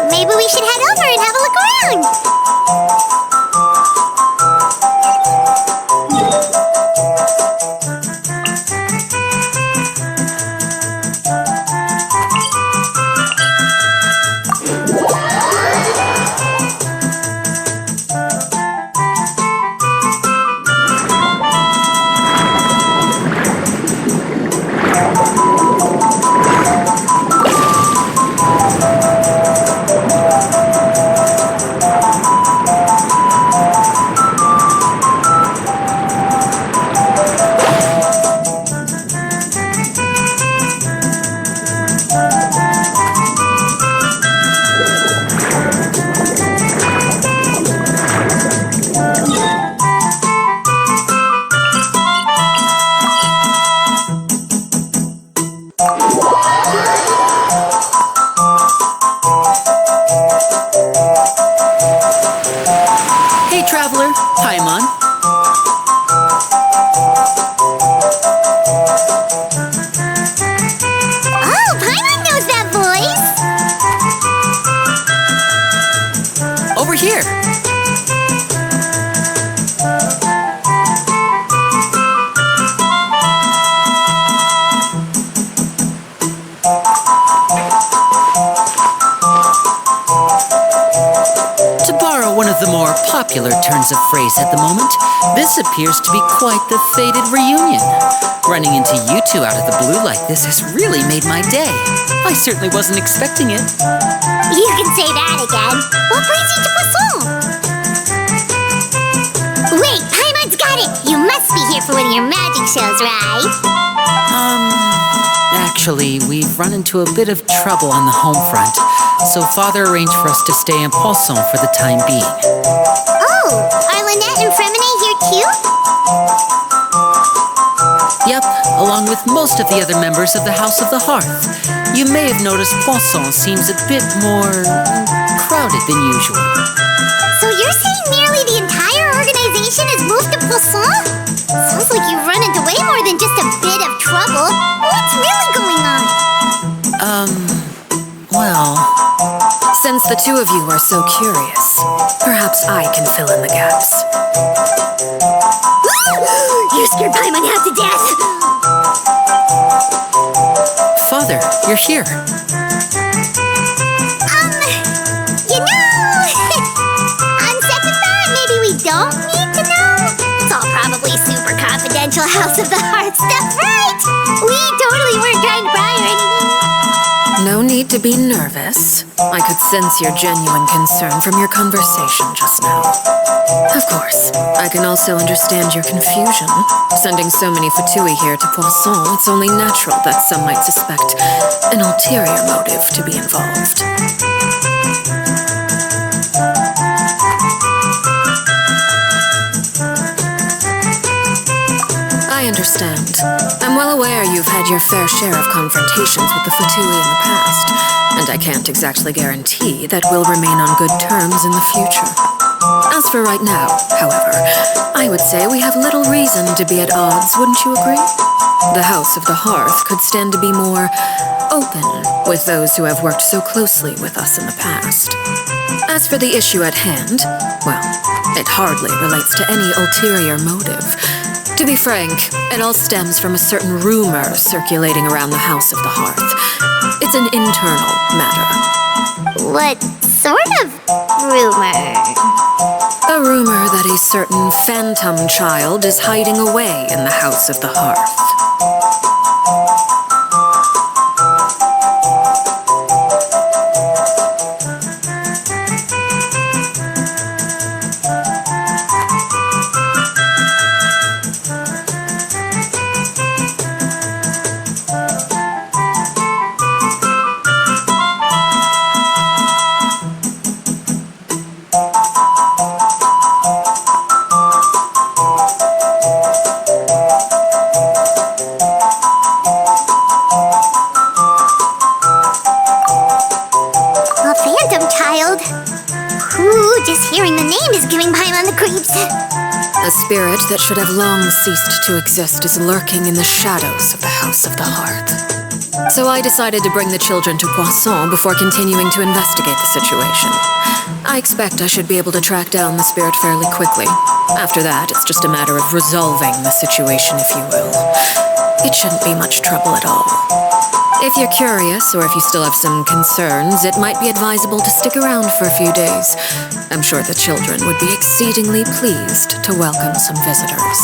Maybe we should head over and have a look around. Popular turns of phrase at the moment, this appears to be quite the fated reunion. Running into you two out of the blue like this has really made my day. I certainly wasn't expecting it. You can say that again. What brings you to Poisson? Wait, Paimon's got it! You must be here for one of your magic shows, right? Actually, we've run into a bit of trouble on the home front, so Father arranged for us to stay in Poisson for the time being. Oh, are Lynette and Fremine here too? Yep, along with most of the other members of the House of the Hearth. You may have noticed Poisson seems a bit more crowded than usual. So you're saying nearly the entire organization has moved to Poisson? Sounds like you've run into way more than just a bit of trouble. What's really going on? Well... Since the two of you are so curious, perhaps I can fill in the gaps. You scared Paimon half to death! Father, you're here. You know... on second thought, maybe we don't need to know. It's all probably super confidential House of the Hearth stuff, right? We totally weren't trying to pry or anything. No need to be nervous. I could sense your genuine concern from your conversation just now. Of course, I can also understand your confusion. Sending so many Fatui here to Poisson, it's only natural that some might suspect an ulterior motive to be involved. I understand. I'm well aware you've had your fair share of confrontations with the Fatui in the past, and I can't exactly guarantee that we'll remain on good terms in the future. As for right now, however, I would say we have little reason to be at odds, wouldn't you agree? The House of the Hearth could stand to be more open with those who have worked so closely with us in the past. As for the issue at hand, well, it hardly relates to any ulterior motive. To be frank, it all stems from a certain rumor circulating around the House of the Hearth. It's an internal matter. What sort of rumor? A rumor that a certain phantom child is hiding away in the House of the Hearth. A phantom child? Ooh, just hearing the name is giving Paimon the creeps. A spirit that should have long ceased to exist is lurking in the shadows of the House of the Hearth. So I decided to bring the children to Poisson before continuing to investigate the situation. I expect I should be able to track down the spirit fairly quickly. After that, it's just a matter of resolving the situation, if you will. It shouldn't be much trouble at all. If you're curious, or if you still have some concerns, it might be advisable to stick around for a few days. I'm sure the children would be exceedingly pleased to welcome some visitors.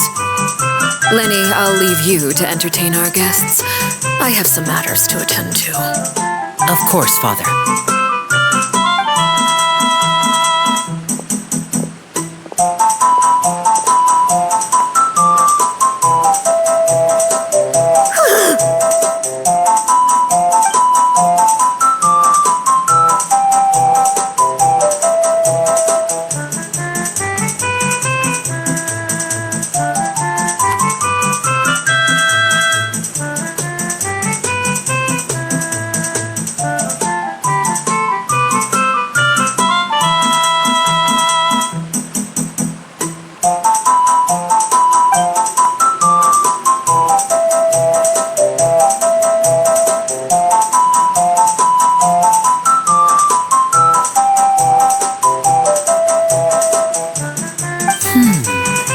Lenny, I'll leave you to entertain our guests. I have some matters to attend to. Of course, Father.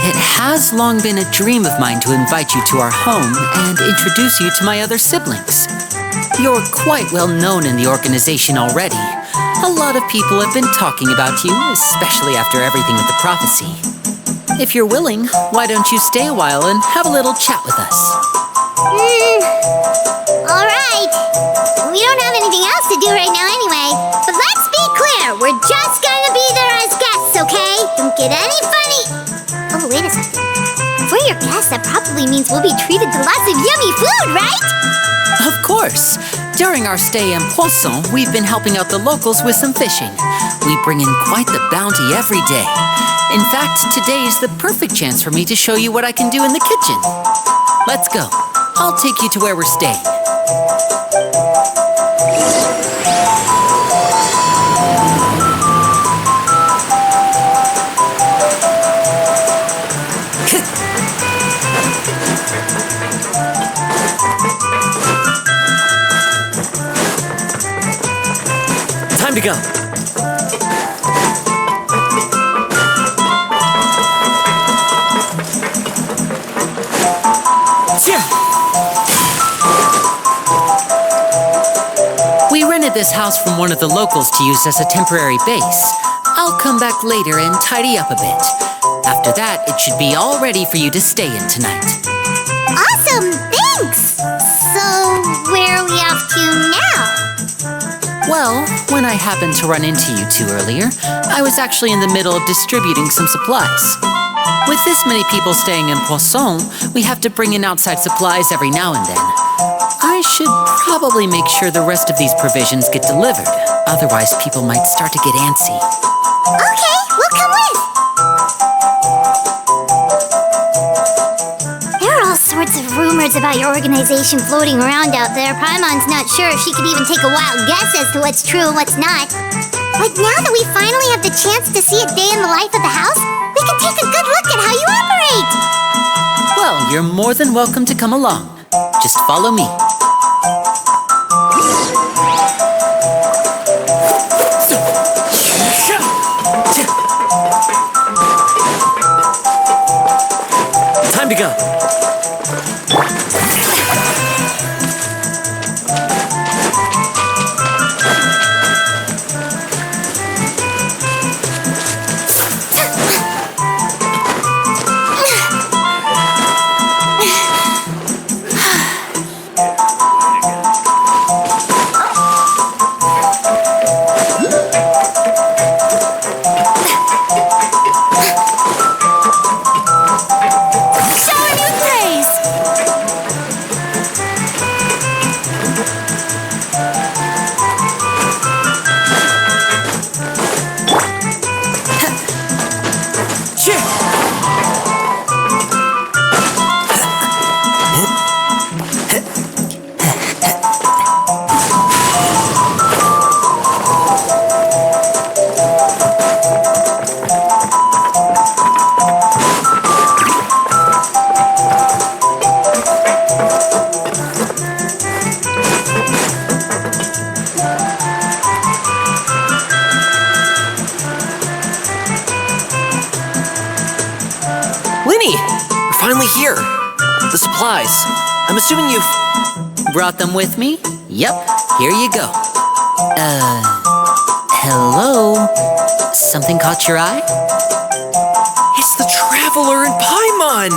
It has long been a dream of mine to invite you to our home and introduce you to my other siblings. You're quite well known in the organization already. A lot of people have been talking about you, especially after everything with the prophecy. If you're willing, why don't you stay a while and have a little chat with us? Alright. We don't have anything else to do right now anyway. But let's be clear, we're just gonna be there as guests, okay? Don't get any funny. Oh, wait a second. For your guests, that probably means we'll be treated to lots of yummy food, right? Of course. During our stay in Poisson, we've been helping out the locals with some fishing. We bring in quite the bounty every day. In fact, today is the perfect chance for me to show you what I can do in the kitchen. Let's go. I'll take you to where we're staying. Time to go. We rented this house from one of the locals to use as a temporary base. I'll come back later and tidy up a bit. After that, it should be all ready for you to stay in tonight. Awesome, thanks! So, where are we off to now? Well, when I happened to run into you two earlier, I was actually in the middle of distributing some supplies. With this many people staying in Poisson, we have to bring in outside supplies every now and then. I should probably make sure the rest of these provisions get delivered. Otherwise, people might start to get antsy. Okay, we'll come with. There are all sorts of rumors about your organization floating around out there. Paimon's not sure if she could even take a wild guess as to what's true and what's not. But now that we finally have the chance to see a day in the life of the house, we can take a good look at how you operate. Well, you're more than welcome to come along. Just follow me. Time to go. finally here. The supplies. I'm assuming you've... Brought them with me? Yep, here you go. Hello? Something caught your eye? It's the Traveler in Paimon!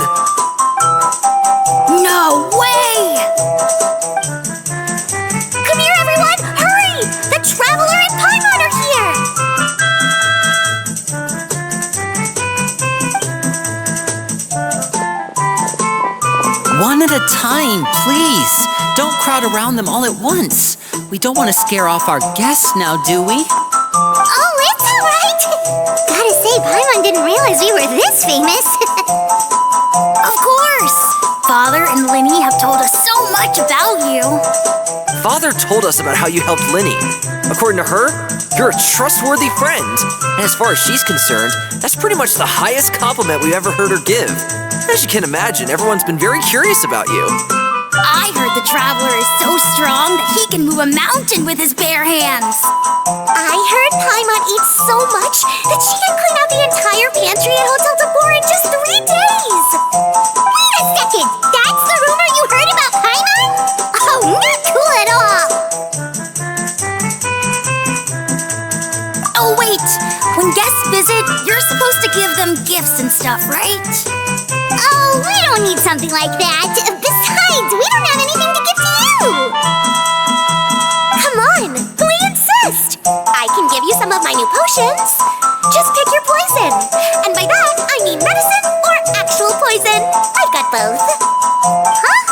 No way! Come here, everyone! Hurry! The Traveler and Paimon are here! One at a time, please. Don't crowd around them all at once. We don't want to scare off our guests now, do we? Oh, it's all right. Gotta say, Paimon didn't realize we were this famous. Of course. Father and Linny have told us so much about you. Father told us about how you helped Linny. According to her, you're a trustworthy friend. And as far as she's concerned, that's pretty much the highest compliment we've ever heard her give. As you can imagine, everyone's been very curious about you. I heard the Traveler is so strong that he can move a mountain with his bare hands. I heard Paimon eats so much that she can clean out the entire pantry at Hotel Tabor in just 3 days. Wait a second! That's the rumor you heard about Paimon? Oh, not cool at all! Oh, wait! When guests visit, you're supposed to give them gifts and stuff, right? Oh, we don't need something like that. Besides, we don't have anything to give to you. Come on, we insist. I can give you some of my new potions. Just pick your poison. And by that, I mean medicine or actual poison. I've got both. Huh?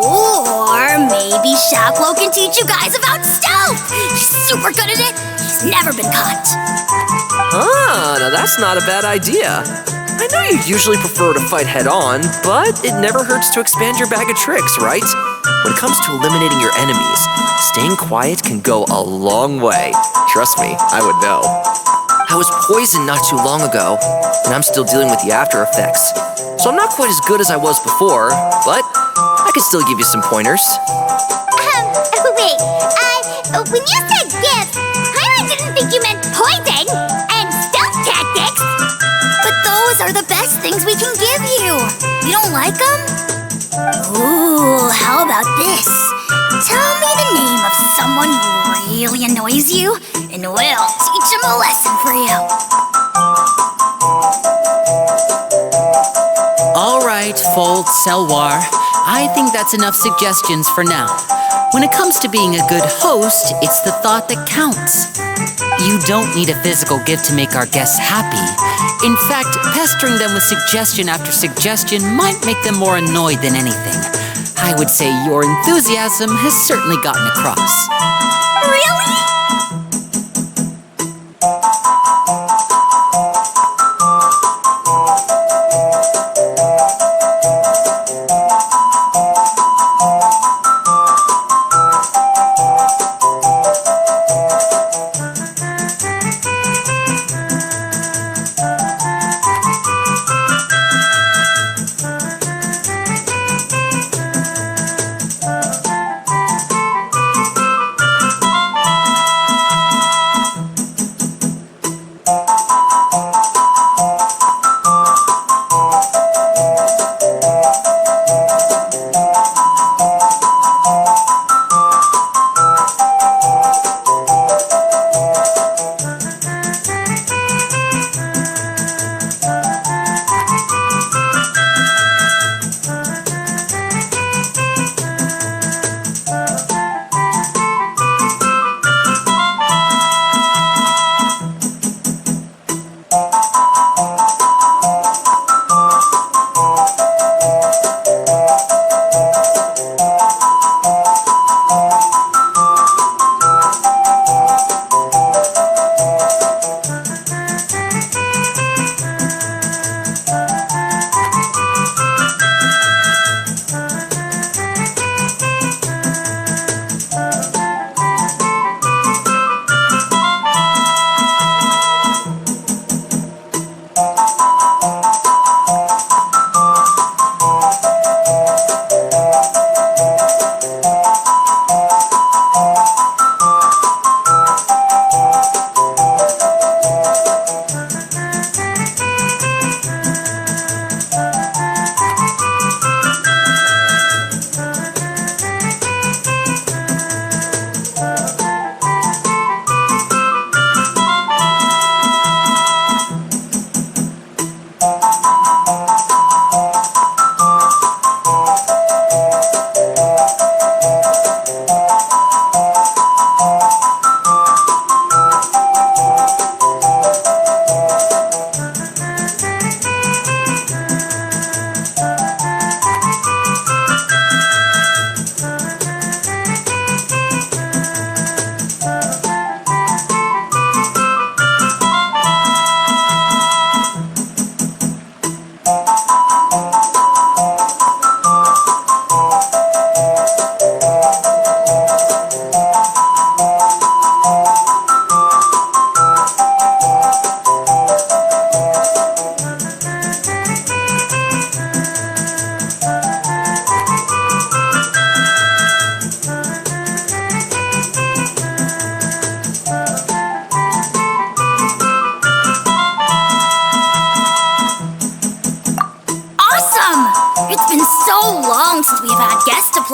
Or maybe Shaplo can teach you guys about stealth! He's super good at it! He's never been caught! Ah, now that's not a bad idea. I know you usually prefer to fight head-on, but it never hurts to expand your bag of tricks, right? When it comes to eliminating your enemies, staying quiet can go a long way. Trust me, I would know. I was poisoned not too long ago, and I'm still dealing with the after effects. So I'm not quite as good as I was before, but I can still give you some pointers. Wait, when you said gift, I didn't think you meant poison and stealth tactics. But those are the best things we can give you! You don't like them? Ooh, how about this? Tell me the name of someone who really annoys you, and we'll teach him a lesson for you. All right, Fold, Selwar. I think that's enough suggestions for now. When it comes to being a good host, it's the thought that counts. You don't need a physical gift to make our guests happy. In fact, pestering them with suggestion after suggestion might make them more annoyed than anything. I would say your enthusiasm has certainly gotten across. Really?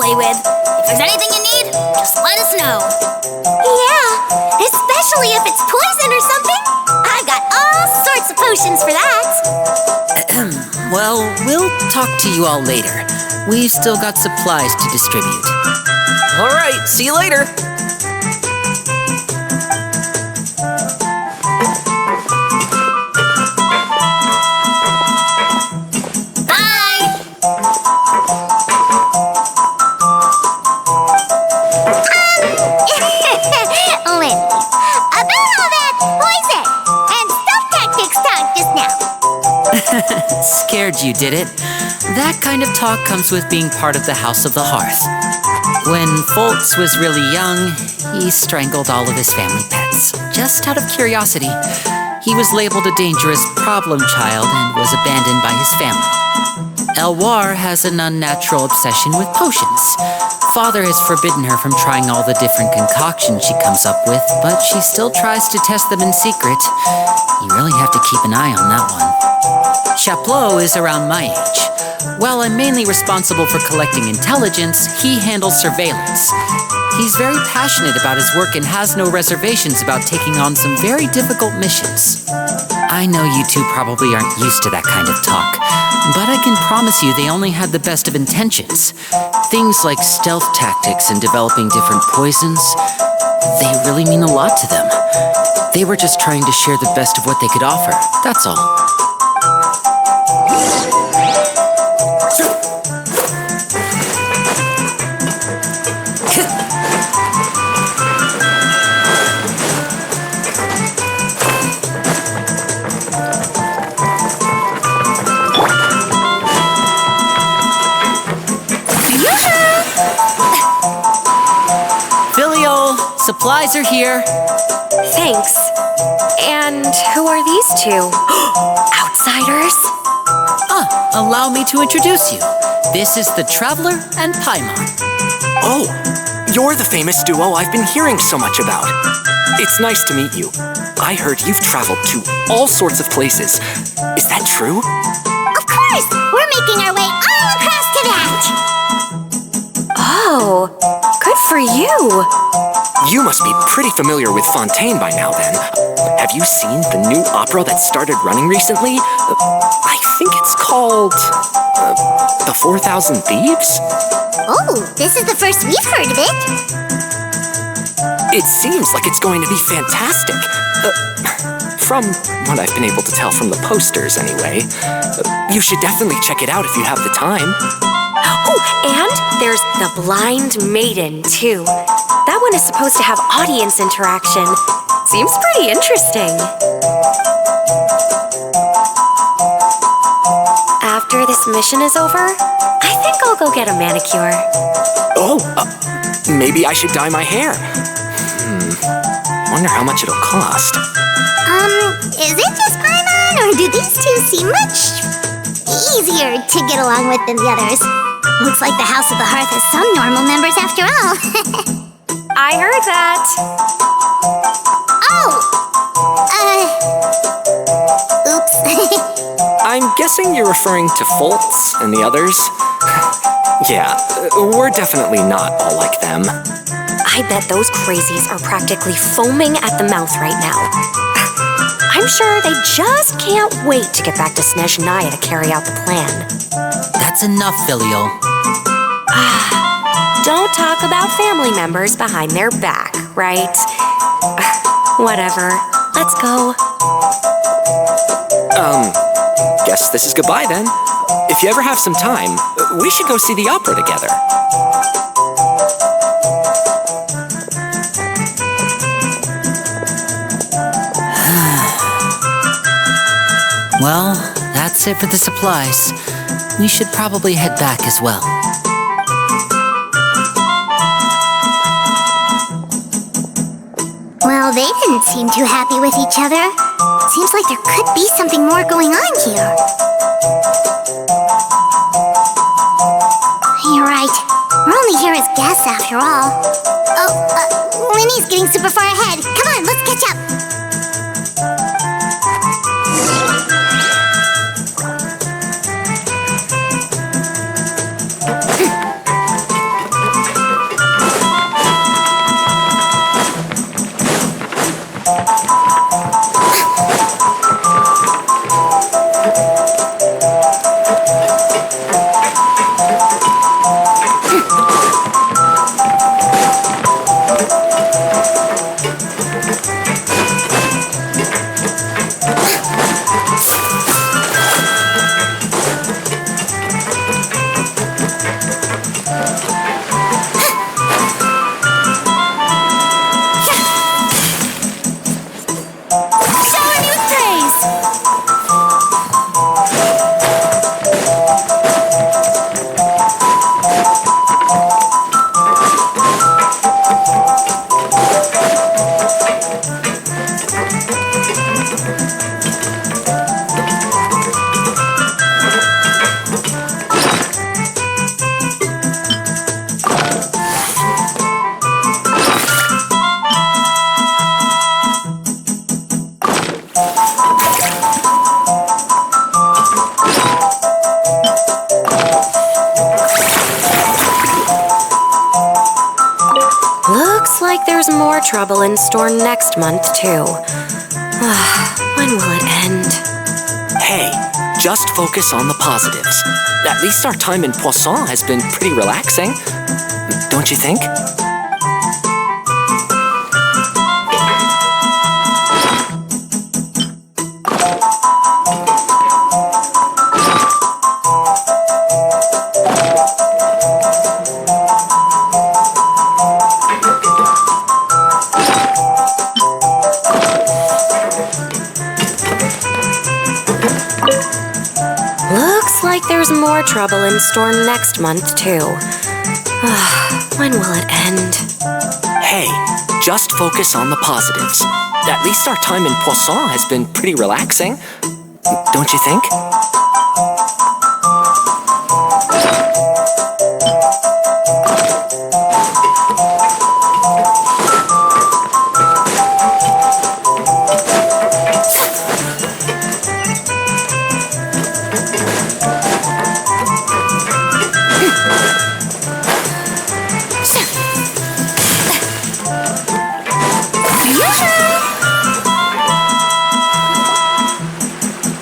play with. If there's anything you need, just let us know. Yeah, especially if it's poison or something. I got all sorts of potions for that. Well, we'll talk to you all later. We've still got supplies to distribute. All right, see you later. Lindy, about all that poison and stealth tactics talk just now. Scared you, did it? That kind of talk comes with being part of the House of the Hearth. When Foltz was really young, he strangled all of his family pets. Just out of curiosity, he was labeled a dangerous problem child and was abandoned by his family. Elwar has an unnatural obsession with potions. Father has forbidden her from trying all the different concoctions she comes up with, but she still tries to test them in secret. You really have to keep an eye on that one. Chaplot is around my age. While I'm mainly responsible for collecting intelligence, he handles surveillance. He's very passionate about his work and has no reservations about taking on some very difficult missions. I know you two probably aren't used to that kind of talk, but I can promise you they only had the best of intentions. Things like stealth tactics and developing different poisons, they really mean a lot to them. They were just trying to share the best of what they could offer, that's all. Supplies are here. Thanks. And who are these two? Outsiders? Allow me to introduce you. This is the Traveler and Paimon. Oh, you're the famous duo I've been hearing so much about. It's nice to meet you. I heard you've traveled to all sorts of places. Is that true? Of course! We're making our way all across to that! Oh, good for you. You must be pretty familiar with Fontaine by now, then. Have you seen the new opera that started running recently? I think it's called... The 4,000 Thieves? Oh, this is the first we've heard of it. It seems like it's going to be fantastic. From what I've been able to tell from the posters, anyway. You should definitely check it out if you have the time. Oh, and there's the Blind Maiden, too. That one is supposed to have audience interaction. Seems pretty interesting. After this mission is over, I think I'll go get a manicure. Oh, maybe I should dye my hair. Wonder how much it'll cost. Is it just Paimon, or do these two seem much easier to get along with than the others? Looks like the House of the Hearth has some normal members after all. I heard that. Oh! Oops. I'm guessing you're referring to Foltz and the others? Yeah, we're definitely not all like them. I bet those crazies are practically foaming at the mouth right now. I'm sure they just can't wait to get back to Snezhnaya to carry out the plan. That's enough, Filial. Don't talk about family members behind their back, right? Whatever. Let's go. Guess this is goodbye then. If you ever have some time, we should go see the opera together. Well, that's it for the supplies. We should probably head back as well. Well, they didn't seem too happy with each other. Seems like there could be something more going on here. You're right. We're only here as guests after all. Oh, Winnie's getting super far ahead. Come on, let's catch up. there's more trouble in store next month, too. When will it end? Hey, just focus on the positives. At least our time in Poisson has been pretty relaxing. Don't you think? Looks like there's more trouble in store next month, too. When will it end? Hey, just focus on the positives. At least our time in Poisson has been pretty relaxing. Don't you think?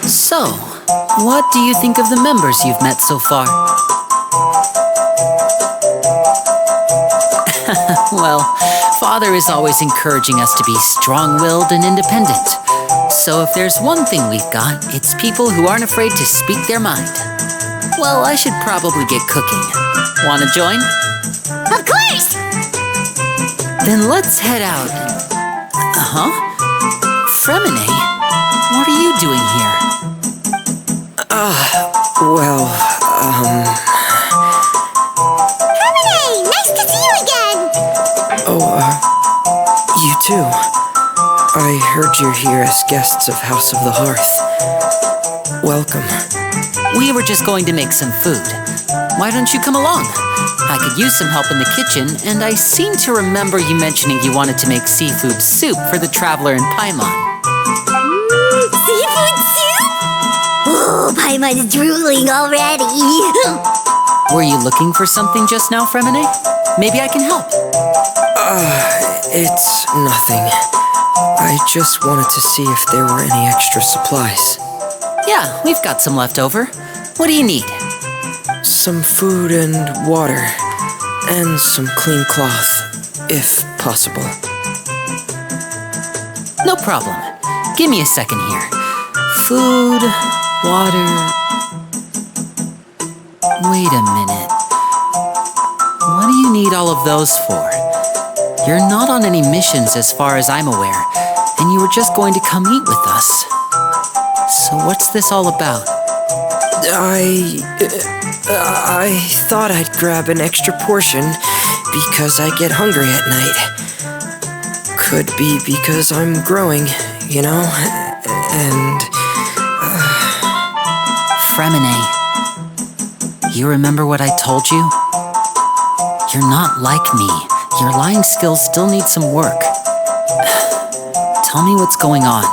So, what do you think of the members you've met so far? Well, Father is always encouraging us to be strong-willed and independent. So if there's one thing we've got, it's people who aren't afraid to speak their mind. Well, I should probably get cooking. Wanna join? Of course! Then let's head out. Fremine, what are you doing here? Hey, nice to see you again! You too. I heard you're here as guests of House of the Hearth. Welcome. We were just going to make some food. Why don't you come along? I could use some help in the kitchen, and I seem to remember you mentioning you wanted to make seafood soup for the traveler in Paimon. Seafood soup? Oh, Paimon's drooling already. Were you looking for something just now, Fremine? Maybe I can help. It's nothing. I just wanted to see if there were any extra supplies. Yeah, we've got some left over. What do you need? Some food and water. And some clean cloth, if possible. No problem. Give me a second here. Food, water... Wait a minute. What do you need all of those for? You're not on any missions as far as I'm aware, and you were just going to come eat with us. So what's this all about? I thought I'd grab an extra portion because I get hungry at night. Could be because I'm growing, you know, and... Fremine, you remember what I told you? You're not like me. Your lying skills still need some work. Tell me what's going on.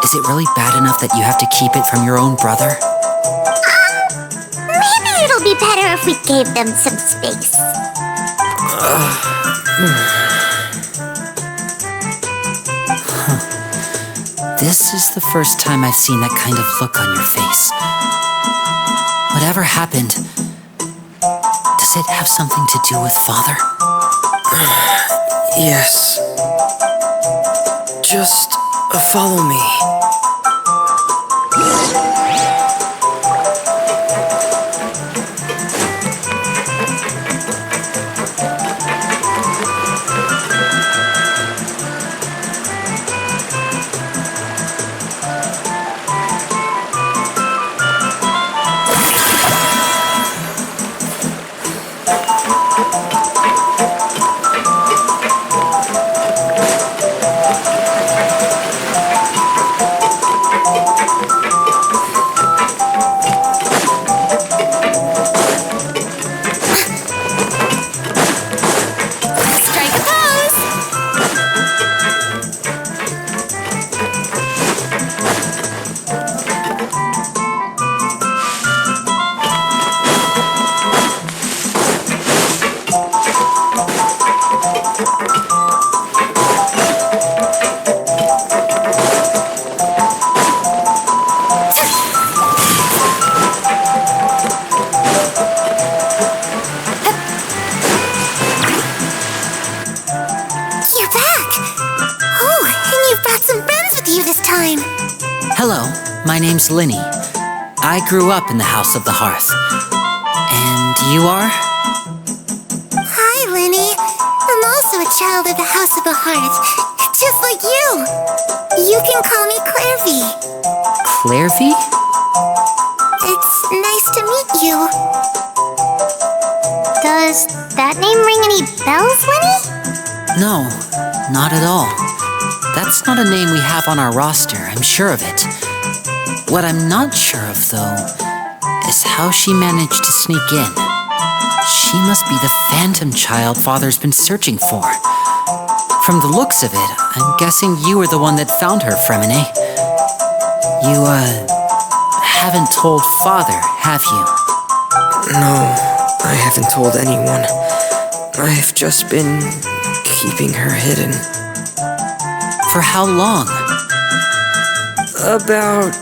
Is it really bad enough that you have to keep it from your own brother? Maybe it'll be better if we gave them some space. This is the first time I've seen that kind of look on your face. Whatever happened, does it have something to do with Father? Yes. Just follow me. Hello, my name's Linny. I grew up in the House of the Hearth. And you are? Hi, Linny. I'm also a child of the House of the Hearth, just like you. You can call me Clairvy. Clairvy? It's nice to meet you. Does that name ring any bells, Linny? No, not at all. That's not a name we have on our roster, I'm sure of it. What I'm not sure of, though, is how she managed to sneak in. She must be the phantom child Father's been searching for. From the looks of it, I'm guessing you were the one that found her, Fremine. You, haven't told Father, have you? No, I haven't told anyone. I've just been keeping her hidden. For how long? About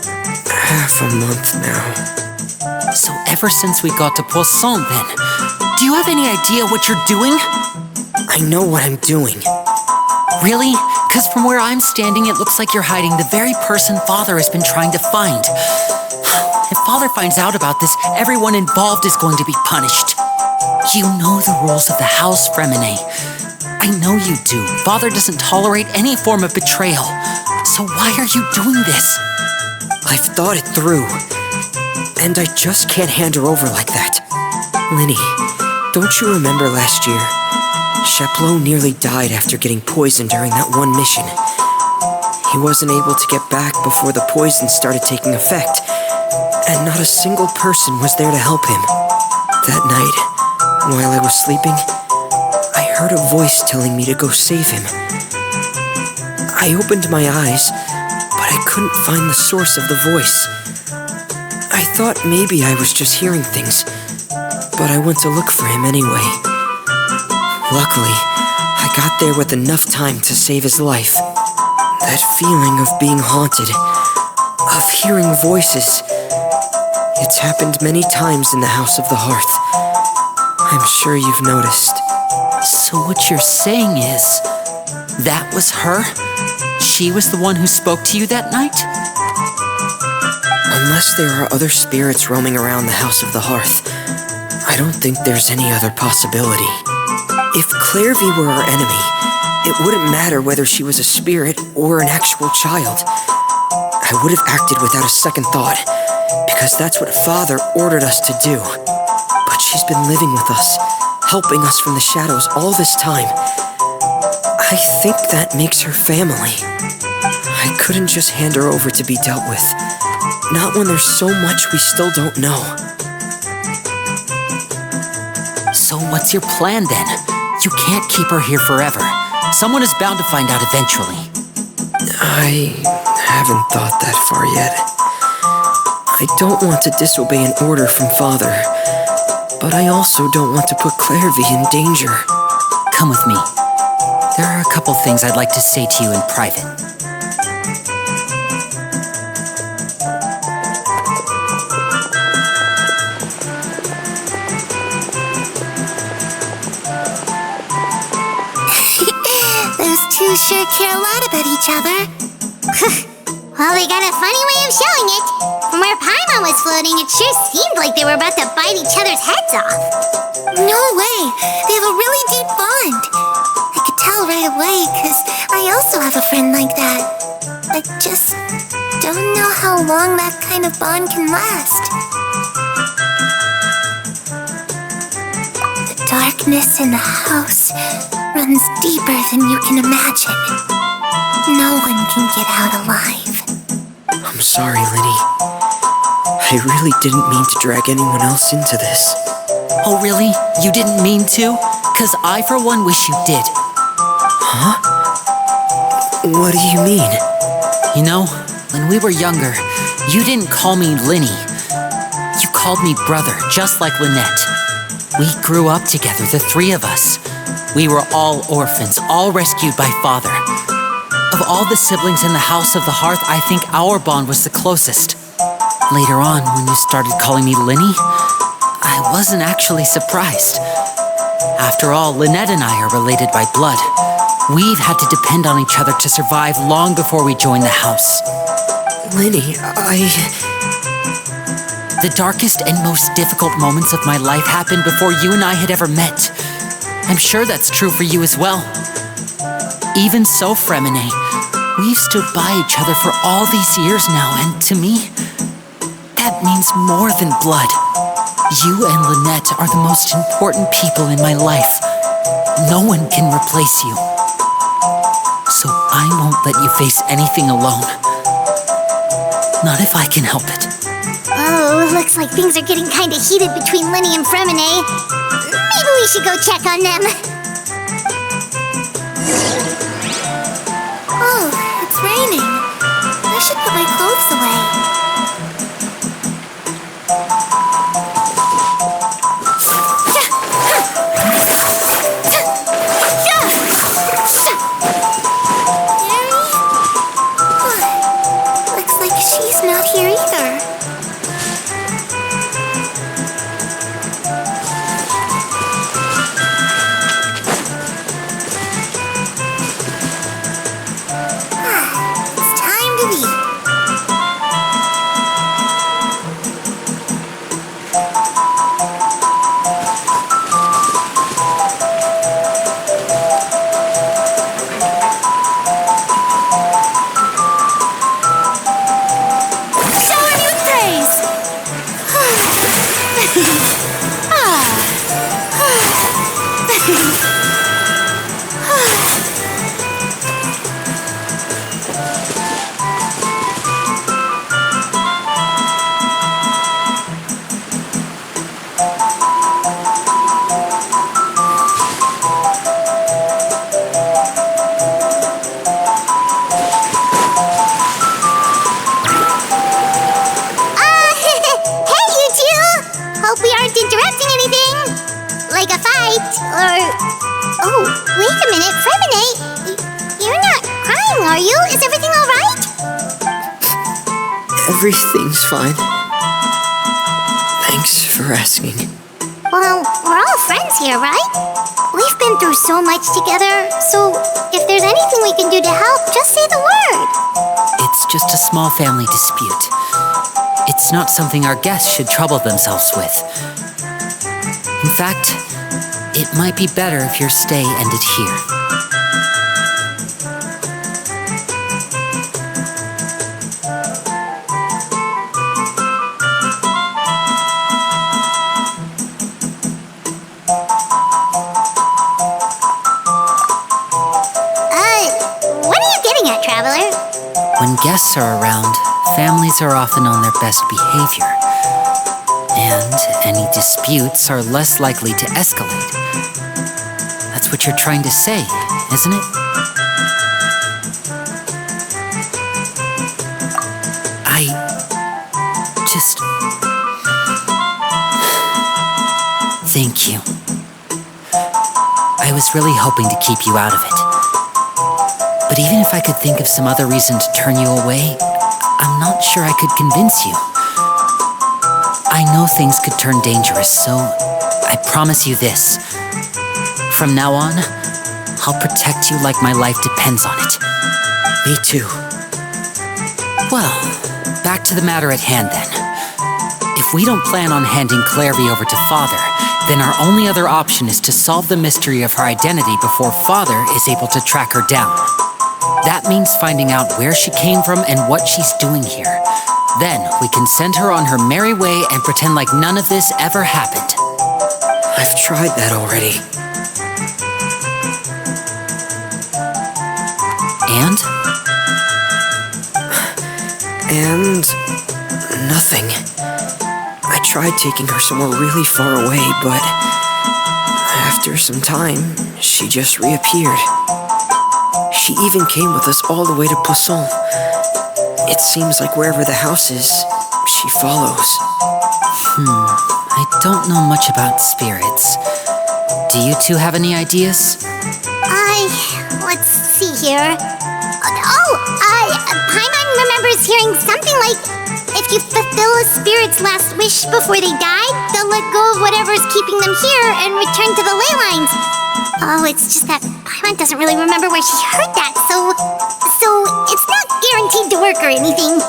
half a month now. So ever since we got to Poisson, then, do you have any idea what you're doing? I know what I'm doing. Really? Because from where I'm standing, it looks like you're hiding the very person Father has been trying to find. If Father finds out about this, everyone involved is going to be punished. You know the rules of the house, Fremine. I know you do. Father doesn't tolerate any form of betrayal. So why are you doing this? I've thought it through. And I just can't hand her over like that. Linny, don't you remember last year? Chaplot nearly died after getting poisoned during that one mission. He wasn't able to get back before the poison started taking effect, and not a single person was there to help him. That night, while I was sleeping, I heard a voice telling me to go save him. I opened my eyes, but I couldn't find the source of the voice. I thought maybe I was just hearing things, but I went to look for him anyway. Luckily, I got there with enough time to save his life. That feeling of being haunted, of hearing voices, it's happened many times in the House of the Hearth. I'm sure you've noticed. So what you're saying is, that was her? She was the one who spoke to you that night? Unless there are other spirits roaming around the House of the Hearth, I don't think there's any other possibility. If Clairvy were our enemy, it wouldn't matter whether she was a spirit or an actual child. I would have acted without a second thought, because that's what Father ordered us to do. But she's been living with us, helping us from the shadows all this time. I think that makes her family. I couldn't just hand her over to be dealt with. Not when there's so much we still don't know. So what's your plan then? You can't keep her here forever. Someone is bound to find out eventually. I haven't thought that far yet. I don't want to disobey an order from Father, but I also don't want to put Clairvy in danger. Come with me. There are a couple things I'd like to say to you in private. Two sure care a lot about each other. Well, they got a funny way of showing it. From where Paimon was floating, it sure seemed like they were about to bite each other's heads off. No way! They have a really deep bond. I could tell right away, because I also have a friend like that. I just don't know how long that kind of bond can last. The darkness in the house runs deeper than you can imagine. No one can get out alive. I'm sorry, Linny. I really didn't mean to drag anyone else into this. Oh, really? You didn't mean to? 'Cause I, for one, wish you did. Huh? What do you mean? You know, when we were younger, you didn't call me Linny. You called me brother, just like Lynette. We grew up together, the three of us. We were all orphans, all rescued by Father. Of all the siblings in the House of the Hearth, I think our bond was the closest. Later on, when you started calling me Linny, I wasn't actually surprised. After all, Lynette and I are related by blood. We've had to depend on each other to survive long before we joined the house. Linny, The darkest and most difficult moments of my life happened before you and I had ever met. I'm sure that's true for you as well. Even so, Fremine, we've stood by each other for all these years now, and to me, that means more than blood. You and Lynette are the most important people in my life. No one can replace you. So I won't let you face anything alone. Not if I can help it. Oh, looks like things are getting kind of heated between Linny and Fremine. Maybe we should go check on them. Oh, it's raining. I should put my clothes away. Looks like she's not here either. It's time to eat. Shower me with praise. Hey, you two! Hope we aren't interrupting anything. Like a fight, or... Oh, wait a minute, Fremine. You're not crying, are you? Is everything all right? everything's fine. Thanks for asking. Well, we're all friends here, right? We've been through so much together, so if there's anything we can do to help, just say the word. It's just a small family dispute. It's not something our guests should trouble themselves with. In fact, it might be better if your stay ended here. What are you getting at, Traveler? When guests are around, families are often on their best behavior. And any disputes are less likely to escalate. That's what you're trying to say, isn't it? I just... Thank you. I was really hoping to keep you out of it. But even if I could think of some other reason to turn you away, I'm not sure I could convince you. I know things could turn dangerous, so I promise you this. From now on, I'll protect you like my life depends on it. Me too. Well, back to the matter at hand then. If we don't plan on handing Clairvy over to Father, then our only other option is to solve the mystery of her identity before Father is able to track her down. That means finding out where she came from and what she's doing here. Then we can send her on her merry way and pretend like none of this ever happened. I've tried that already. And? And nothing. I tried taking her somewhere really far away, but after some time, she just reappeared. She even came with us all the way to Poisson. It seems like wherever the house is, she follows. I don't know much about spirits. Do you two have any ideas? Let's see here. Paimon remembers hearing something like, if you fulfill a spirit's last wish before they die, they'll let go of whatever's keeping them here and return to the ley lines. Oh, it's just that Paimon doesn't really remember where she heard that, so it's not guaranteed to work or anything.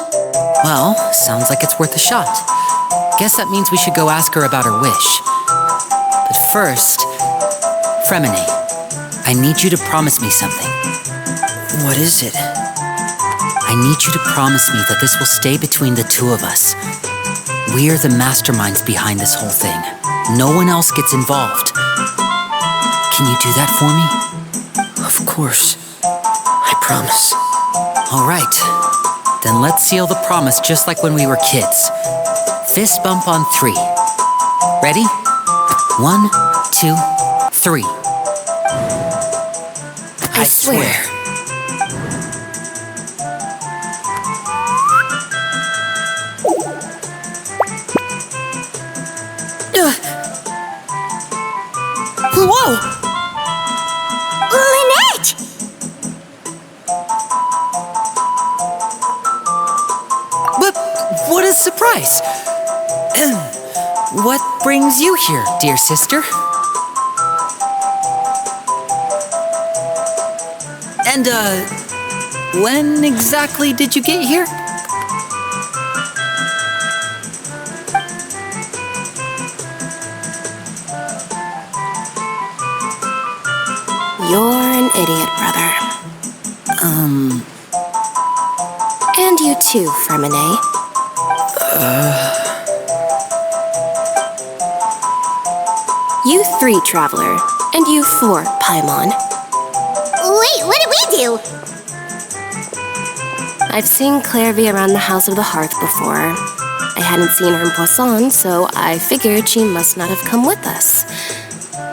Well, sounds like it's worth a shot. Guess that means we should go ask her about her wish. But first, Fremine, I need you to promise me something. What is it? I need you to promise me that this will stay between the two of us. We're the masterminds behind this whole thing. No one else gets involved. Can you do that for me? Of course. I promise. All right. Then let's seal the promise just like when we were kids. Fist bump on 3. Ready? 1, 2, 3. I swear. Whoa! Lynette! But what a surprise! What brings you here, dear sister? And, when exactly did you get here? You're an idiot, brother. And you too, Fremine. You 3, Traveler. And you 4, Paimon. Wait, what did we do? I've seen Clairvy around the House of the Hearth before. I hadn't seen her in Poisson, so I figured she must not have come with us.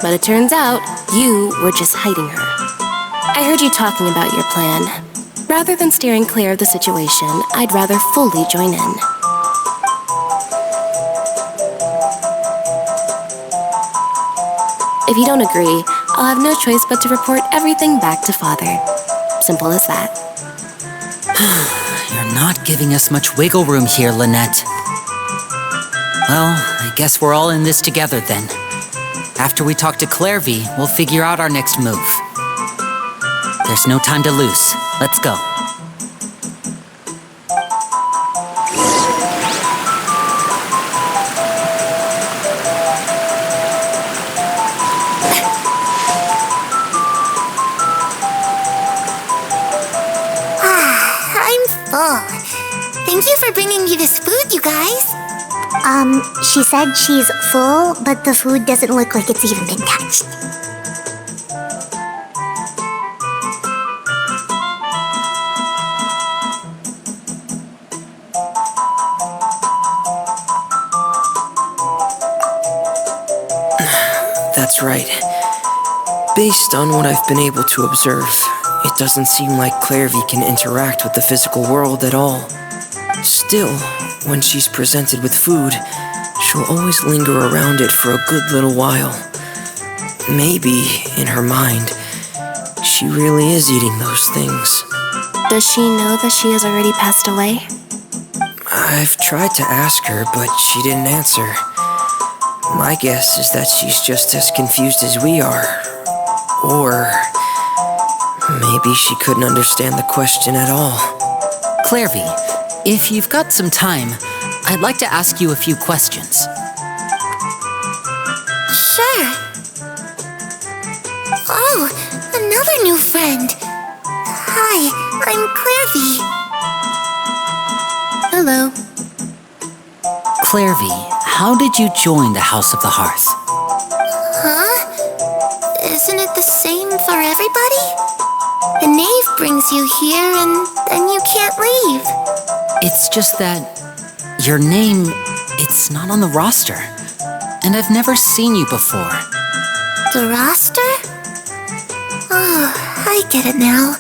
But it turns out you were just hiding her. I heard you talking about your plan. Rather than steering clear of the situation, I'd rather fully join in. If you don't agree, I'll have no choice but to report everything back to Father. Simple as that. You're not giving us much wiggle room here, Lynette. Well, I guess we're all in this together then. After we talk to Clairvy, we'll figure out our next move. There's no time to lose. Let's go. I'm full. Thank you for bringing me this food, you guys. She said she's full, but the food doesn't look like it's even been touched. That's right. Based on what I've been able to observe, it doesn't seem like Clairvy can interact with the physical world at all. Still, when she's presented with food, she'll always linger around it for a good little while. Maybe, in her mind, she really is eating those things. Does she know that she has already passed away? I've tried to ask her, but she didn't answer. My guess is that she's just as confused as we are. Or maybe she couldn't understand the question at all. Clairvy, if you've got some time, I'd like to ask you a few questions. Sure. Oh, another new friend. Hi, I'm Clairvy. Hello. Clairvy, how did you join the House of the Hearth? Huh? Isn't it the same for everybody? The knave brings you here and then you can't leave. It's just that your name, it's not on the roster. And I've never seen you before. The roster? Oh, I get it now.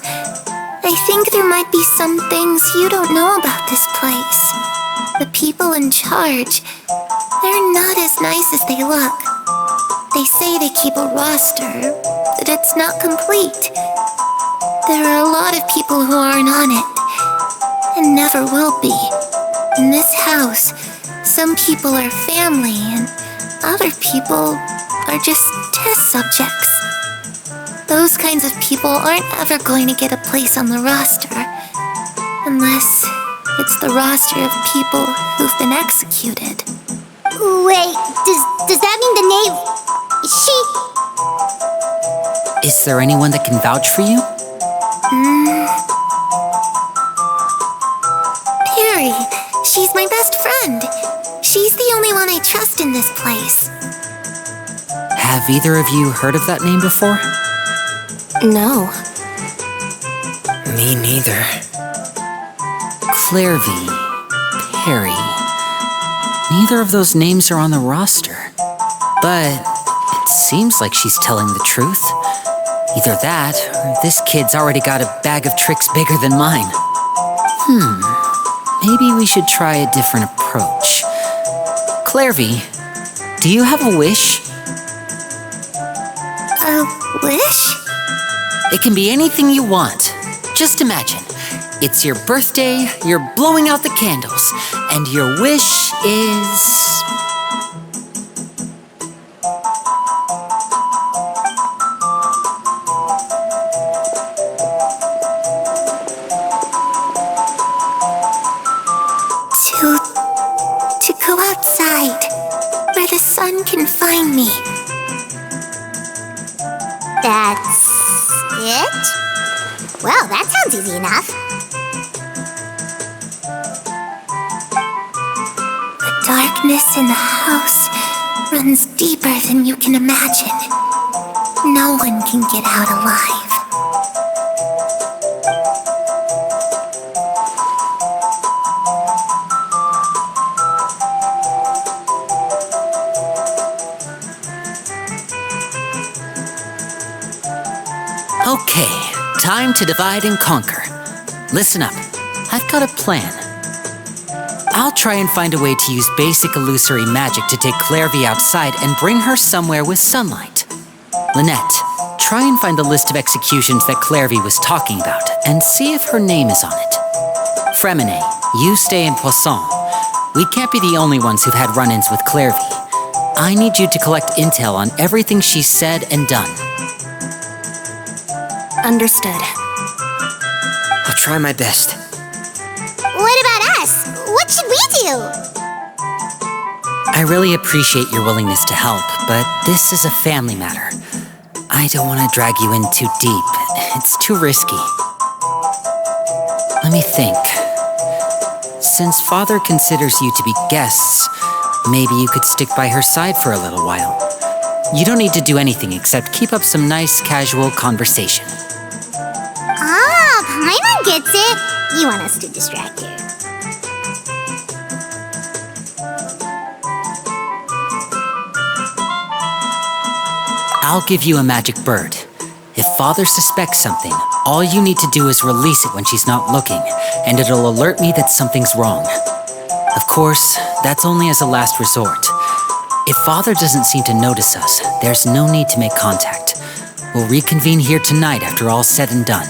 I think there might be some things you don't know about this place. The people in charge, they're not as nice as they look. They say they keep a roster, but it's not complete. There are a lot of people who aren't on it, and never will be. In this house, some people are family, and other people are just test subjects. Those kinds of people aren't ever going to get a place on the roster, unless It's the roster of people who've been executed. Wait, does that mean the name... Is there anyone that can vouch for you? Perry, she's my best friend. She's the only one I trust in this place. Have either of you heard of that name before? No. Me neither. Clairvy, Perry. Neither of those names are on the roster. But it seems like she's telling the truth. Either that, or this kid's already got a bag of tricks bigger than mine. Maybe we should try a different approach. Clairvy, do you have a wish? A wish? It can be anything you want. Just imagine. It's your birthday, you're blowing out the candles, and your wish is... To go outside, where the sun can find me. That's it? Well, that sounds easy enough. The darkness in the house runs deeper than you can imagine. No one can get out alive. Okay, time to divide and conquer. Listen up, I've got a plan. I'll try and find a way to use basic illusory magic to take Clairvy outside and bring her somewhere with sunlight. Lynette, try and find the list of executions that Clairvy was talking about and see if her name is on it. Fremine, you stay in Poisson. We can't be the only ones who've had run-ins with Clairvy. I need you to collect intel on everything she's said and done. Understood. I'll try my best. What about us? What should we do? I really appreciate your willingness to help, but this is a family matter. I don't want to drag you in too deep. It's too risky. Let me think. Since Father considers you to be guests, maybe you could stick by her side for a little while. You don't need to do anything except keep up some nice, casual conversation. Ah, Paimon gets it. You want us to distract her. I'll give you a magic bird. If Father suspects something, all you need to do is release it when she's not looking, and it'll alert me that something's wrong. Of course, that's only as a last resort. If Father doesn't seem to notice us, there's no need to make contact. We'll reconvene here tonight after all's said and done.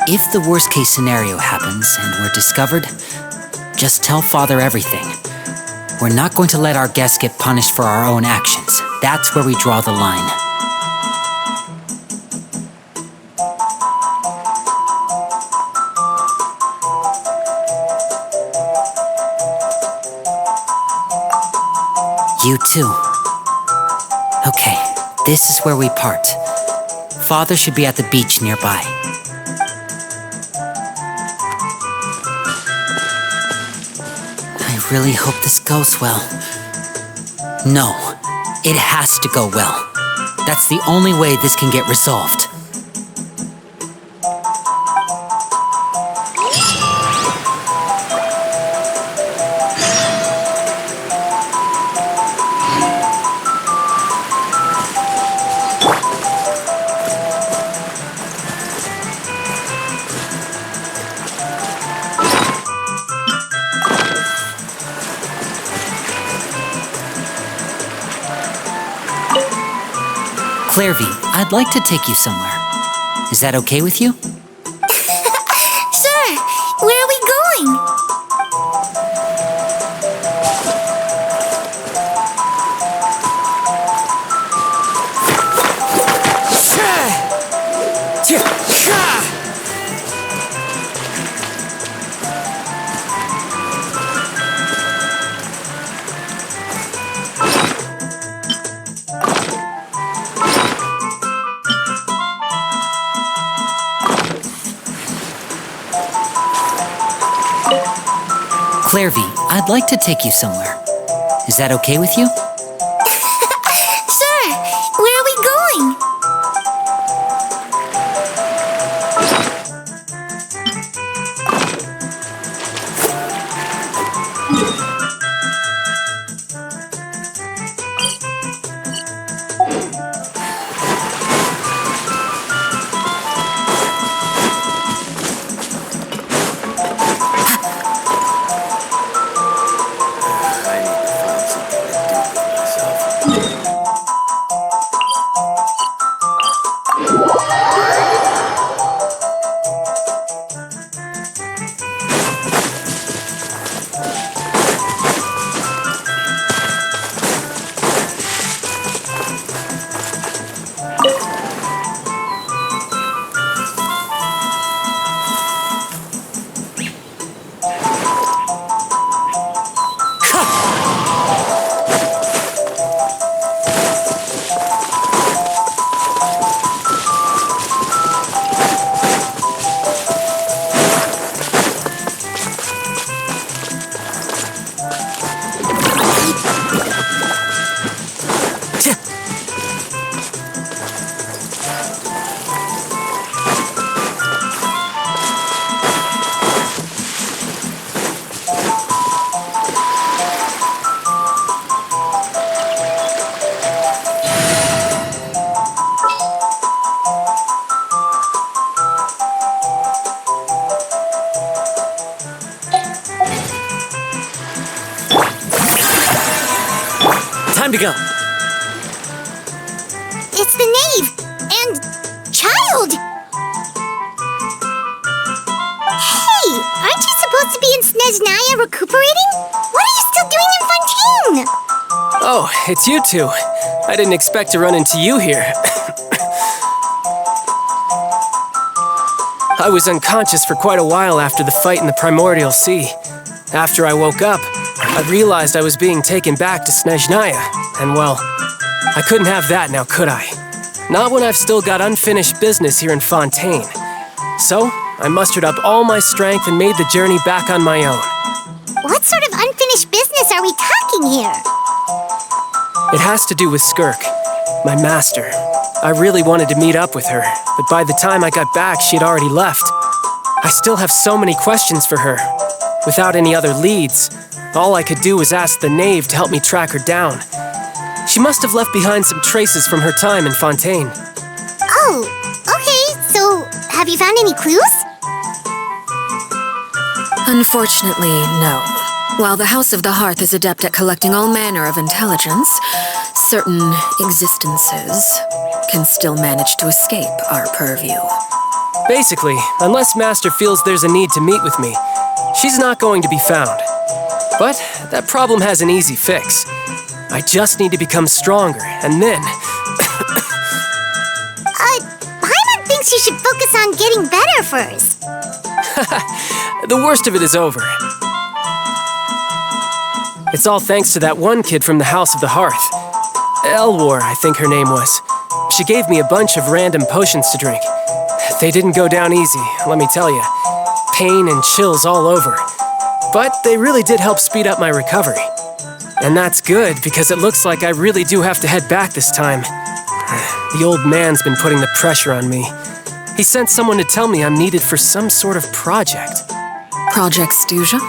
If the worst-case scenario happens and we're discovered, just tell Father everything. We're not going to let our guests get punished for our own actions. That's where we draw the line. You too. Okay, this is where we part. Father should be at the beach nearby. I really hope this goes well. No, it has to go well. That's the only way this can get resolved. Clairvy, I'd like to take you somewhere. Is that okay with you? Sure. Where are we going? Clairvy, I'd like to take you somewhere. Is that okay with you? Sure. Where are we going? Time to go. It's the knave and child. Hey, aren't you supposed to be in Snezhnaya recuperating? What are you still doing in Fontaine? Oh, it's you two. I didn't expect to run into you here. I was unconscious for quite a while after the fight in the Primordial Sea. After I woke up, I realized I was being taken back to Snezhnaya, and well, I couldn't have that now, could I? Not when I've still got unfinished business here in Fontaine. So, I mustered up all my strength and made the journey back on my own. What sort of unfinished business are we talking here? It has to do with Skirk, my master. I really wanted to meet up with her, but by the time I got back, she had already left. I still have so many questions for her. Without any other leads, all I could do was ask the knave to help me track her down. She must have left behind some traces from her time in Fontaine. Oh, okay, so have you found any clues? Unfortunately, no. While the House of the Hearth is adept at collecting all manner of intelligence, certain existences can still manage to escape our purview. Basically, unless Master feels there's a need to meet with me, she's not going to be found. But that problem has an easy fix. I just need to become stronger, and then... Paimon thinks you should focus on getting better first. The worst of it is over. It's all thanks to that one kid from the House of the Hearth. Elwar, I think her name was. She gave me a bunch of random potions to drink. They didn't go down easy, let me tell you. Pain and chills all over. But they really did help speed up my recovery. And that's good, because it looks like I really do have to head back this time. The old man's been putting the pressure on me. He sent someone to tell me I'm needed for some sort of project. Project Stuja?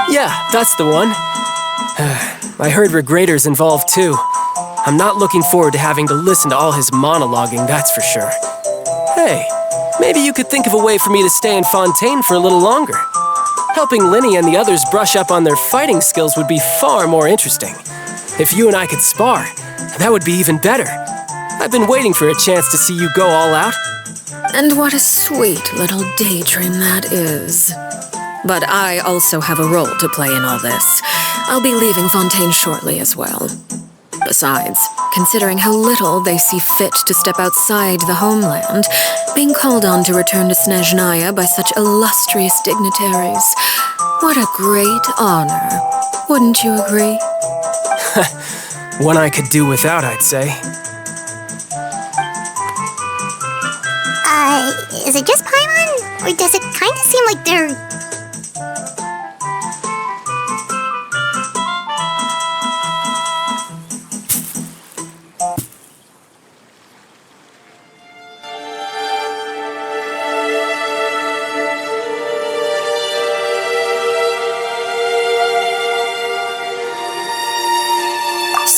Yeah, that's the one. I heard Regrator's involved too. I'm not looking forward to having to listen to all his monologuing, that's for sure. Hey, maybe you could think of a way for me to stay in Fontaine for a little longer. Helping Linny and the others brush up on their fighting skills would be far more interesting. If you and I could spar, that would be even better. I've been waiting for a chance to see you go all out. And what a sweet little daydream that is. But I also have a role to play in all this. I'll be leaving Fontaine shortly as well. Besides, considering how little they see fit to step outside the homeland, being called on to return to Snezhnaya by such illustrious dignitaries, what a great honor. Wouldn't you agree? One I could do without, I'd say. Is it just Paimon? Or does it kind of seem like they're...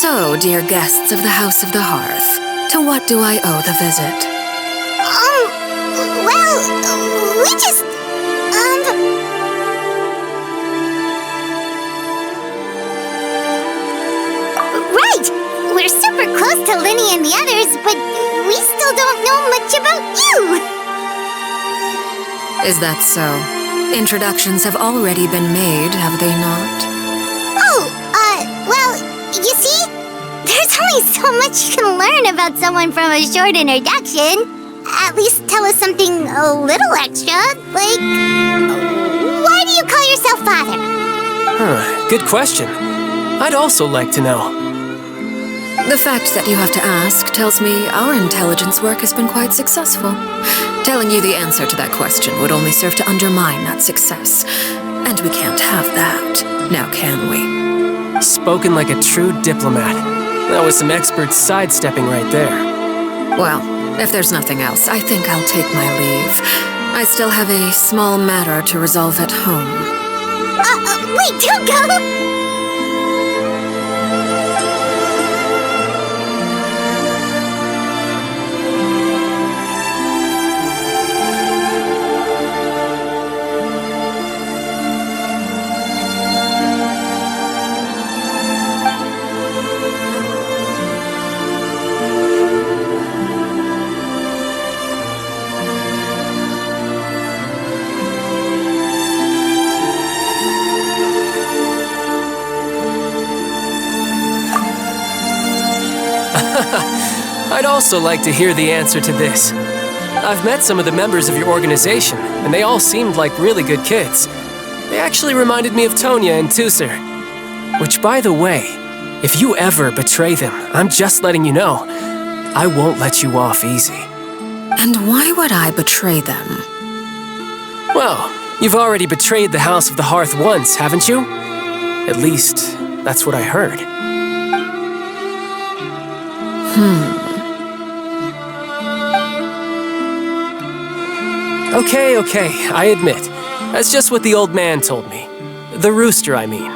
So, dear guests of the House of the Hearth, to what do I owe the visit? Well, we just, Right! We're super close to Linny and the others, but we still don't know much about you! Is that so? Introductions have already been made, have they not? Oh, well, you see, there's only so much you can learn about someone from a short introduction. At least tell us something a little extra, like, why do you call yourself father? Good question. I'd also like to know. The fact that you have to ask tells me our intelligence work has been quite successful. Telling you the answer to that question would only serve to undermine that success. And we can't have that, now can we? Spoken like a true diplomat. That was some expert sidestepping right there. Well, if there's nothing else, I think I'll take my leave. I still have a small matter to resolve at home. Wait, don't go! I'd also like to hear the answer to this. I've met some of the members of your organization, and they all seemed like really good kids. They actually reminded me of Tonya and Tusser. Which, by the way, if you ever betray them, I'm just letting you know, I won't let you off easy. And why would I betray them? Well, you've already betrayed the House of the Hearth once, haven't you? At least, that's what I heard. Okay, I admit. That's just what the old man told me. The rooster, I mean.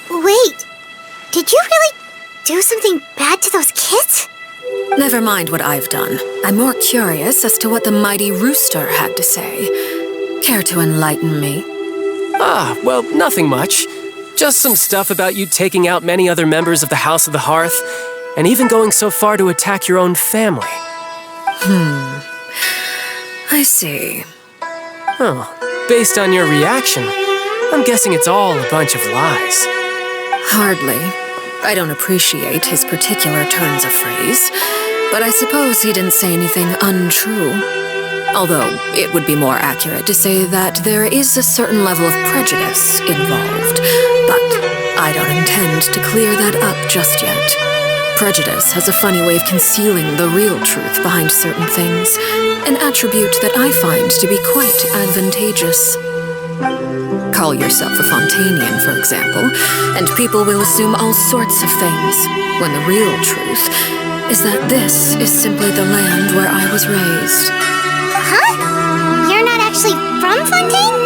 Wait, did you really do something bad to those kids? Never mind what I've done. I'm more curious as to what the mighty rooster had to say. Care to enlighten me? Well, nothing much. Just some stuff about you taking out many other members of the House of the Hearth, and even going so far to attack your own family. I see. Oh, based on your reaction, I'm guessing it's all a bunch of lies. Hardly. I don't appreciate his particular turns of phrase, but I suppose he didn't say anything untrue. Although, it would be more accurate to say that there is a certain level of prejudice involved, but I don't intend to clear that up just yet. Prejudice has a funny way of concealing the real truth behind certain things, an attribute that I find to be quite advantageous. Call yourself a Fontainian, for example, and people will assume all sorts of things, when the real truth is that this is simply the land where I was raised. Huh? You're not actually from Fontaine?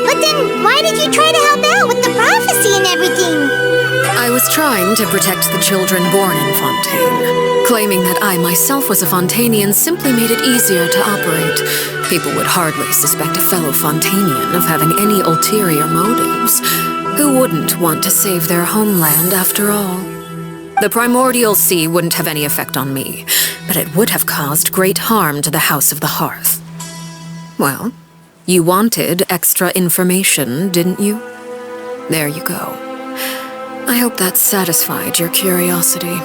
But then why did you try to help out with the prophecy and everything? I was trying to protect the children born in Fontaine. Claiming that I myself was a Fontainian simply made it easier to operate. People would hardly suspect a fellow Fontainian of having any ulterior motives. Who wouldn't want to save their homeland after all? The primordial sea wouldn't have any effect on me, but it would have caused great harm to the House of the Hearth. Well, you wanted extra information, didn't you? There you go. I hope that satisfied your curiosity.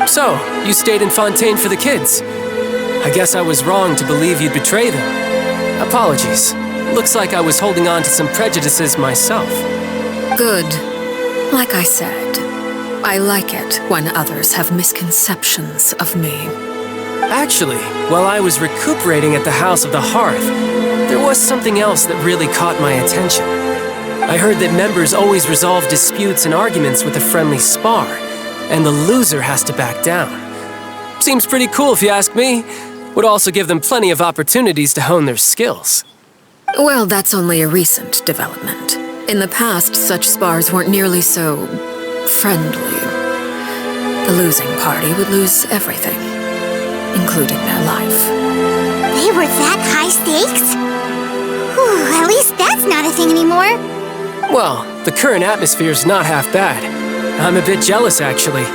So, you stayed in Fontaine for the kids. I guess I was wrong to believe you'd betray them. Apologies. Looks like I was holding on to some prejudices myself. Good. Like I said, I like it when others have misconceptions of me. Actually, while I was recuperating at the House of the Hearth, there was something else that really caught my attention. I heard that members always resolve disputes and arguments with a friendly spar, and the loser has to back down. Seems pretty cool if you ask me. Would also give them plenty of opportunities to hone their skills. Well, that's only a recent development. In the past, such spars weren't nearly so friendly. The losing party would lose everything, including their life. They were that high stakes? Whew, at least that's not a thing anymore. Well, the current atmosphere's not half bad. I'm a bit jealous, actually.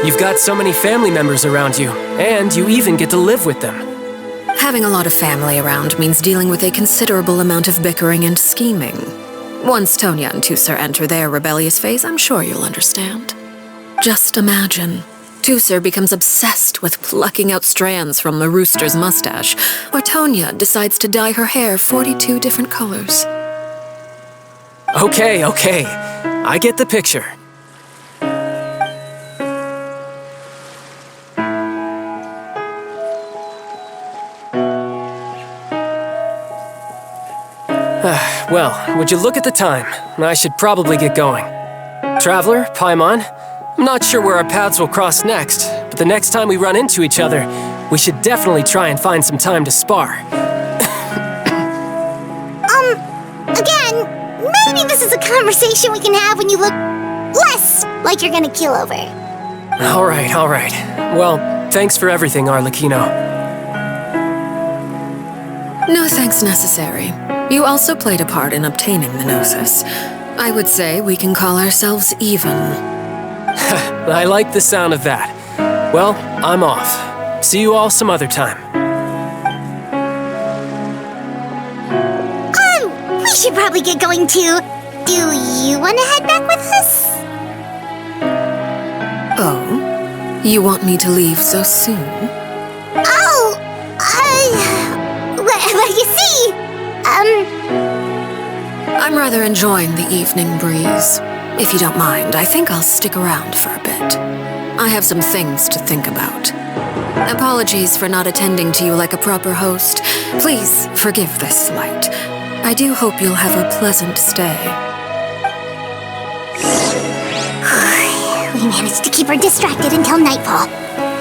You've got so many family members around you, and you even get to live with them. Having a lot of family around means dealing with a considerable amount of bickering and scheming. Once Tonya and Tusser enter their rebellious phase, I'm sure you'll understand. Just imagine. Tusser becomes obsessed with plucking out strands from the rooster's mustache, or Tonya decides to dye her hair 42 different colors. Okay. I get the picture. Well, would you look at the time? I should probably get going. Traveler, Paimon, I'm not sure where our paths will cross next, but the next time we run into each other, we should definitely try and find some time to spar. Again, maybe this is a conversation we can have when you look less like you're gonna kill over. All right. Well, thanks for everything, Arlecchino. No thanks necessary. You also played a part in obtaining the Gnosis. I would say we can call ourselves even. I like the sound of that. Well, I'm off. See you all some other time. We should probably get going too. Do you want to head back with us? Oh? You want me to leave so soon? Oh! Well, you see, I'm rather enjoying the evening breeze. If you don't mind, I think I'll stick around for a bit. I have some things to think about. Apologies for not attending to you like a proper host. Please forgive this slight. I do hope you'll have a pleasant stay. We managed to keep her distracted until nightfall.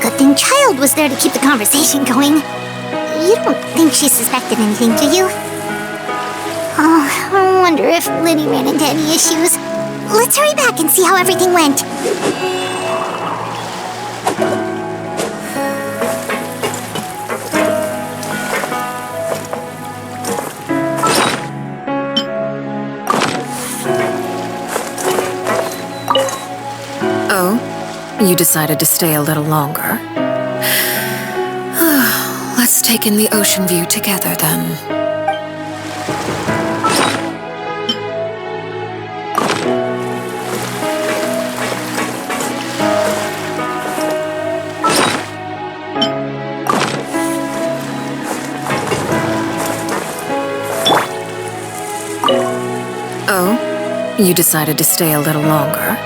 Good thing Child was there to keep the conversation going. You don't think she suspected anything, do you? Oh, I wonder if Liddy ran into any issues. Let's hurry back and see how everything went. Oh? You decided to stay a little longer? Let's take in the ocean view together, then. Oh? You decided to stay a little longer?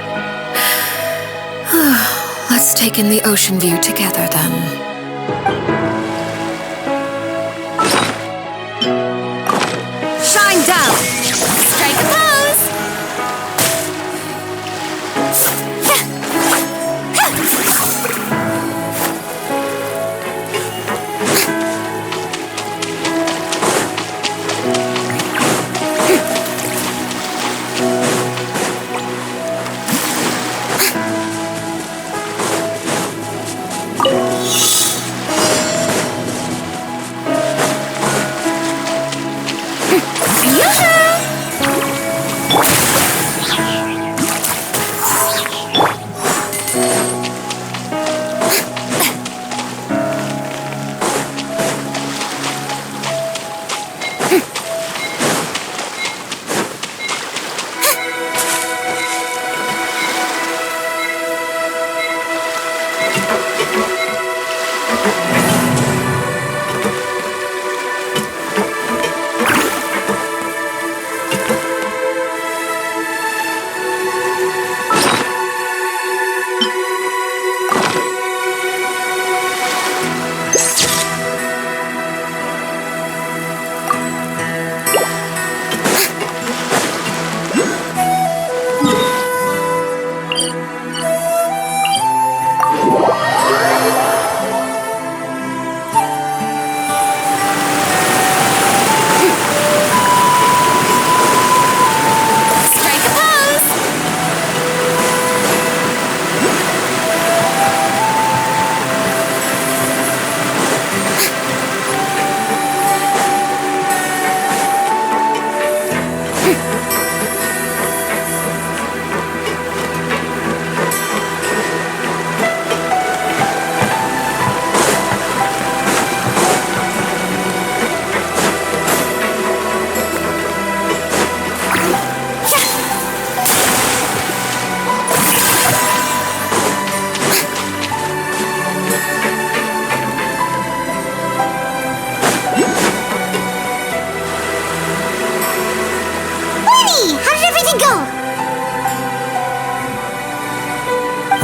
Let's take in the ocean view together, then. Shine down! Strike a pose!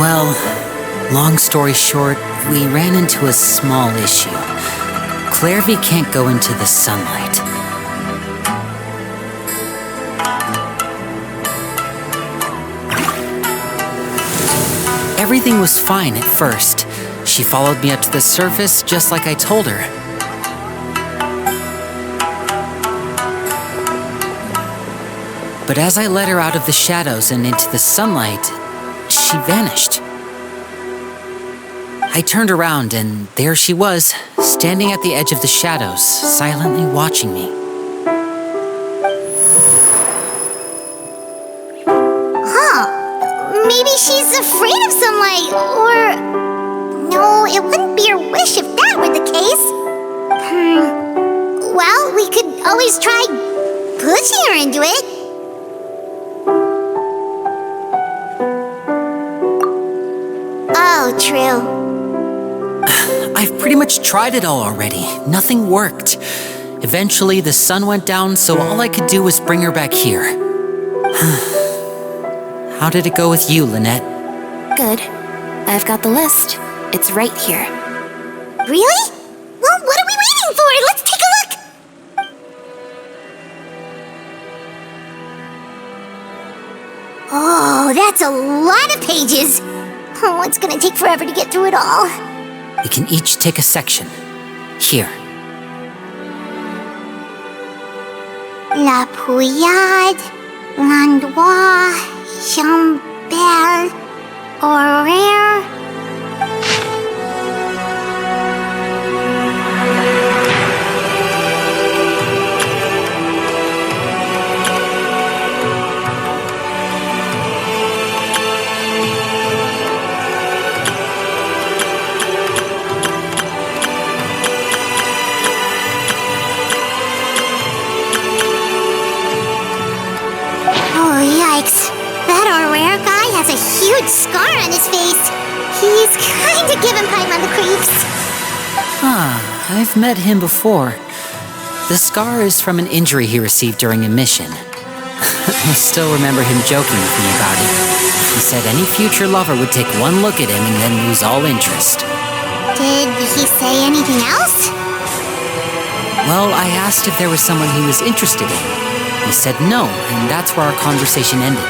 Well, long story short, we ran into a small issue. Clairvy can't go into the sunlight. Everything was fine at first. She followed me up to the surface just like I told her. But as I led her out of the shadows and into the sunlight, she vanished. I turned around and there she was, standing at the edge of the shadows, silently watching me. Maybe she's afraid of sunlight, or... No, it wouldn't be her wish if that were the case. Well, we could always try pushing her into it. Oh, true. I've pretty much tried it all already. Nothing worked. Eventually, the sun went down, so all I could do was bring her back here. How did it go with you, Lynette? Good. I've got the list. It's right here. Really? Well, what are we waiting for? Let's take a look! Oh, that's a lot of pages. Oh, it's gonna take forever to get through it all. We can each take a section. Here. La Pouillade, l'endroit, Chambel, horaire. Has a huge scar on his face. He's kinda giving Pipe on the creeps. I've met him before. The scar is from an injury he received during a mission. I still remember him joking with me about it. He said any future lover would take one look at him and then lose all interest. Did he say anything else? Well, I asked if there was someone he was interested in. He said no, and that's where our conversation ended.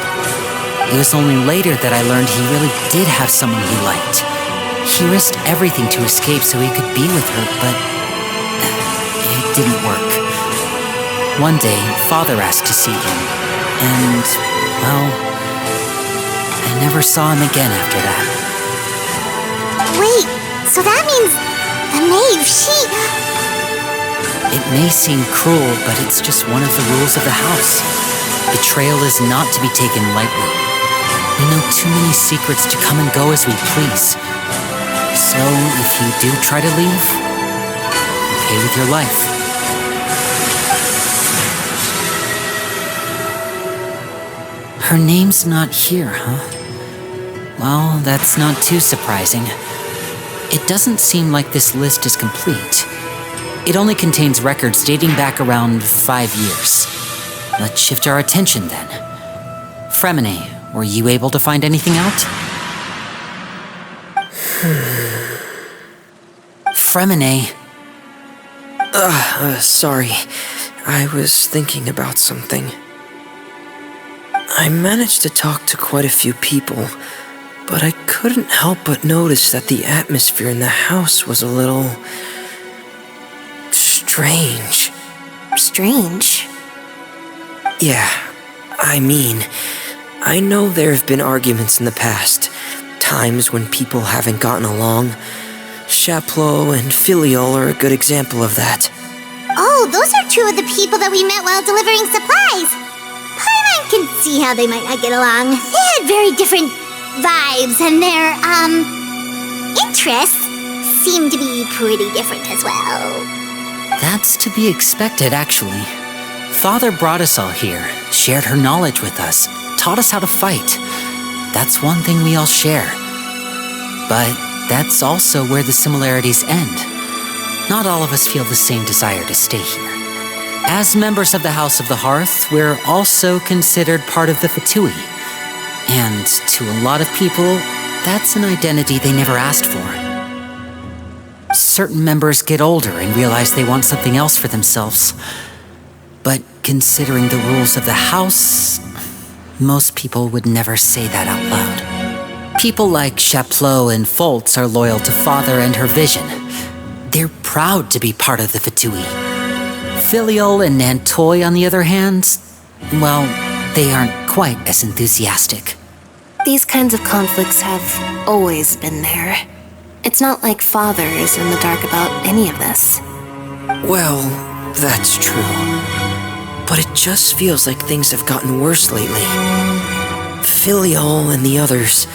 It was only later that I learned he really did have someone he liked. He risked everything to escape so he could be with her, but it didn't work. One day, Father asked to see him, and, well, I never saw him again after that. Wait, so that means the Maeve, she... It may seem cruel, but it's just one of the rules of the house. Betrayal is not to be taken lightly. We know too many secrets to come and go as we please. So, if you do try to leave, pay with your life. Her name's not here, huh? Well, that's not too surprising. It doesn't seem like this list is complete. It only contains records dating back around 5 years. Let's shift our attention then. Fremine, were you able to find anything out? Fremine. Sorry. I was thinking about something. I managed to talk to quite a few people, but I couldn't help but notice that the atmosphere in the house was a little... strange. Strange? Yeah, I mean, I know there have been arguments in the past, times when people haven't gotten along. Chaplot and Filiol are a good example of that. Oh, those are two of the people that we met while delivering supplies. Paimon can see how they might not get along. They had very different vibes, and their, interests seem to be pretty different as well. That's to be expected, actually. Father brought us all here, shared her knowledge with us, taught us how to fight. That's one thing we all share. But that's also where the similarities end. Not all of us feel the same desire to stay here. As members of the House of the Hearth, we're also considered part of the Fatui. And to a lot of people, that's an identity they never asked for. Certain members get older and realize they want something else for themselves. But considering the rules of the house, most people would never say that out loud. People like Chaplot and Foltz are loyal to Father and her vision. They're proud to be part of the Fatui. Filial and Nantoy, on the other hand, well, they aren't quite as enthusiastic. These kinds of conflicts have always been there. It's not like Father is in the dark about any of this. Well, that's true. But it just feels like things have gotten worse lately. Filial and the others,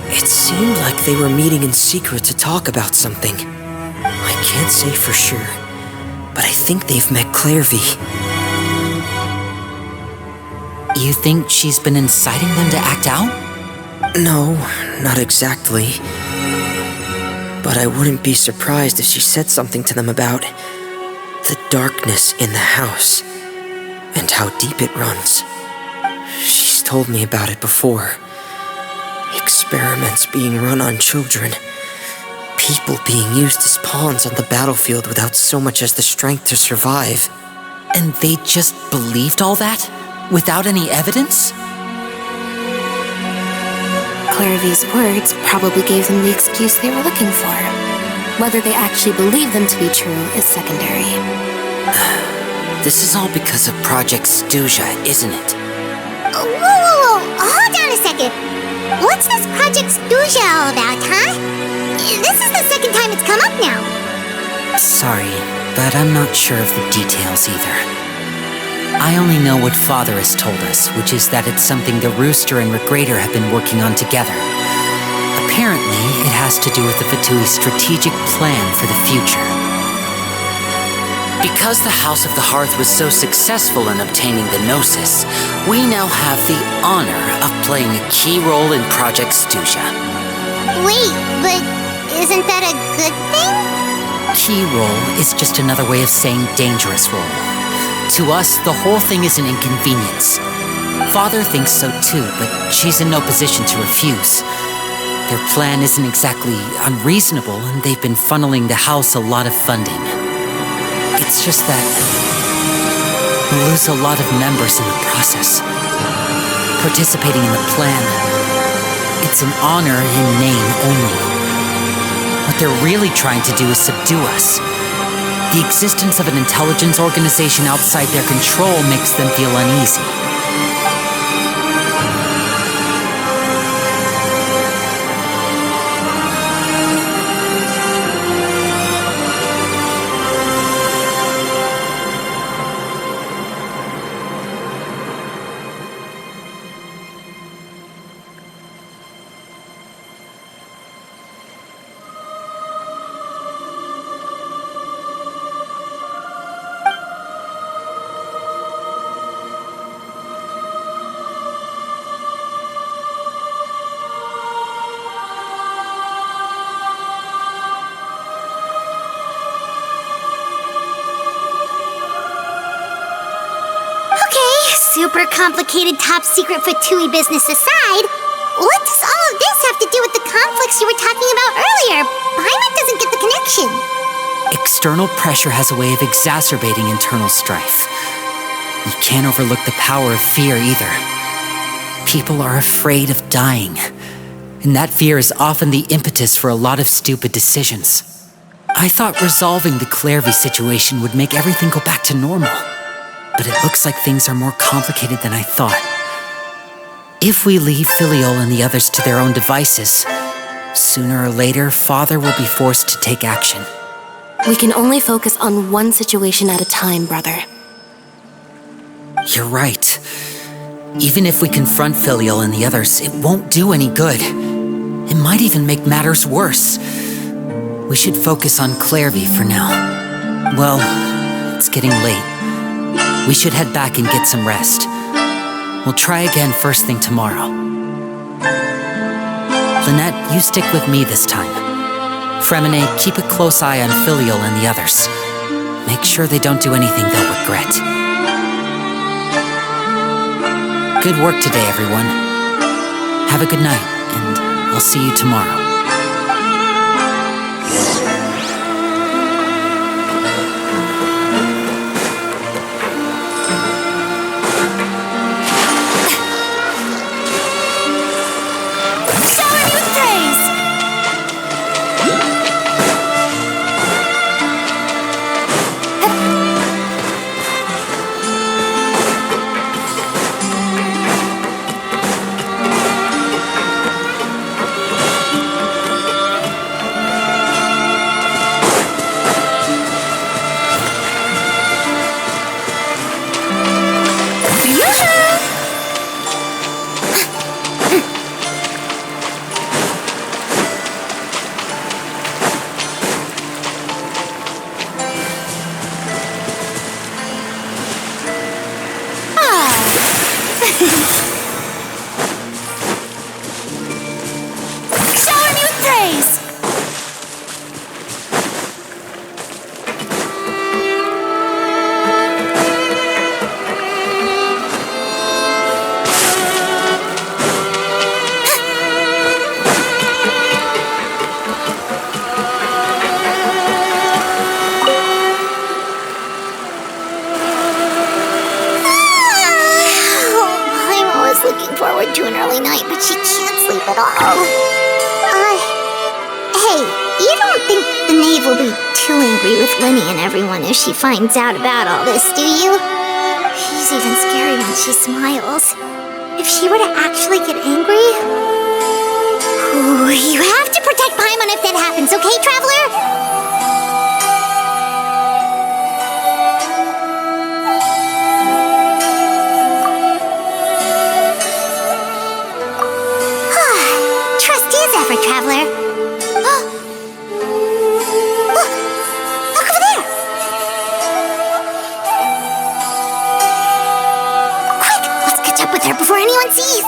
it seemed like they were meeting in secret to talk about something. I can't say for sure, but I think they've met Clairvy. You think she's been inciting them to act out? No, not exactly. But I wouldn't be surprised if she said something to them about the darkness in the house and how deep it runs. She's told me about it before. Experiments being run on children. People being used as pawns on the battlefield without so much as the strength to survive. And they just believed all that? Without any evidence? Clairvy's words probably gave them the excuse they were looking for. Whether they actually believe them to be true is secondary. This is all because of Project Stuja, isn't it? Whoa. Hold on a second. What's this Project Stuja all about, huh? This is the second time it's come up now. Sorry, but I'm not sure of the details either. I only know what Father has told us, which is that it's something the Rooster and Regrator have been working on together. Apparently, it has to do with the Fatui's strategic plan for the future. Because the House of the Hearth was so successful in obtaining the Gnosis, we now have the honor of playing a key role in Project Stuja. Wait, but isn't that a good thing? Key role is just another way of saying dangerous role. To us, the whole thing is an inconvenience. Father thinks so too, but she's in no position to refuse. Their plan isn't exactly unreasonable, and they've been funneling the house a lot of funding. It's just that we'll lose a lot of members in the process. Participating in the plan, it's an honor in name only. What they're really trying to do is subdue us. The existence of an intelligence organization outside their control makes them feel uneasy. Super complicated top-secret Fatui business aside, what does all of this have to do with the conflicts you were talking about earlier? Paimon doesn't get the connection. External pressure has a way of exacerbating internal strife. You can't overlook the power of fear either. People are afraid of dying, and that fear is often the impetus for a lot of stupid decisions. I thought resolving the Clairvy situation would make everything go back to normal. But it looks like things are more complicated than I thought. If we leave Filial and the others to their own devices, sooner or later, Father will be forced to take action. We can only focus on one situation at a time, brother. You're right. Even if we confront Filial and the others, it won't do any good. It might even make matters worse. We should focus on Clairvy for now. Well, it's getting late. We should head back and get some rest. We'll try again first thing tomorrow. Lynette, you stick with me this time. Fremine, keep a close eye on Filial and the others. Make sure they don't do anything they'll regret. Good work today, everyone. Have a good night, and I'll see you tomorrow. Forward to an early night, but she can't sleep at all. Hey, you don't think the knave will be too angry with Lenny and everyone if she finds out about all this, do you? She's even scary when she smiles. If she were to actually get angry... Ooh, you have to protect Paimon if that happens, okay, Traveler? Traveler. Oh. Look over there. Quick, let's catch up with her before anyone sees.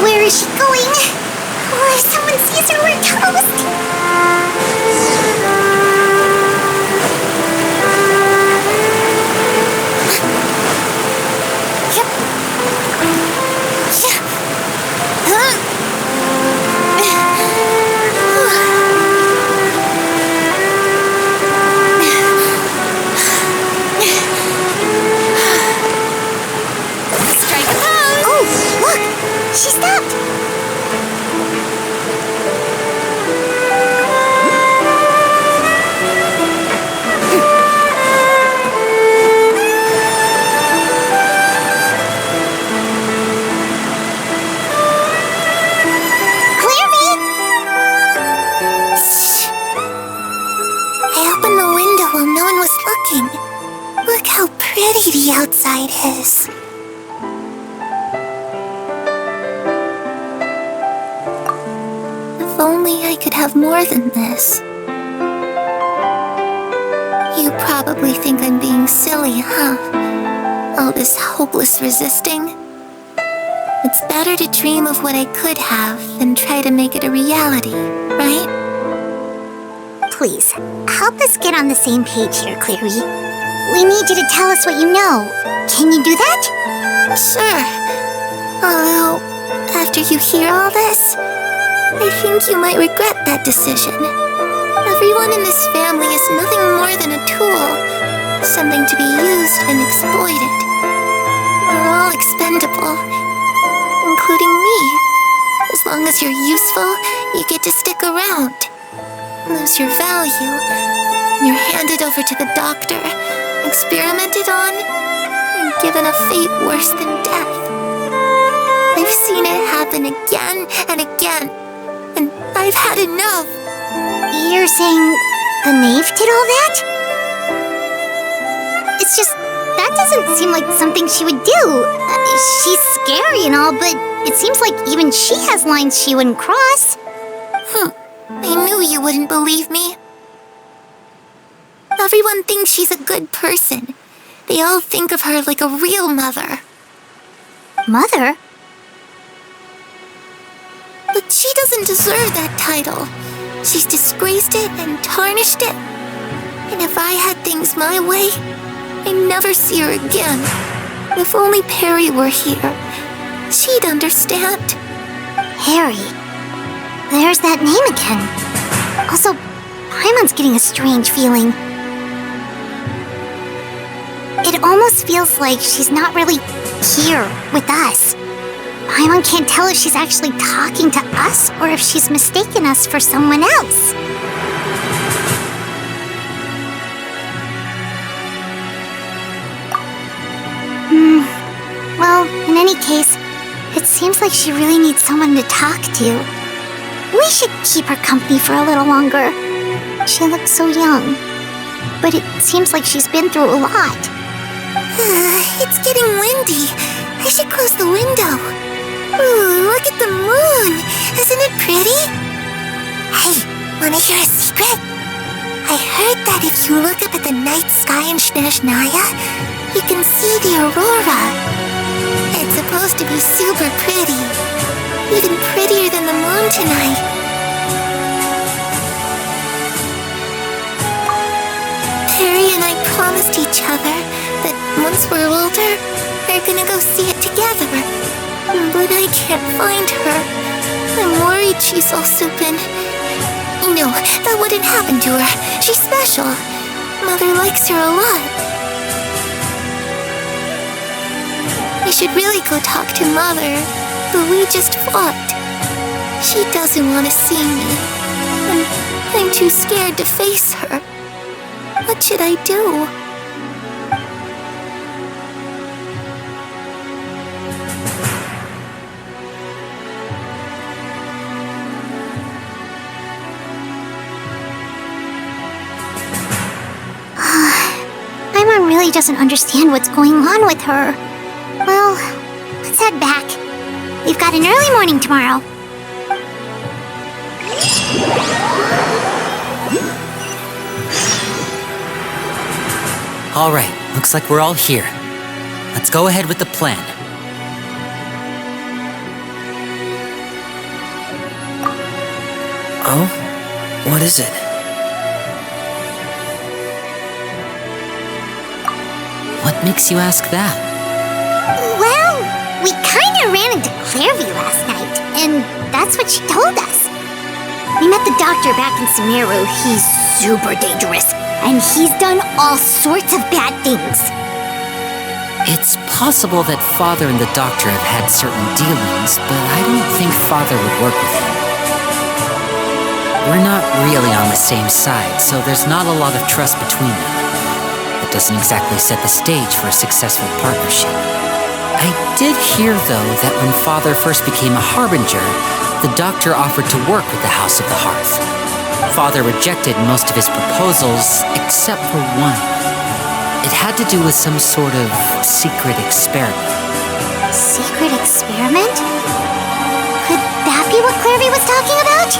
Where is she going? Oh, if someone sees her, we're toast! Strike a pose! Oh, look! She stopped! Look how pretty the outside is. If only I could have more than this. You probably think I'm being silly, huh? All this hopeless resisting. It's better to dream of what I could have than try to make it a reality, right? Please, help us get on the same page here, Clary. We need you to tell us what you know. Can you do that? Sure. Although, after you hear all this, I think you might regret that decision. Everyone in this family is nothing more than a tool, something to be used and exploited. We're all expendable, including me. As long as you're useful, you get to stick around. Lose your value, and you're handed over to the doctor, experimented on, and given a fate worse than death. I've seen it happen again and again, and I've had enough. You're saying the knave did all that? It's just, that doesn't seem like something she would do. She's scary and all, but it seems like even she has lines she wouldn't cross. I knew you wouldn't believe me. Everyone thinks she's a good person. They all think of her like a real mother. Mother? But she doesn't deserve that title. She's disgraced it and tarnished it. And if I had things my way, I'd never see her again. If only Perry were here, she'd understand. Harry. There's that name again. Also, Paimon's getting a strange feeling. It almost feels like she's not really here with us. Paimon can't tell if she's actually talking to us or if she's mistaken us for someone else. Well, in any case, it seems like she really needs someone to talk to. We should keep her company for a little longer. She looks so young, but it seems like she's been through a lot. It's getting windy. I should close the window. Ooh, look at the moon. Isn't it pretty? Hey, wanna hear a secret? I heard that if you look up at the night sky in Snezhnaya, you can see the aurora. It's supposed to be super pretty. Even prettier than the moon tonight. Perry and I promised each other that once we're older, we're gonna go see it together. But I can't find her. I'm worried she's all soupin. No, that wouldn't happen to her. She's special. Mother likes her a lot. We should really go talk to Mother, but we just fought. She doesn't want to see me, and I'm too scared to face her. What should I do? Paimon really doesn't understand what's going on with her. Well, let's head back. We've got an early morning tomorrow. All right, looks like we're all here. Let's go ahead with the plan. Oh? What is it? What makes you ask that? Well, we kinda ran into Clairvy last night, and that's what she told us. We met the doctor back in Sumeru. He's super dangerous, and he's done all sorts of bad things. It's possible that Father and the Doctor have had certain dealings, but I don't think Father would work with him. We're not really on the same side, so there's not a lot of trust between them. It doesn't exactly set the stage for a successful partnership. I did hear, though, that when Father first became a Harbinger, the Doctor offered to work with the House of the Hearth. Father rejected most of his proposals, except for one. It had to do with some sort of secret experiment. Secret experiment? Could that be what Clairvy was talking about?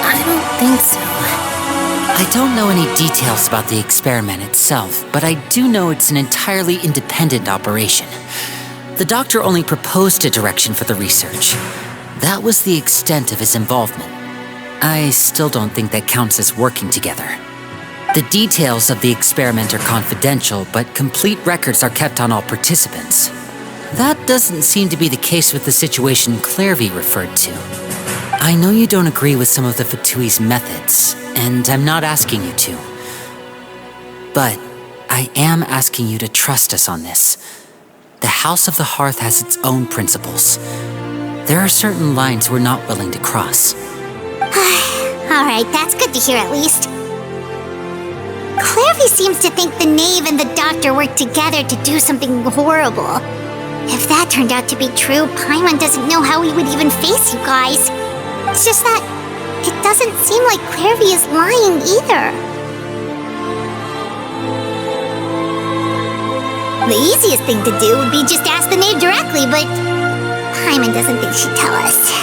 I don't think so. I don't know any details about the experiment itself, but I do know it's an entirely independent operation. The Doctor only proposed a direction for the research. That was the extent of his involvement. I still don't think that counts as working together. The details of the experiment are confidential, but complete records are kept on all participants. That doesn't seem to be the case with the situation Clairvy referred to. I know you don't agree with some of the Fatui's methods, and I'm not asking you to. But I am asking you to trust us on this. The House of the Hearth has its own principles. There are certain lines we're not willing to cross. Alright, that's good to hear at least. Clairvy Clefty seems to think the knave and the doctor worked together to do something horrible. If that turned out to be true, Paimon doesn't know how he would even face you guys. It's just that it doesn't seem like Clefty is lying either. The easiest thing to do would be just ask the knave directly, but Paimon doesn't think she'd tell us.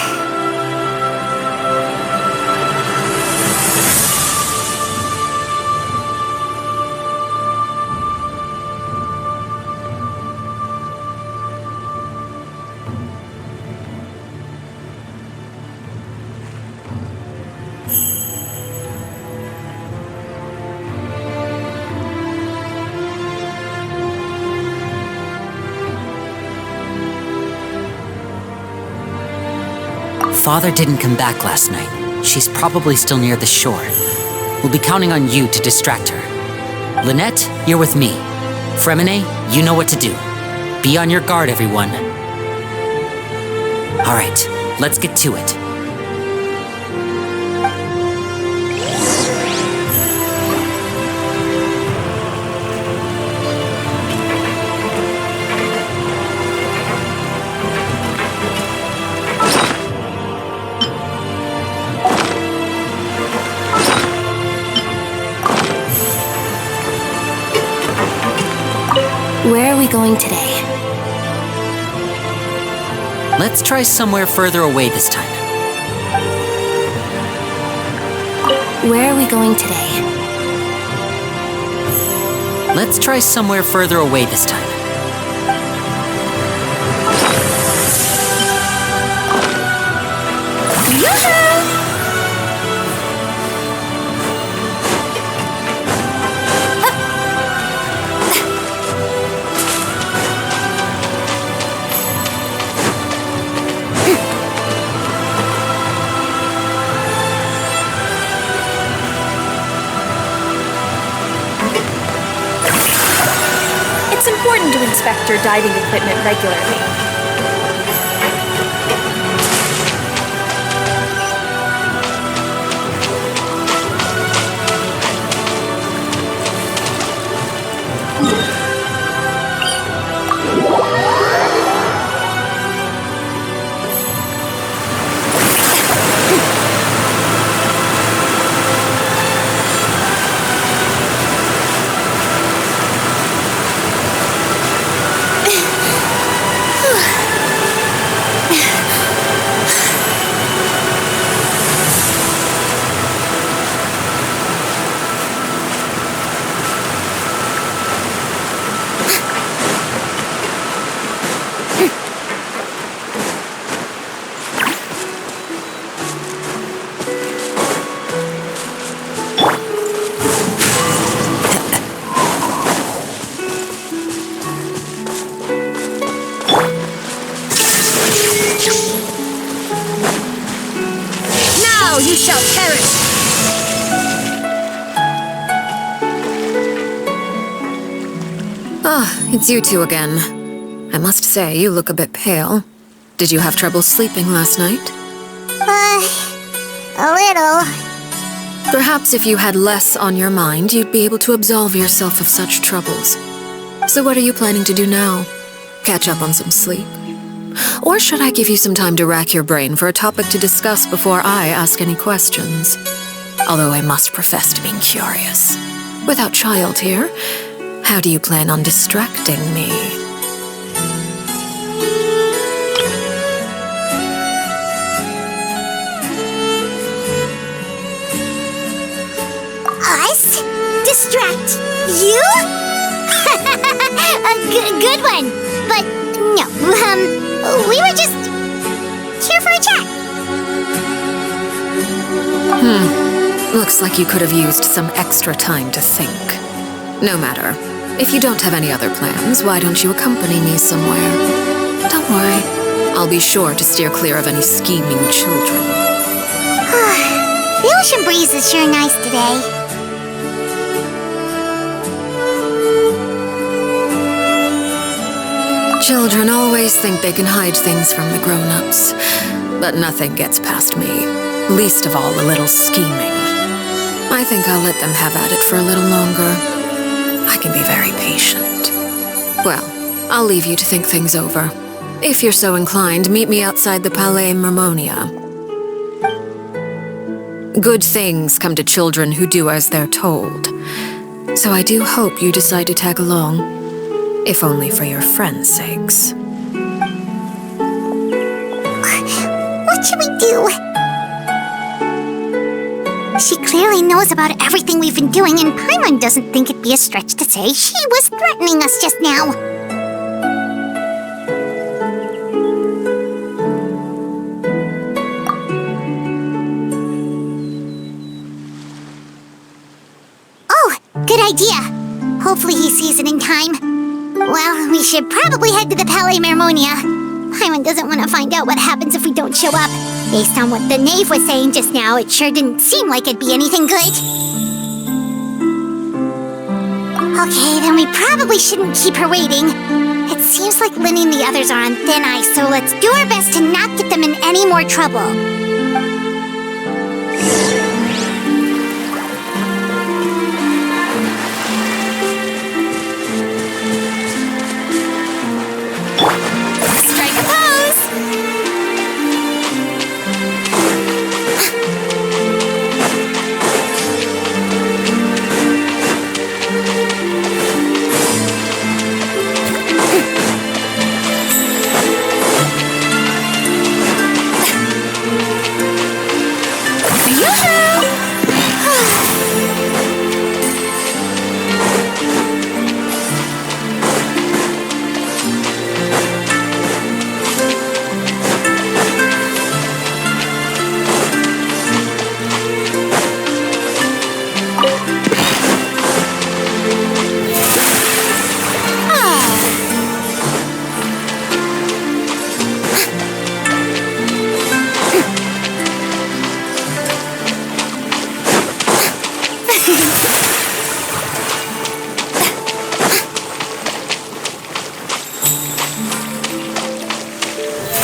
Father didn't come back last night. She's probably still near the shore. We'll be counting on you to distract her. Lynette, you're with me. Fremine, you know what to do. Be on your guard, everyone. All right, let's get to it. Where are we going today? Let's try somewhere further away this time. Where are we going today? Let's try somewhere further away this time. It's important to inspect your diving equipment regularly. You shall perish! Ah, it's you two again. I must say, you look a bit pale. Did you have trouble sleeping last night? A little. Perhaps if you had less on your mind, you'd be able to absolve yourself of such troubles. So what are you planning to do now? Catch up on some sleep? Or should I give you some time to rack your brain for a topic to discuss before I ask any questions? Although I must profess to being curious. Without child here, how do you plan on distracting me? Us? Distract you? A good one. But no, we were just here for a chat. Looks like you could have used some extra time to think. No matter. If you don't have any other plans, why don't you accompany me somewhere? Don't worry. I'll be sure to steer clear of any scheming children. The ocean breeze is sure nice today. Children always think they can hide things from the grown-ups. But nothing gets past me. Least of all a little scheming. I think I'll let them have at it for a little longer. I can be very patient. Well, I'll leave you to think things over. If you're so inclined, meet me outside the Palais Mermonia. Good things come to children who do as they're told. So I do hope you decide to tag along, if only for your friends' sakes. What should we do? She clearly knows about everything we've been doing, and Paimon doesn't think it'd be a stretch to say she was threatening us just now. Oh, good idea. Hopefully he sees it in time. Well, we should probably head to the Palais Mermonia. Paimon doesn't want to find out what happens if we don't show up. Based on what the knave was saying just now, it sure didn't seem like it'd be anything good. Okay, then we probably shouldn't keep her waiting. It seems like Linny and the others are on thin ice, so let's do our best to not get them in any more trouble. Strike a pose!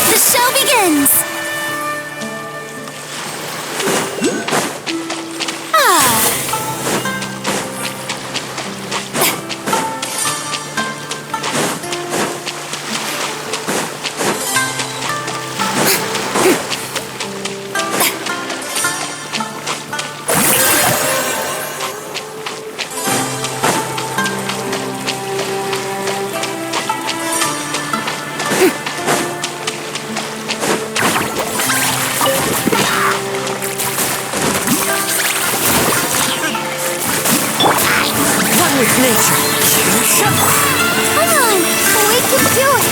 The show begins! Come on! We can do it!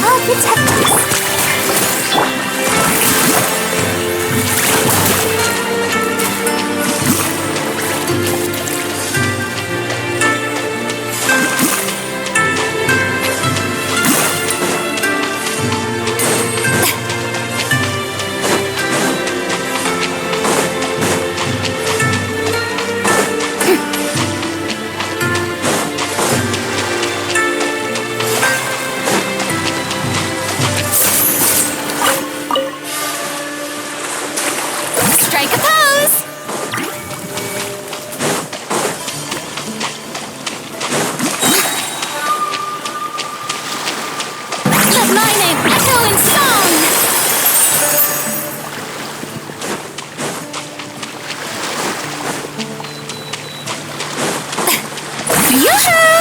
I'll protect us! Strike a pose! Let my name echo in song! Yoo-hoo!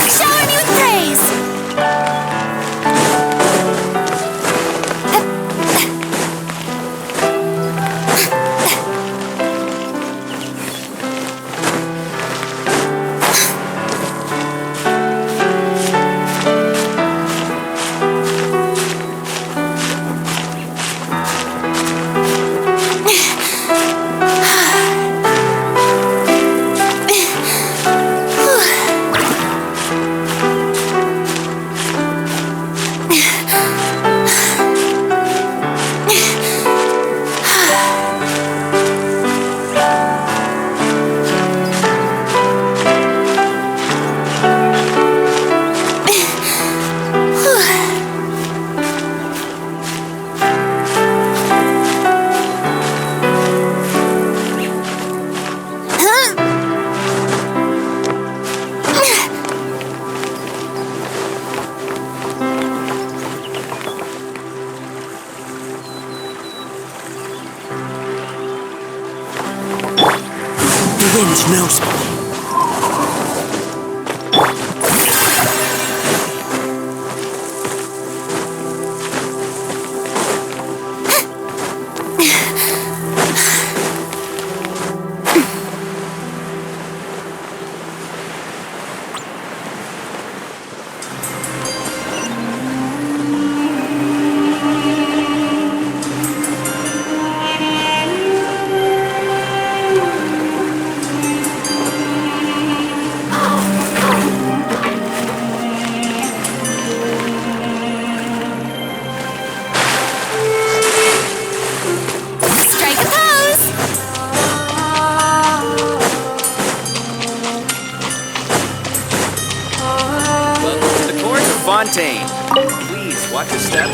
Shower me with praise! smells. Strike a pose! Welcome to the court of Fontaine. Please, watch your step.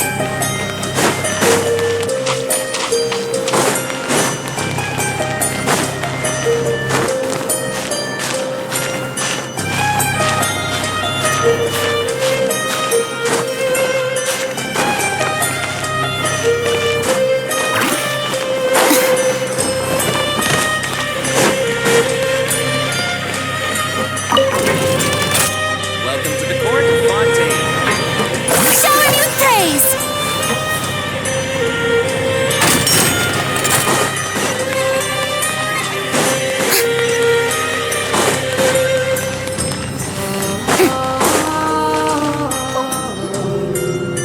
Welcome to the court of Fontaine. Shower you praise!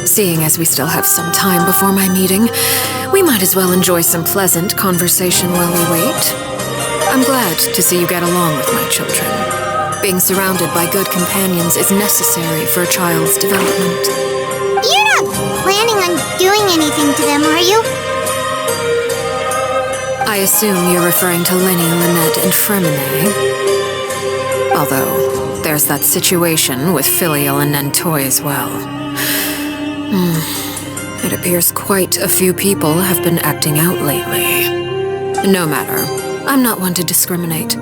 Seeing as we still have some time before my meeting, we might as well enjoy some pleasant conversation while we wait. I'm glad to see you get along with my children. Being surrounded by good companions is necessary for a child's development. You're not planning on doing anything to them, are you? I assume you're referring to Lenny, Lynette, and Fremine. Although, there's that situation with Filial and Nentoy as well. It appears quite a few people have been acting out lately. No matter, I'm not one to discriminate.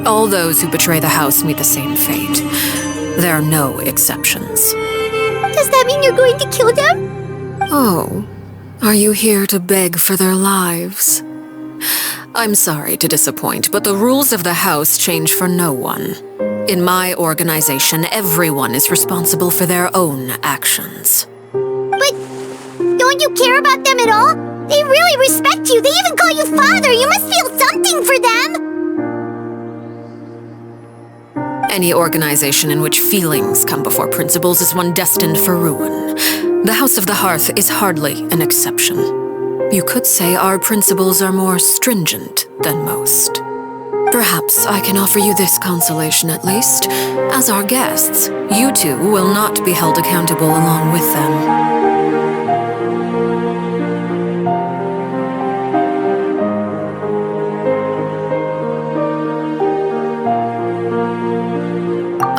All those who betray the house meet the same fate. There are no exceptions. Does that mean you're going to kill them? Oh, are you here to beg for their lives? I'm sorry to disappoint, but the rules of the house change for no one. In my organization, everyone is responsible for their own actions. But don't you care about them at all? They really respect you. They even call you father. You must feel something for them. Any organization in which feelings come before principles is one destined for ruin. The House of the Hearth is hardly an exception. You could say our principles are more stringent than most. Perhaps I can offer you this consolation at least. As our guests, you two will not be held accountable along with them.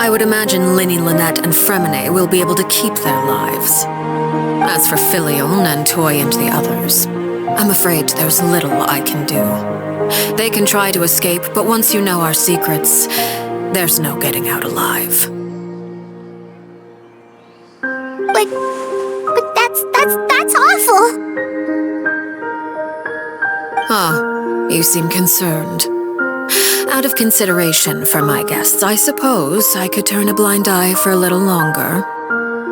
I would imagine Lenny, Lynette, and Fremine will be able to keep their lives. As for Filial, Nentoy, and the others, I'm afraid there's little I can do. They can try to escape, but once you know our secrets, there's no getting out alive. But that's awful. Ah, you seem concerned. Out of consideration for my guests, I suppose I could turn a blind eye for a little longer.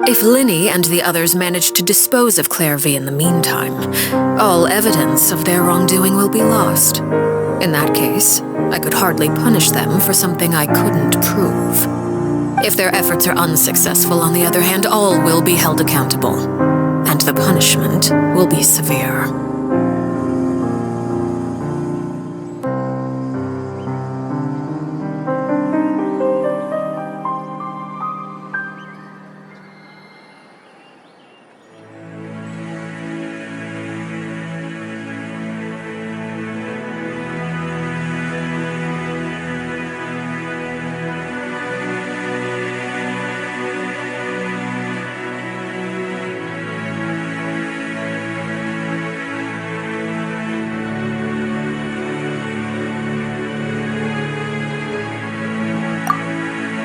If Lenny and the others manage to dispose of Clairvy in the meantime, all evidence of their wrongdoing will be lost. In that case, I could hardly punish them for something I couldn't prove. If their efforts are unsuccessful, on the other hand, all will be held accountable, and the punishment will be severe.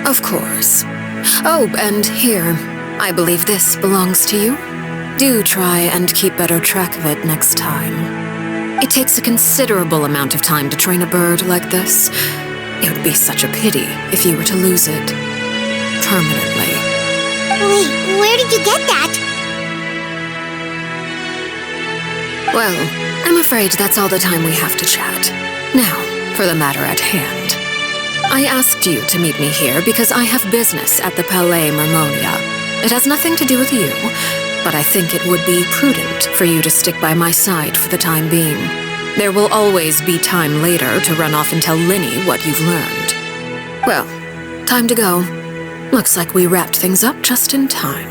Of course. Oh, and here, I believe this belongs to you. Do try and keep better track of it next time. It takes a considerable amount of time to train a bird like this, It would be such a pity if you were to lose it permanently. Wait, where did you get that? Well, I'm afraid that's all the time we have to chat. Now, for the matter at hand. I asked you to meet me here because I have business at the Palais Mermonia. It has nothing to do with you, but I think it would be prudent for you to stick by my side for the time being. There will always be time later to run off and tell Linny what you've learned. Well, time to go. Looks like we wrapped things up just in time.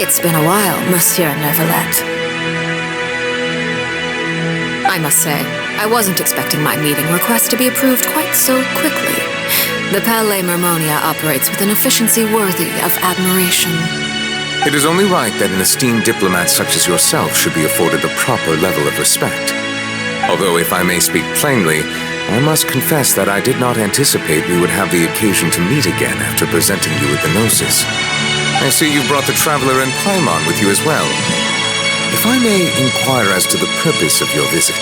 It's been a while, Monsieur Neuvillette. I must say, I wasn't expecting my meeting request to be approved quite so quickly. The Palais Mermonia operates with an efficiency worthy of admiration. It is only right that an esteemed diplomat such as yourself should be afforded the proper level of respect. Although, if I may speak plainly, I must confess that I did not anticipate we would have the occasion to meet again after presenting you with the gnosis. I see you brought the Traveler and Paimon with you as well. If I may inquire as to the purpose of your visit.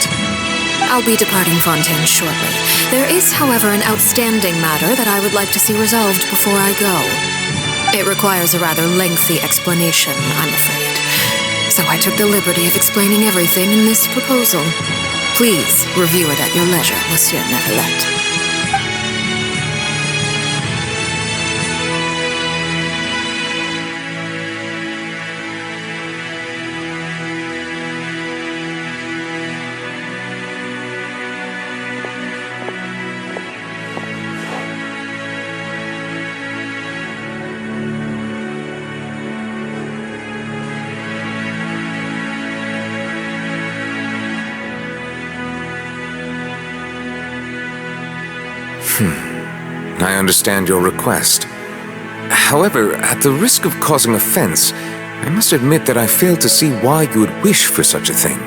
I'll be departing Fontaine shortly. There is, however, an outstanding matter that I would like to see resolved before I go. It requires a rather lengthy explanation, I'm afraid. So I took the liberty of explaining everything in this proposal. Please review it at your leisure, Monsieur Neuvillette. I understand your request. However, at the risk of causing offense, I must admit that I fail to see why you would wish for such a thing.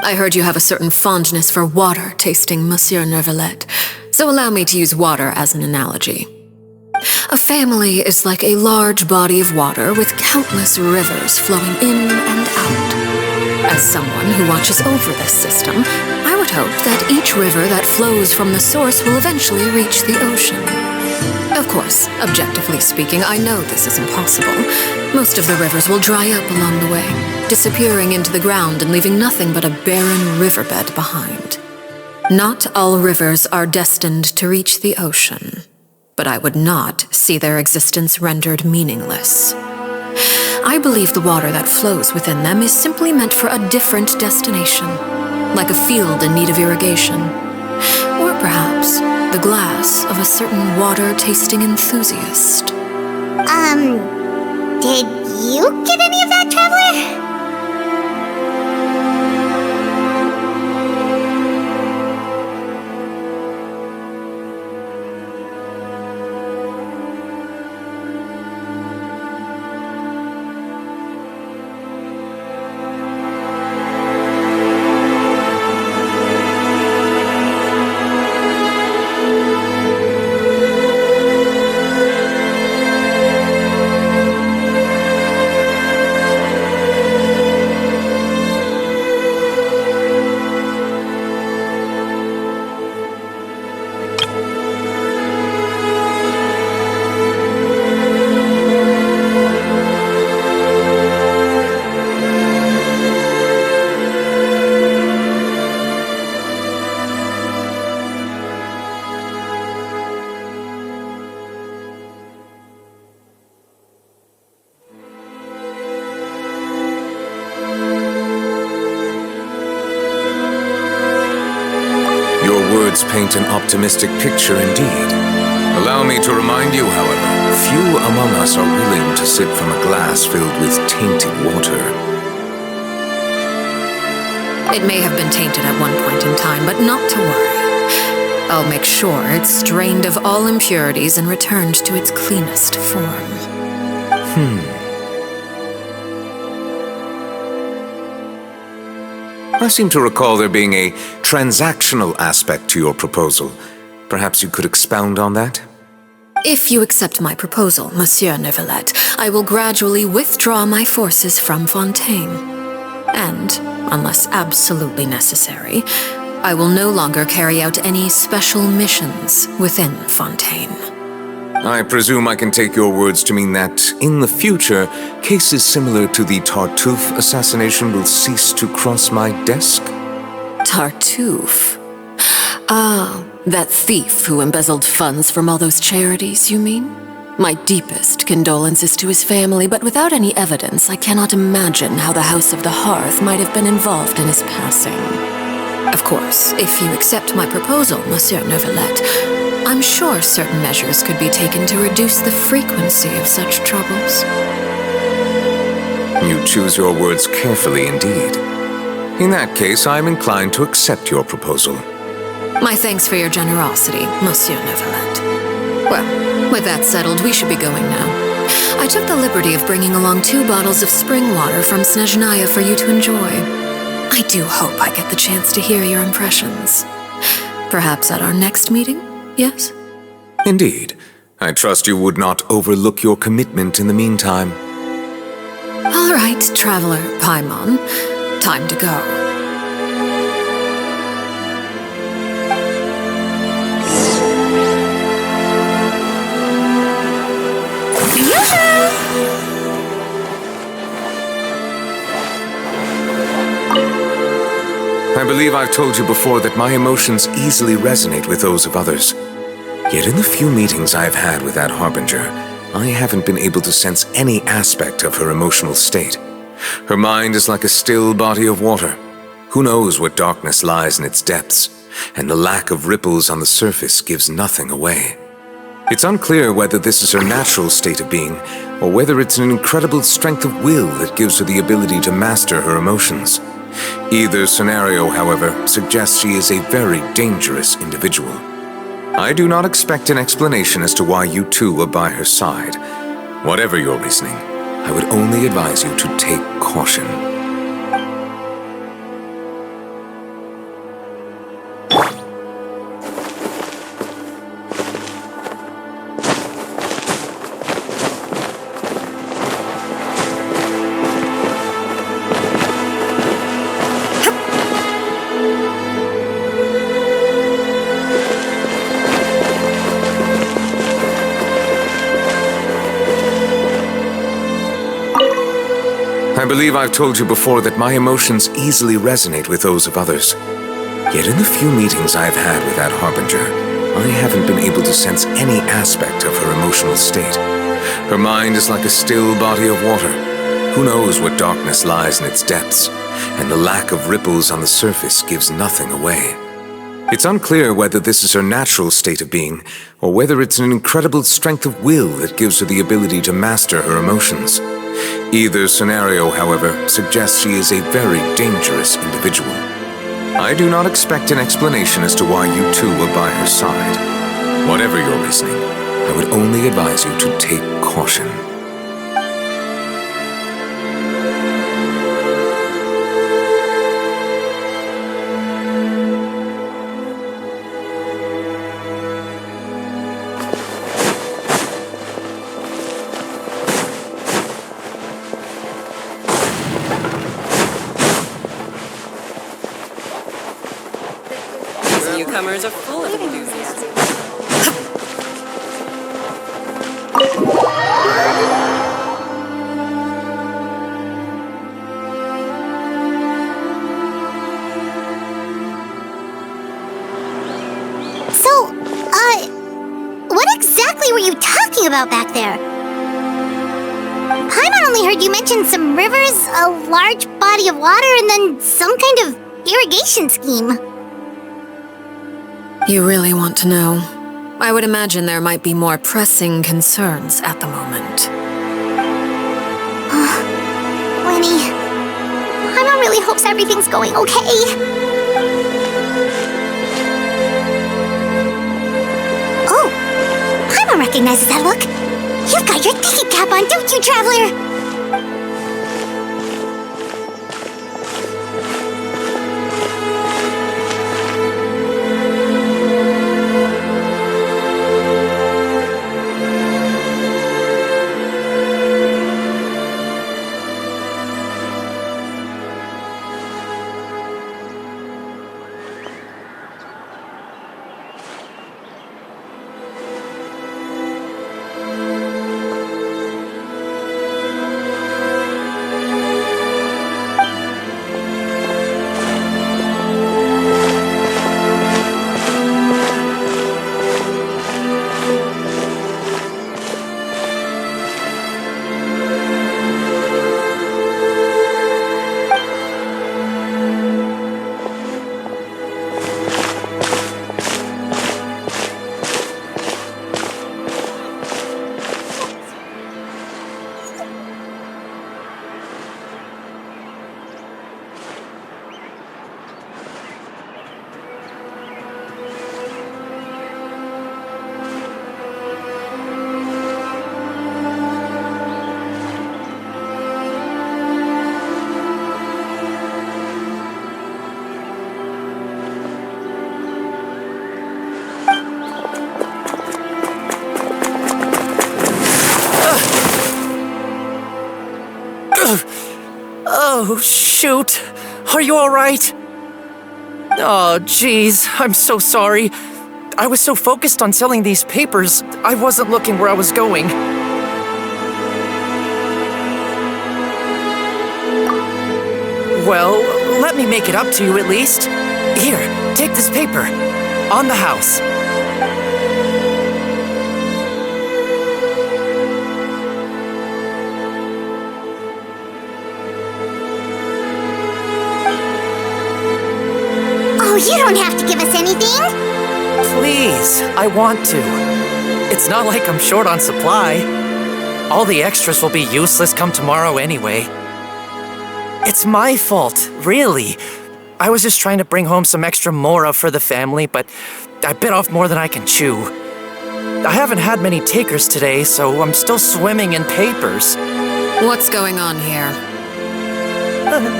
I heard you have a certain fondness for water tasting, Monsieur Neuvillette, so allow me to use water as an analogy. A family is like a large body of water with countless rivers flowing in and out. As someone who watches over this system, I would hope that each river that flows from the source will eventually reach the ocean. Of course, objectively speaking, I know this is impossible. Most of the rivers will dry up along the way, disappearing into the ground and leaving nothing but a barren riverbed behind. Not all rivers are destined to reach the ocean, but I would not see their existence rendered meaningless. I believe the water that flows within them is simply meant for a different destination, like a field in need of irrigation, or perhaps the glass of a certain water-tasting enthusiast. Did you get any of that, Traveler? paint an optimistic picture indeed. Allow me to remind you, however, few among us are willing to sip from a glass filled with tainted water. It may have been tainted at one point in time, but not to worry. I'll make sure it's drained of all impurities and returned to its cleanest form. I seem to recall there being a transactional aspect to your proposal. Perhaps you could expound on that? If you accept my proposal, Monsieur Neuvillette, I will gradually withdraw my forces from Fontaine. And, unless absolutely necessary, I will no longer carry out any special missions within Fontaine. I presume I can take your words to mean that, in the future, cases similar to the Tartuffe assassination will cease to cross my desk? Tartuffe? Ah, that thief who embezzled funds from all those charities, you mean? My deepest condolences to his family, but without any evidence, I cannot imagine how the House of the Hearth might have been involved in his passing. Of course, if you accept my proposal, Monsieur Neuvillette, I'm sure certain measures could be taken to reduce the frequency of such troubles. You choose your words carefully indeed. In that case, I am inclined to accept your proposal. My thanks for your generosity, Monsieur Neuvillette. Well, with that settled, we should be going now. I took the liberty of bringing along 2 bottles of spring water from Snezhnaya for you to enjoy. I do hope I get the chance to hear your impressions. Perhaps at our next meeting, yes? Indeed. I trust you would not overlook your commitment in the meantime. All right, Traveler Paimon. Time to go. I believe I've told you before that my emotions easily resonate with those of others. Yet in the few meetings I've had with that Harbinger, I haven't been able to sense any aspect of her emotional state. Her mind is like a still body of water. Who knows what darkness lies in its depths, and the lack of ripples on the surface gives nothing away. It's unclear whether this is her natural state of being, or whether it's an incredible strength of will that gives her the ability to master her emotions. Either scenario, however, suggests she is a very dangerous individual. I do not expect an explanation as to why you two are by her side. Whatever your reasoning, I would only advise you to take caution. I believe I've told you before that my emotions easily resonate with those of others. Yet in the few meetings I've had with that Harbinger, I haven't been able to sense any aspect of her emotional state. Her mind is like a still body of water. Who knows what darkness lies in its depths, and the lack of ripples on the surface gives nothing away. It's unclear whether this is her natural state of being, or whether it's an incredible strength of will that gives her the ability to master her emotions. Either scenario, however, suggests she is a very dangerous individual. I do not expect an explanation as to why you two are by her side. Whatever your reasoning, I would only advise you to take caution. Newcomers are full of enthusiasm. So, what exactly were you talking about back there? Paimon only heard you mention some rivers, a large body of water, and then some kind of irrigation scheme. You really want to know? I would imagine there might be more pressing concerns at the moment. Winnie, Paimon really hopes everything's going okay. Oh, Paimon recognizes that look. You've got your ticket cap on, don't you, Traveler? Oh, shoot. Are you all right? Oh, jeez. I'm so sorry. I was so focused on selling these papers, I wasn't looking where I was going. Well, let me make it up to you at least. Here, take this paper. On the house. Oh, you don't have to give us anything. Please, I want to. It's not like I'm short on supply. All the extras will be useless come tomorrow anyway. It's my fault, really. I was just trying to bring home some extra mora for the family, but I bit off more than I can chew. I haven't had many takers today, so I'm still swimming in papers. What's going on here?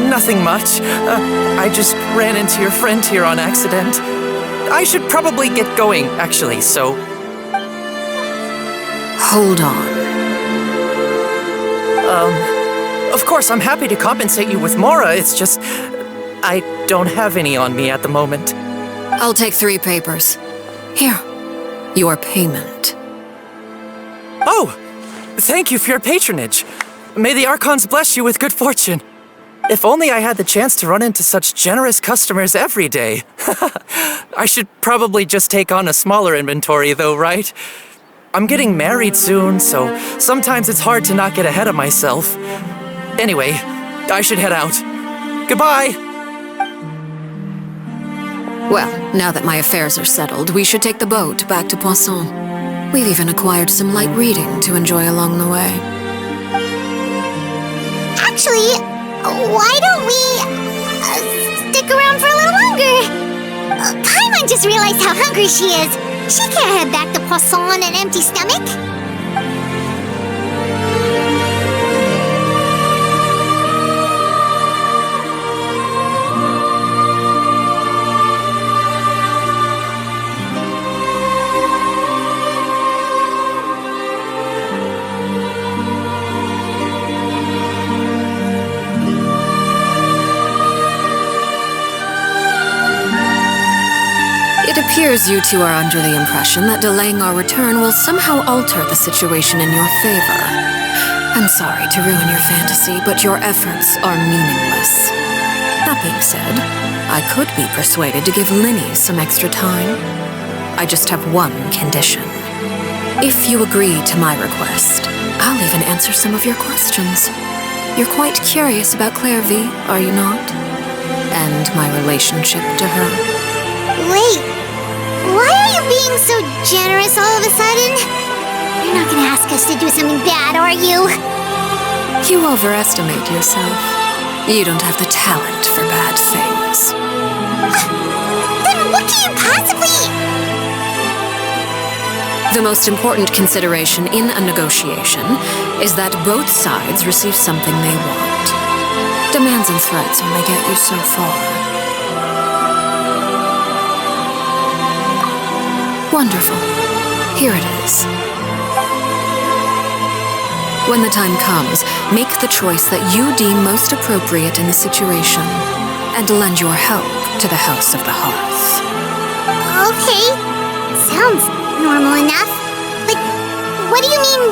Nothing much. I just ran into your friend here on accident. I should probably get going, actually, so... Hold on. Of course, I'm happy to compensate you with mora, it's just... I don't have any on me at the moment. I'll take 3 papers. Here, your payment. Oh! Thank you for your patronage. May the Archons bless you with good fortune. If only I had the chance to run into such generous customers every day. I should probably just take on a smaller inventory though, right? I'm getting married soon, so sometimes it's hard to not get ahead of myself. Anyway, I should head out. Goodbye! Well, now that my affairs are settled, we should take the boat back to Poisson. We've even acquired some light reading to enjoy along the way. Actually, why don't we stick around for a little longer? Paimon just realized how hungry she is. She can't head back to Poisson on an empty stomach. It appears you two are under the impression that delaying our return will somehow alter the situation in your favor. I'm sorry to ruin your fantasy, but your efforts are meaningless. That being said, I could be persuaded to give Linny some extra time. I just have one condition. If you agree to my request, I'll even answer some of your questions. You're quite curious about Claire V, are you not? And my relationship to her. Wait, Why are you being so generous all of a sudden? You're not gonna ask us to do something bad, are you? You overestimate yourself. You don't have the talent for bad things. Then what can you possibly... The most important consideration in a negotiation is that both sides receive something they want. Demands and threats only get you so far. Wonderful. Here it is. When the time comes, make the choice that you deem most appropriate in the situation, and lend your help to the House of the Hearth. Okay. Sounds normal enough. But what do you mean,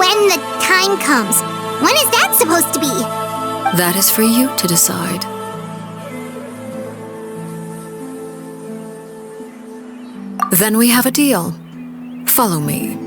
when the time comes? When is that supposed to be? That is for you to decide. Then we have a deal. Follow me.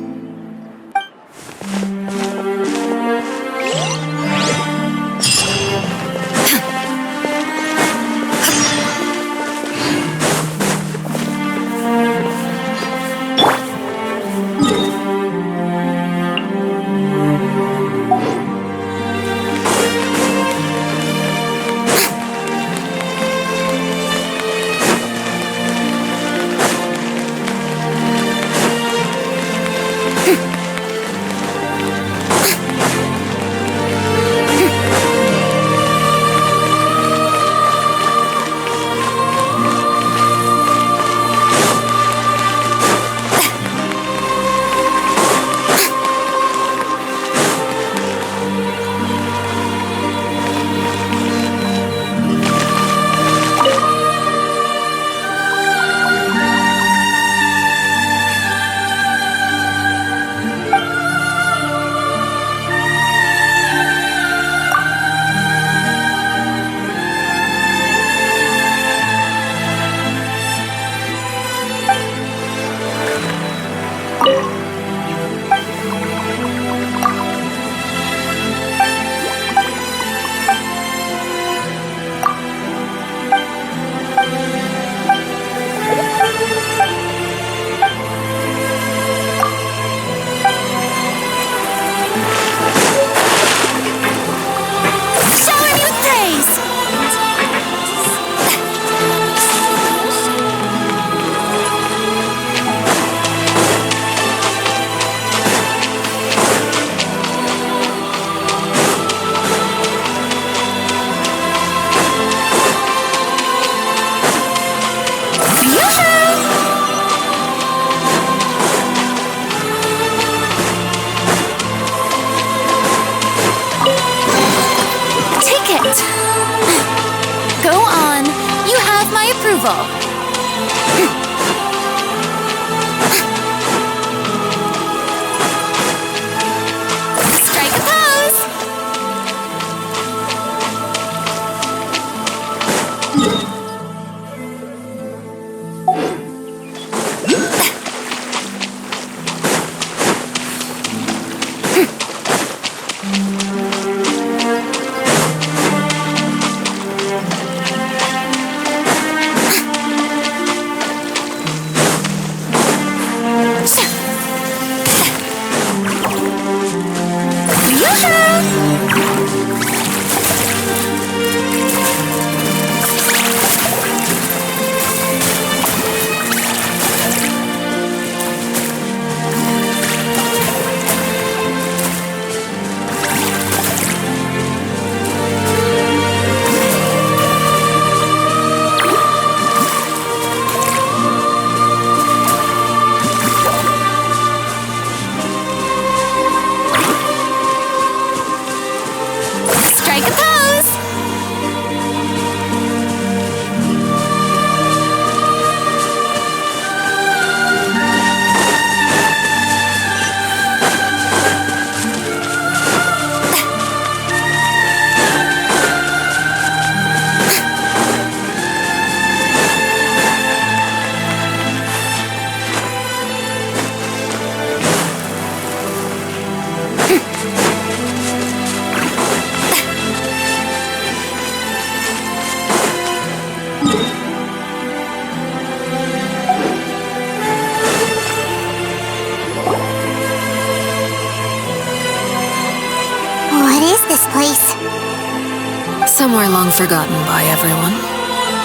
Somewhere long forgotten by everyone.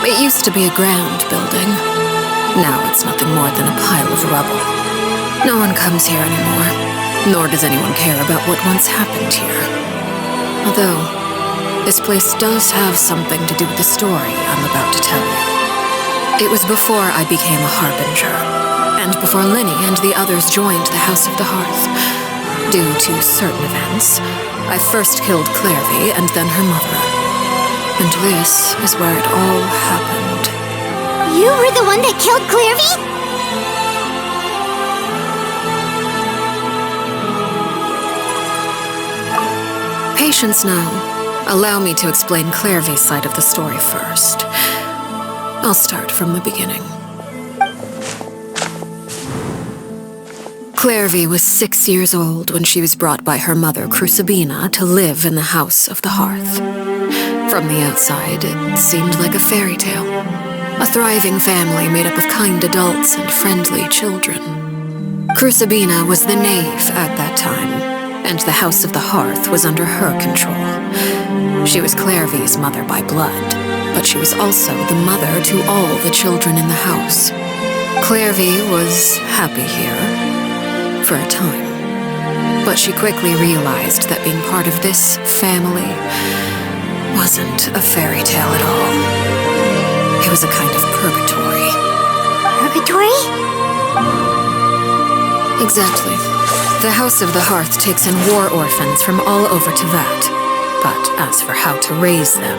It used to be a grand building. Now it's nothing more than a pile of rubble. No one comes here anymore, nor does anyone care about what once happened here. Although, this place does have something to do with the story I'm about to tell you. It was before I became a Harbinger, and before Linny and the others joined the House of the Hearth. Due to certain events, I first killed Clairvy and then her mother. And this is where it all happened. You were the one that killed Clairvy? Patience now. Allow me to explain Clairvy's side of the story first. I'll start from the beginning. Clairvy was 6 years old when she was brought by her mother, Crucibina, to live in the House of the Hearth. From the outside, it seemed like a fairy tale. A thriving family made up of kind adults and friendly children. Crucibina was the knave at that time, and the House of the Hearth was under her control. She was Clairvy's mother by blood, but she was also the mother to all the children in the house. Clairvy was happy here, for a time. But she quickly realized that being part of this family wasn't a fairy tale at all. It was a kind of purgatory. Purgatory? Exactly. The House of the Hearth takes in war orphans from all over Teyvat. But as for how to raise them,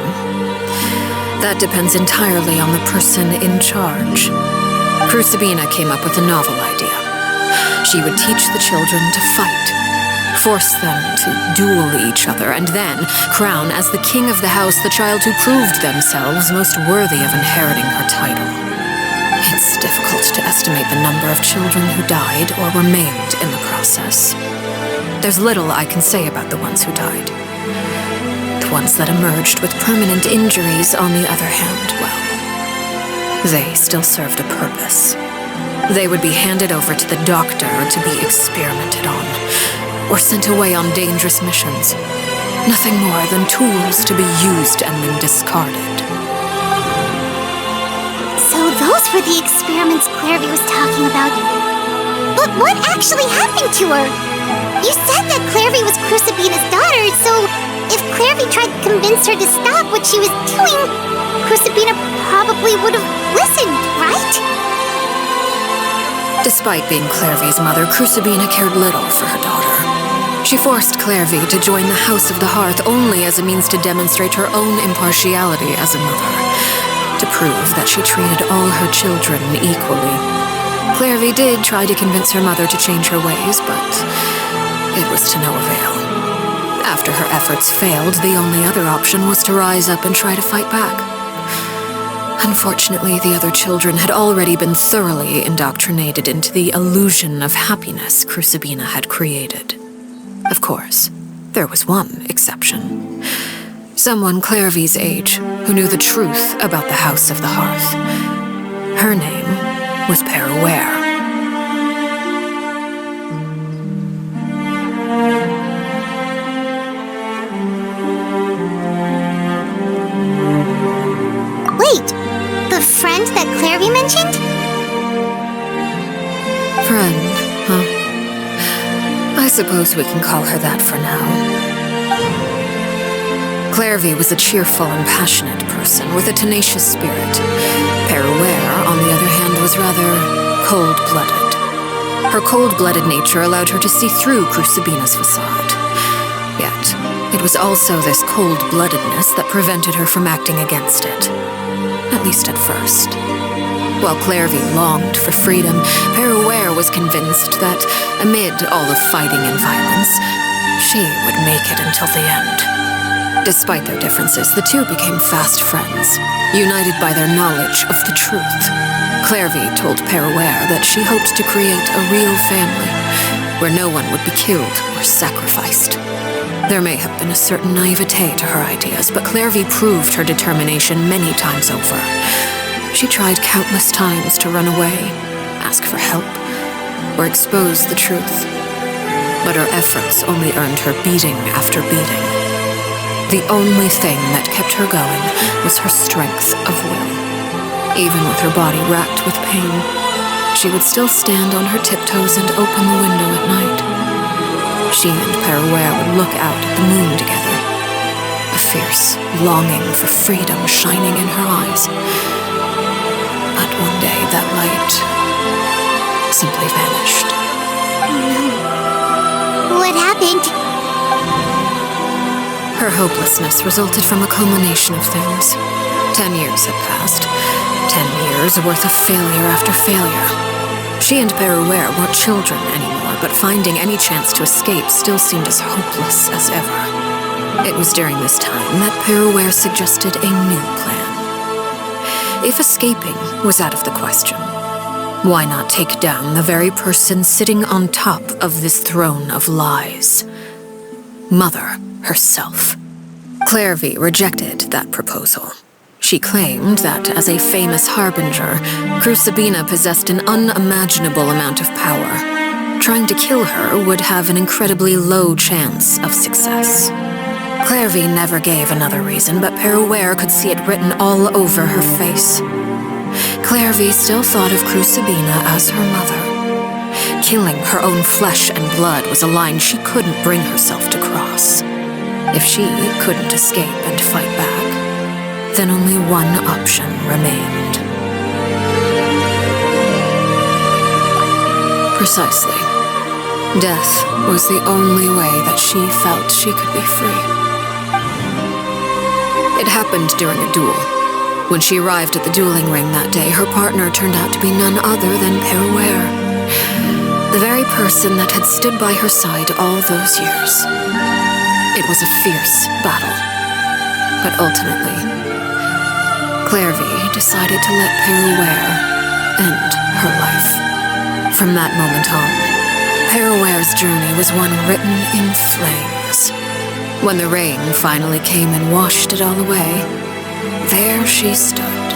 that depends entirely on the person in charge. Crucibina came up with a novel idea. She would teach the children to fight, force them to duel each other, and then crown as the king of the house the child who proved themselves most worthy of inheriting her title. It's difficult to estimate the number of children who died or were maimed in the process. There's little I can say about the ones who died. The ones that emerged with permanent injuries, on the other hand, well, they still served a purpose. They would be handed over to the doctor to be experimented on, or sent away on dangerous missions. Nothing more than tools to be used and then discarded. So those were the experiments Clairvy was talking about. But what actually happened to her? You said that Clairvy was Crucibina's daughter, so if Clairvy tried to convince her to stop what she was doing, Crucibina probably would have listened, right? Despite being Clairvy's mother, Crucibina cared little for her daughter. She forced Clairvy to join the House of the Hearth only as a means to demonstrate her own impartiality as a mother, to prove that she treated all her children equally. Clairvy did try to convince her mother to change her ways, but it was to no avail. After her efforts failed, the only other option was to rise up and try to fight back. Unfortunately, the other children had already been thoroughly indoctrinated into the illusion of happiness Crucibina had created. Of course, there was one exception. Someone Clairvy's age who knew the truth about the House of the Hearth. Her name was Peruere. Wait, the friend that Clairvy mentioned? Friend, huh? I suppose we can call her that for now. Clairvy was a cheerful and passionate person with a tenacious spirit. Peruere, on the other hand, was rather cold-blooded. Her cold-blooded nature allowed her to see through Crucibina's facade. Yet, it was also this cold-bloodedness that prevented her from acting against it. At least at first. While Clairvy longed for freedom, Peruere was convinced that, amid all the fighting and violence, she would make it until the end. Despite their differences, the two became fast friends, united by their knowledge of the truth. Clairvy told Peruere that she hoped to create a real family, where no one would be killed or sacrificed. There may have been a certain naivete to her ideas, but Clairvy proved her determination many times over. She tried countless times to run away, ask for help, or expose the truth. But her efforts only earned her beating after beating. The only thing that kept her going was her strength of will. Even with her body racked with pain, she would still stand on her tiptoes and open the window at night. She and Peruere would look out at the moon together, a fierce longing for freedom shining in her eyes. But one day that light simply vanished. What happened? Her hopelessness resulted from a culmination of things. 10 years had passed. 10 years worth of failure after failure. She and Peruere weren't children anymore, but finding any chance to escape still seemed as hopeless as ever. It was during this time that Peruere suggested a new plan. If escaping was out of the question, why not take down the very person sitting on top of this throne of lies? Mother herself. Clairvy rejected that proposal. She claimed that, as a famous harbinger, Crucibina possessed an unimaginable amount of power. Trying to kill her would have an incredibly low chance of success. Clairvy never gave another reason, but Peruere could see it written all over her face. Clairvy still thought of Crucibina as her mother. Killing her own flesh and blood was a line she couldn't bring herself to cross. If she couldn't escape and fight back, then only one option remained. Precisely. Death was the only way that she felt she could be free. It happened during a duel. When she arrived at the dueling ring that day, her partner turned out to be none other than Peruere, the very person that had stood by her side all those years. It was a fierce battle, but ultimately, Clairvy decided to let Peruere end her life. From that moment on, Peruere's journey was one written in flames. When the rain finally came and washed it all away, there she stood,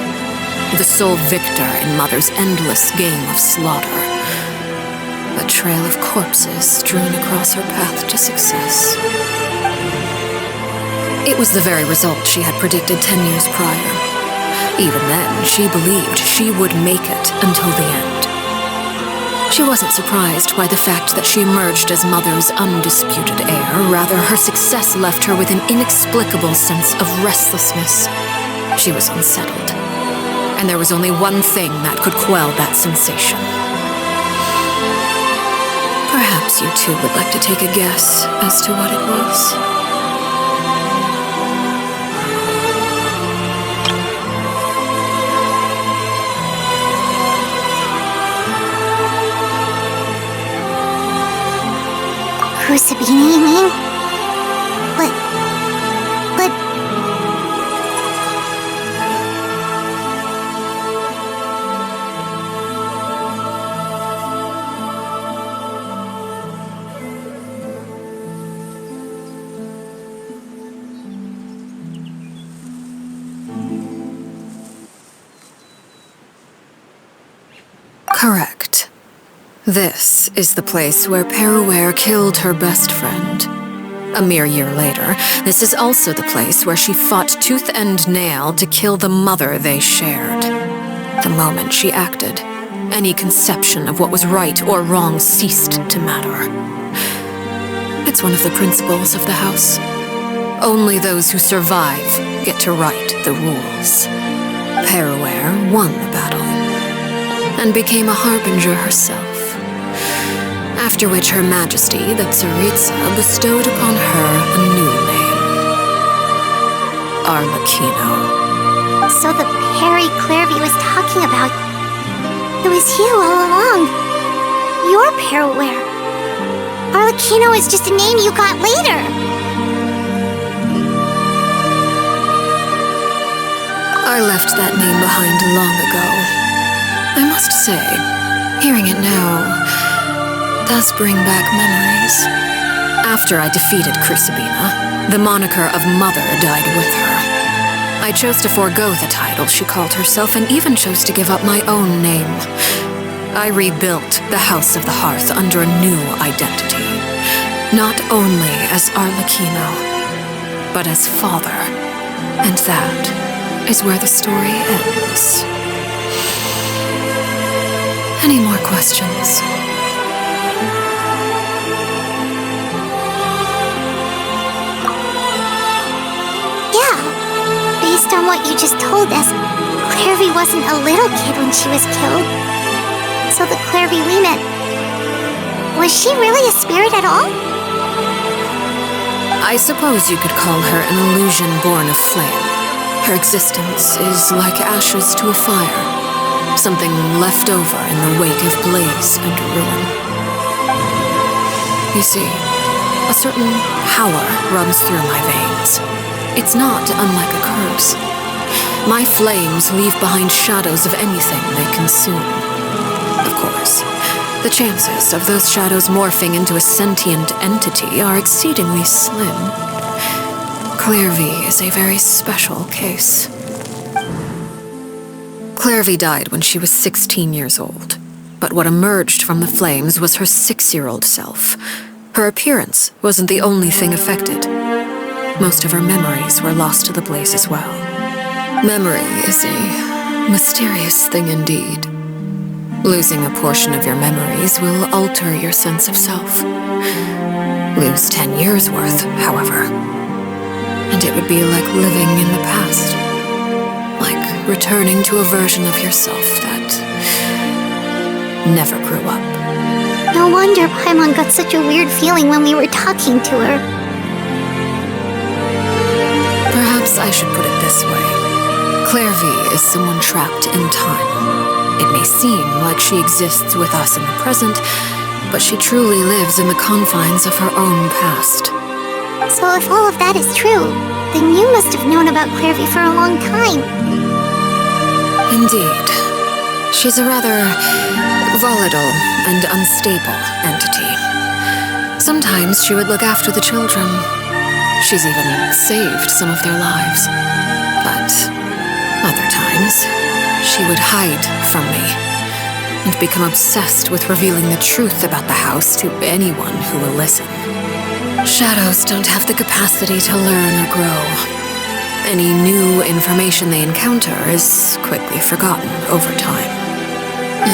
the sole victor in Mother's endless game of slaughter. A trail of corpses strewn across her path to success. It was the very result she had predicted 10 years prior. Even then, she believed she would make it until the end. She wasn't surprised by the fact that she emerged as Mother's undisputed heir. Rather, her success left her with an inexplicable sense of restlessness. She was unsettled, and there was only one thing that could quell that sensation. Perhaps you two would like to take a guess as to what it was. Crucibina, you mean? But... Correct. This is the place where Peruere killed her best friend. A mere year later, this is also the place where she fought tooth and nail to kill the mother they shared. The moment she acted, any conception of what was right or wrong ceased to matter. It's one of the principles of the house. Only those who survive get to write the rules. Peruere won the battle, and became a harbinger herself. After which Her Majesty, the Tsaritsa, bestowed upon her a new name. Arlecchino. So the Perry Clairvy was talking about... It was you all along. You're Peruere. Arlecchino is just a name you got later. I left that name behind long ago. I must say, hearing it now does bring back memories. After I defeated Crucibina, the moniker of Mother died with her. I chose to forego the title she called herself and even chose to give up my own name. I rebuilt the House of the Hearth under a new identity. Not only as Arlecchino, but as father. And that is where the story ends. Any more questions? Yeah. Based on what you just told us, Clairvy wasn't a little kid when she was killed. So the Clairvy we met, was she really a spirit at all? I suppose you could call her an illusion born of flame. Her existence is like ashes to a fire, something left over in the wake of blaze and ruin. You see, a certain power runs through my veins. It's not unlike a curse. My flames leave behind shadows of anything they consume. Of course, the chances of those shadows morphing into a sentient entity are exceedingly slim. Clairvy is a very special case. Clairvy died when she was 16 years old, but what emerged from the flames was her 6-year-old self. Her appearance wasn't the only thing affected. Most of her memories were lost to the blaze as well. Memory is a mysterious thing indeed. Losing a portion of your memories will alter your sense of self. Lose 10 years' worth, however, and it would be like living in the past. Like returning to a version of yourself that never grew up. No wonder Paimon got such a weird feeling when we were talking to her. Perhaps I should put it this way. Clairvy is someone trapped in time. It may seem like she exists with us in the present, but she truly lives in the confines of her own past. So if all of that is true, then you must have known about Clairvy for a long time. Indeed. She's a rather volatile and unstable entity. Sometimes she would look after the children. She's even saved some of their lives. But other times, she would hide from me and become obsessed with revealing the truth about the house to anyone who will listen. Shadows don't have the capacity to learn or grow. Any new information they encounter is quickly forgotten over time.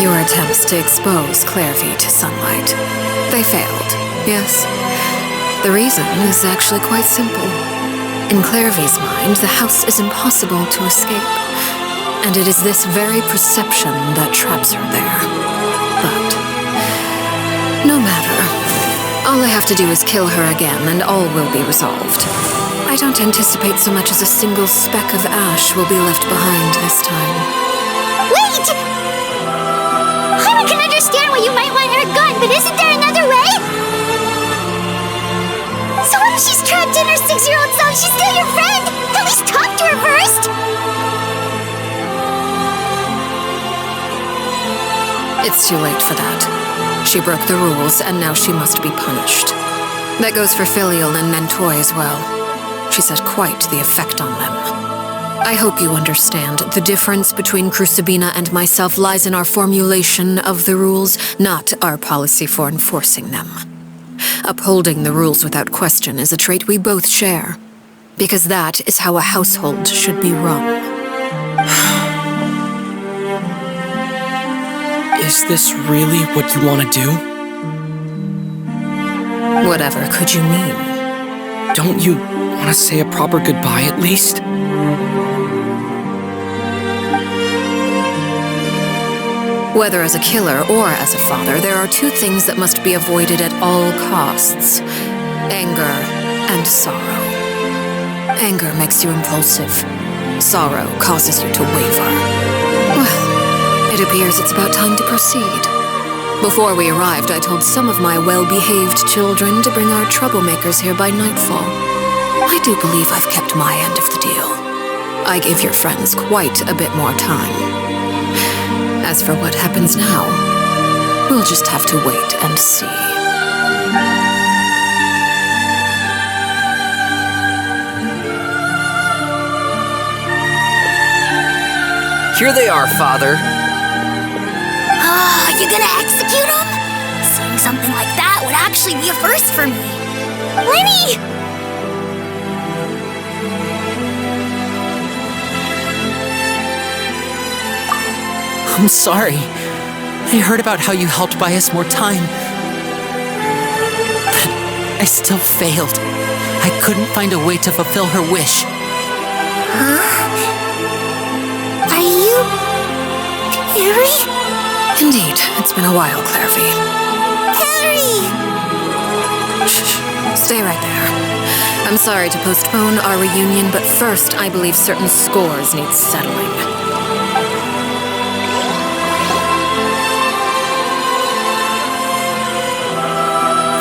Your attempts to expose Clairvy to sunlight, they failed, yes. The reason is actually quite simple. In Clairvy's mind, the house is impossible to escape. And it is this very perception that traps her there. But no matter. All I have to do is kill her again, and all will be resolved. I don't anticipate so much as a single speck of ash will be left behind this time. Wait! I can understand why you might want her gone, but isn't there another way? So what if she's trapped in her 6-year-old self? She's still your friend! At least talk to her first! It's too late for that. She broke the rules, and now she must be punished. That goes for Filial and Mentoy as well. She's had quite the effect on them. I hope you understand. The difference between Crucibina and myself lies in our formulation of the rules, not our policy for enforcing them. Upholding the rules without question is a trait we both share, because that is how a household should be run. Is this really what you want to do? Whatever could you mean? Don't you want to say a proper goodbye at least? Whether as a killer or as a father, there are two things that must be avoided at all costs: anger and sorrow. Anger makes you impulsive. Sorrow causes you to waver. Well, it appears it's about time to proceed. Before we arrived, I told some of my well-behaved children to bring our troublemakers here by nightfall. I do believe I've kept my end of the deal. I gave your friends quite a bit more time. As for what happens now, we'll just have to wait and see. Here they are, Father. You gonna execute him? Saying something like that would actually be a first for me. Lenny! I'm sorry. I heard about how you helped buy us more time. But I still failed. I couldn't find a way to fulfill her wish. Are you... Harry? Indeed, it's been a while, Clairvy. Harry! Shh, stay right there. I'm sorry to postpone our reunion, but first, I believe certain scores need settling.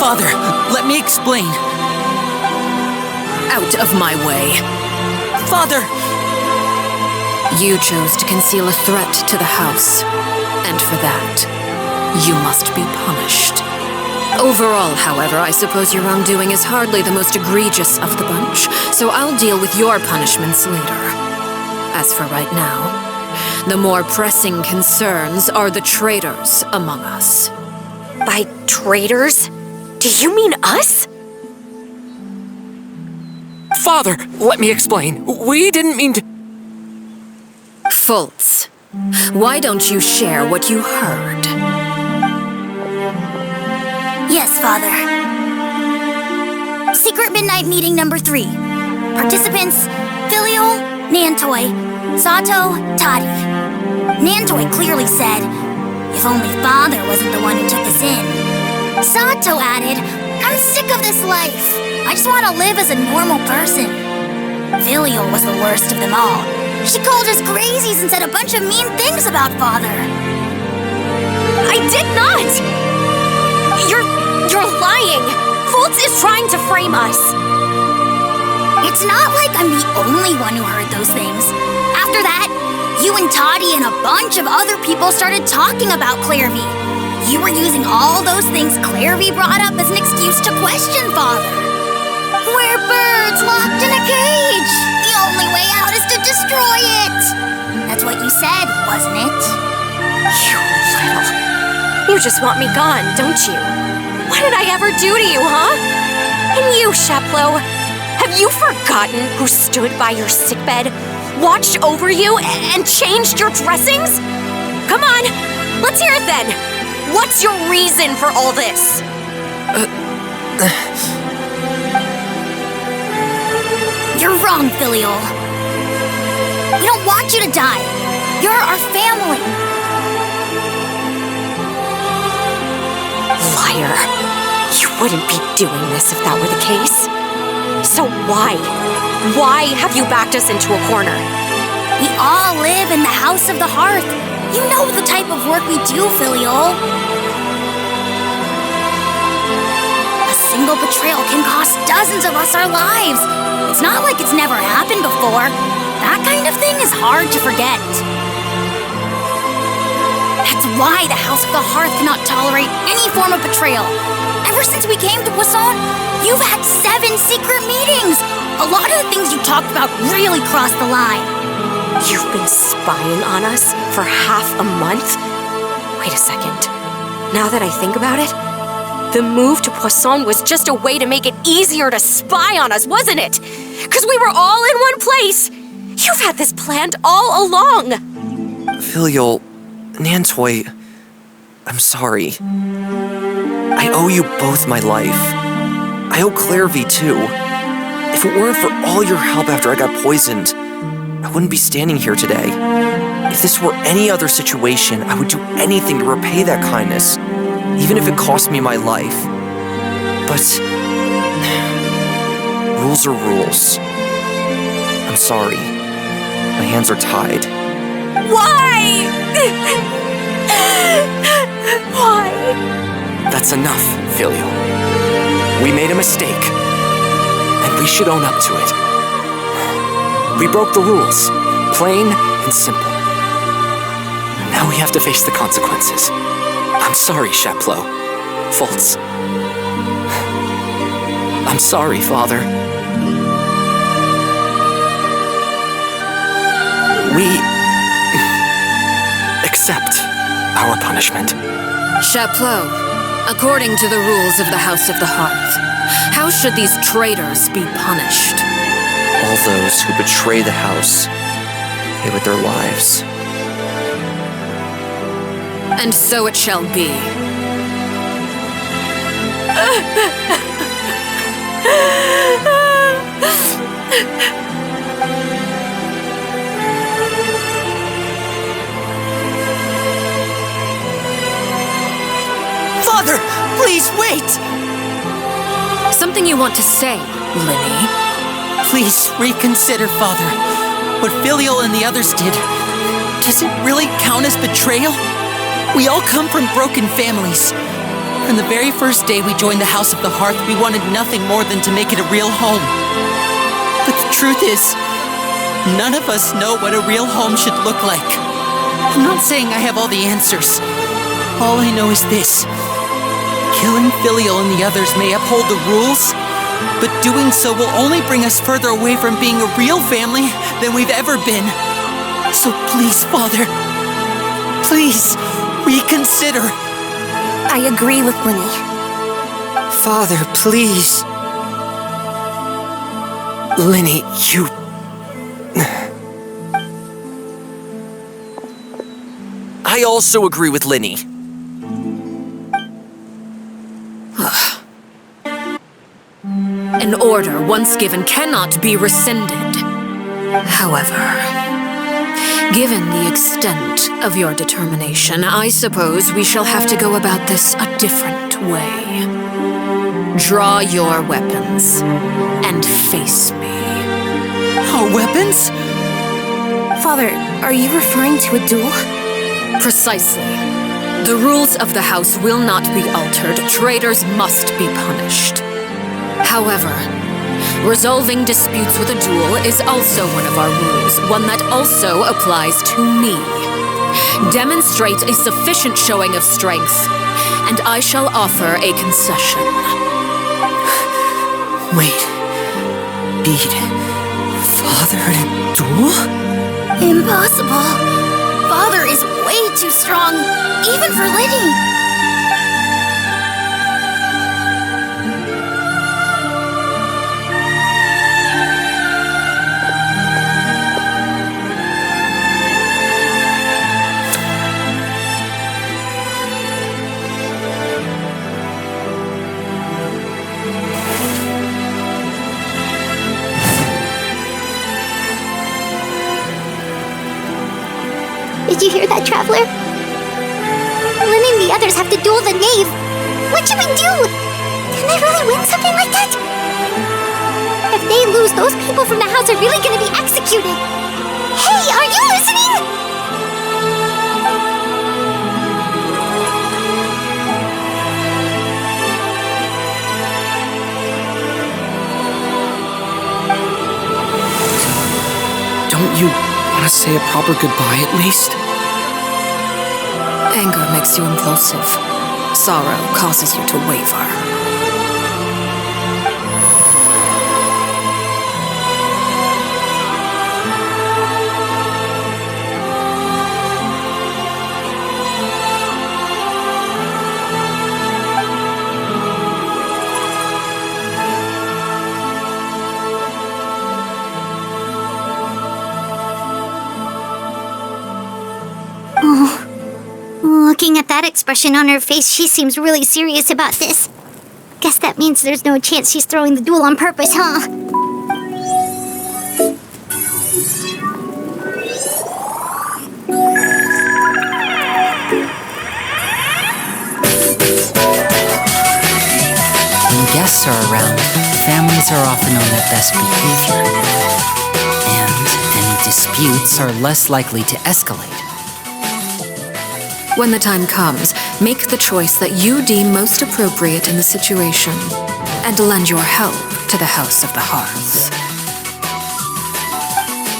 Father, let me explain. Out of my way. Father! You chose to conceal a threat to the house, and for that, you must be punished. Overall, however, I suppose your wrongdoing is hardly the most egregious of the bunch, so I'll deal with your punishments later. As for right now, the more pressing concerns are the traitors among us. By traitors? Do you mean us? Father, let me explain. We didn't mean to... Fultz, why don't you share what you heard? Yes, Father. Secret midnight meeting number 3. Participants, Filial, Nantoi, Sato, Toddy. Nantoi clearly said, if only Father wasn't the one who took us in. Sato added, I'm sick of this life. I just want to live as a normal person. Filial was the worst of them all. She called us crazies and said a bunch of mean things about Father. I did not! You're lying! Fultz is trying to frame us! It's not like I'm the only one who heard those things. After that, you and Toddy and a bunch of other people started talking about Clairvy. You were using all those things Clairvy brought up as an excuse to question Father. We're birds locked in a cage. The only way out is to destroy it. That's what you said, wasn't it? You little... You just want me gone, don't you? What did I ever do to you, huh? And you, Sheplo, have you forgotten who stood by your sickbed, watched over you, and changed your dressings? Come on, let's hear it then. What's your reason for all this? You're wrong, Filial. We don't want you to die. You're our family. Liar. You wouldn't be doing this if that were the case. So why? Why have you backed us into a corner? We all live in the House of the Hearth. You know the type of work we do, Filial. A single betrayal can cost dozens of us our lives. It's not like it's never happened before. That kind of thing is hard to forget. That's why the House of the Hearth cannot tolerate any form of betrayal. Ever since we came to Poisson, you've had 7 secret meetings. A lot of the things you talked about really crossed the line. You've been spying on us for half a month? Wait a second. Now that I think about it, the move to Poisson was just a way to make it easier to spy on us, wasn't it? Because we were all in one place. You've had this planned all along. Filial, Nantoi, I'm sorry. I owe you both my life. I owe Clairvy too. If it weren't for all your help after I got poisoned, I wouldn't be standing here today. If this were any other situation, I would do anything to repay that kindness, even if it cost me my life. But rules are rules. I'm sorry. My hands are tied. Why? Why? That's enough, Filial. We made a mistake, and we should own up to it. We broke the rules, plain and simple. And now we have to face the consequences. I'm sorry, Sheplo. Fultz. I'm sorry, Father. We accept our punishment. Chapleau, according to the rules of the House of the Hearth, how should these traitors be punished? All those who betray the house pay with their lives. And so it shall be. Father, please wait! Something you want to say, Linny? Please reconsider, Father. What Filial and the others did, does it really count as betrayal? We all come from broken families. From the very first day we joined the House of the Hearth, we wanted nothing more than to make it a real home. But the truth is, none of us know what a real home should look like. I'm not saying I have all the answers. All I know is this. Killing Filial and the others may uphold the rules, but doing so will only bring us further away from being a real family than we've ever been. So please, Father, please reconsider. I agree with Linny. Father, please. Linny, you... I also agree with Linny. An order once given cannot be rescinded. However, given the extent of your determination, I suppose we shall have to go about this a different way. Draw your weapons and face me. Our weapons? Father, are you referring to a duel? Precisely. The rules of the house will not be altered. Traitors must be punished. However, resolving disputes with a duel is also one of our rules, one that also applies to me. Demonstrate a sufficient showing of strength, and I shall offer a concession. Wait. Beat Father in a duel? Impossible. Father is way too strong, even for Linny. Did you hear that, Traveler? Lynn and the others have to duel the knave. What should we do? Can they really win something like that? If they lose, those people from the house are really gonna be executed. Hey, are you listening? Don't you want to say a proper goodbye at least? Anger makes you impulsive. Sorrow causes you to waver. Looking at that expression on her face, she seems really serious about this. Guess that means there's no chance she's throwing the duel on purpose, huh? When guests are around, families are often on their best behavior. And any disputes are less likely to escalate. When the time comes, make the choice that you deem most appropriate in the situation, and lend your help to the House of the Hearth.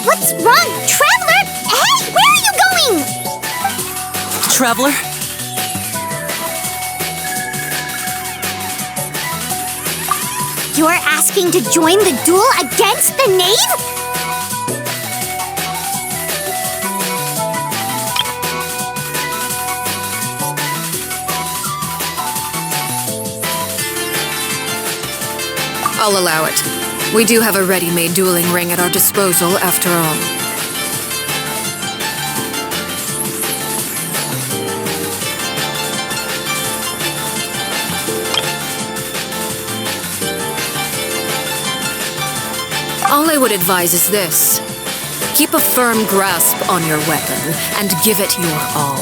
What's wrong, Traveler? Hey, where are you going? Traveler? You're asking to join the duel against the knave? I'll allow it. We do have a ready-made dueling ring at our disposal, after all. All I would advise is this. Keep a firm grasp on your weapon and give it your all.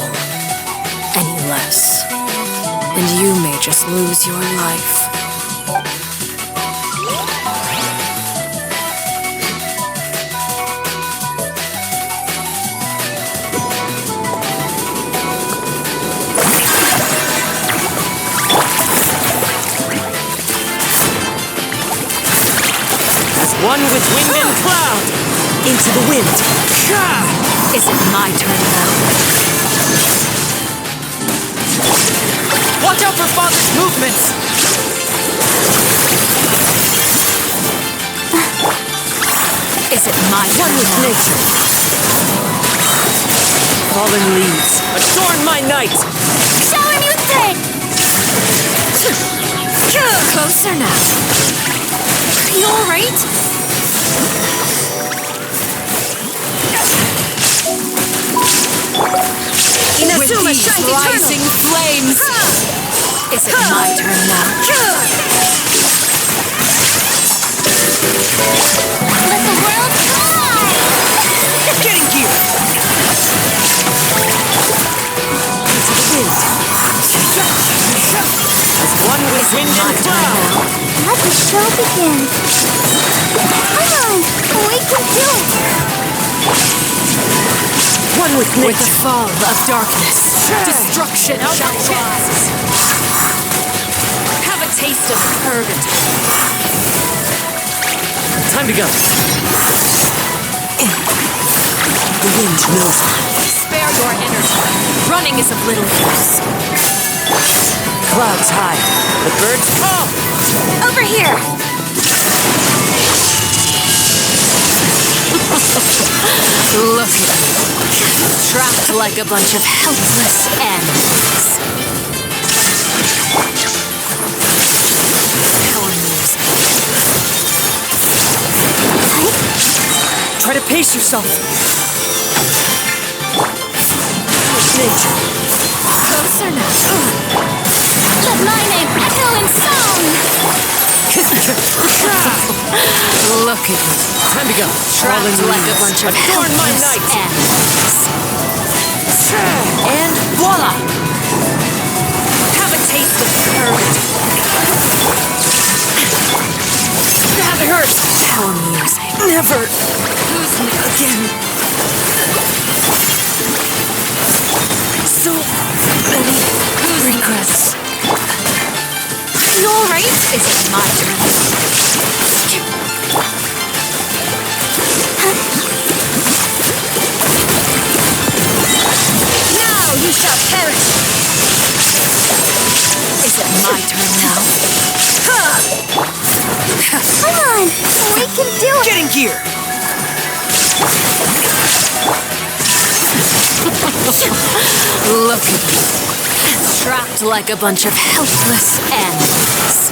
Any less, and you may just lose your life. One with wind and cloud! Into the wind! Is it my turn now? Watch out for Father's movements! Is it my turn One with now? nature! Fallen leaves, adorn my night! Shower me with good! Closer now. Are you alright? With these rising flames! Is it my turn now? Let the world fly! Getting gear! Into the wind! As one with wind and cloud! Let the show begin. Come on, we can do it. One with nature! With the fall of darkness, destruction shall rise. Have a taste of purgatory. Time to go! The wind knows me. Spare your energy. Running is of little use. Clouds high, the birds call! Over here! Look at you. Trapped like a bunch of helpless animals. How amusing. Try to pace yourself! Nature! Closer now. Let my name echo in song. Look at you. Time to go! Trapped like a bunch of adorn my helpless night! animals. And voila! Have a taste of purgatory. That hurts! How amusing. Never Who's next? again! So many regrets. You alright? Is it my turn? Now you shall perish. Is it my turn now? Come on, we can do it. Getting gear! Look at you. Trapped like a bunch of helpless animals.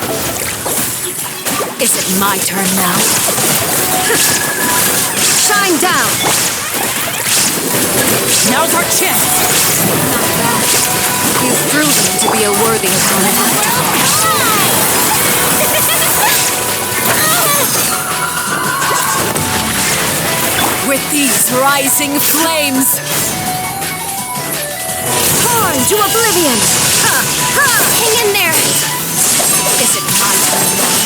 Is it my turn now? Shine down. Now's our chance! Not bad. You've proven to be a worthy opponent after all. With these rising flames, Torn to oblivion. Hang in there. is it my turn now?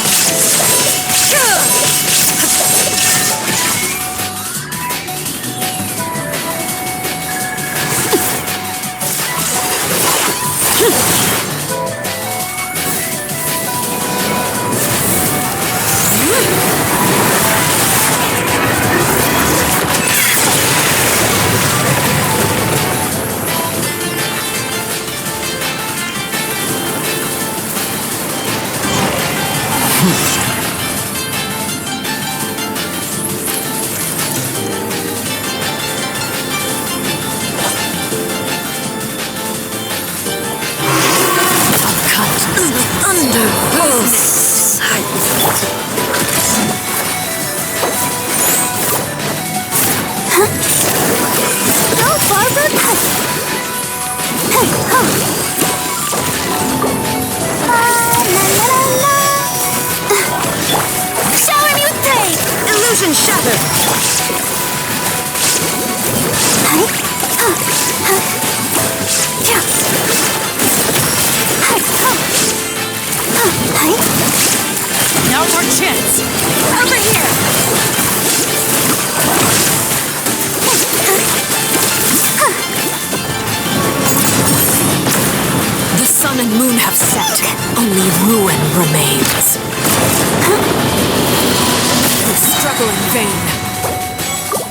Now's our chance! Over here! The sun and moon have set. Only ruin remains. You struggle in vain.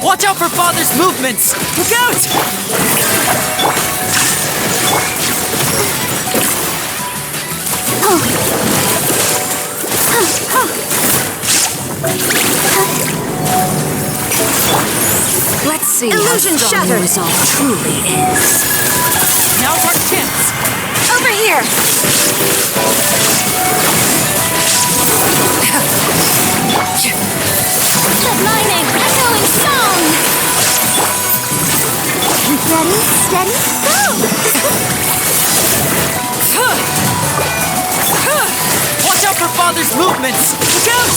Watch out for Father's movements! Look out! Let's see Illusion how strong shattered. your resolve truly is. Now's our chance! Over here! Headlining, echoing song! Ready, steady, go! Watch out for Father's movements! Look out!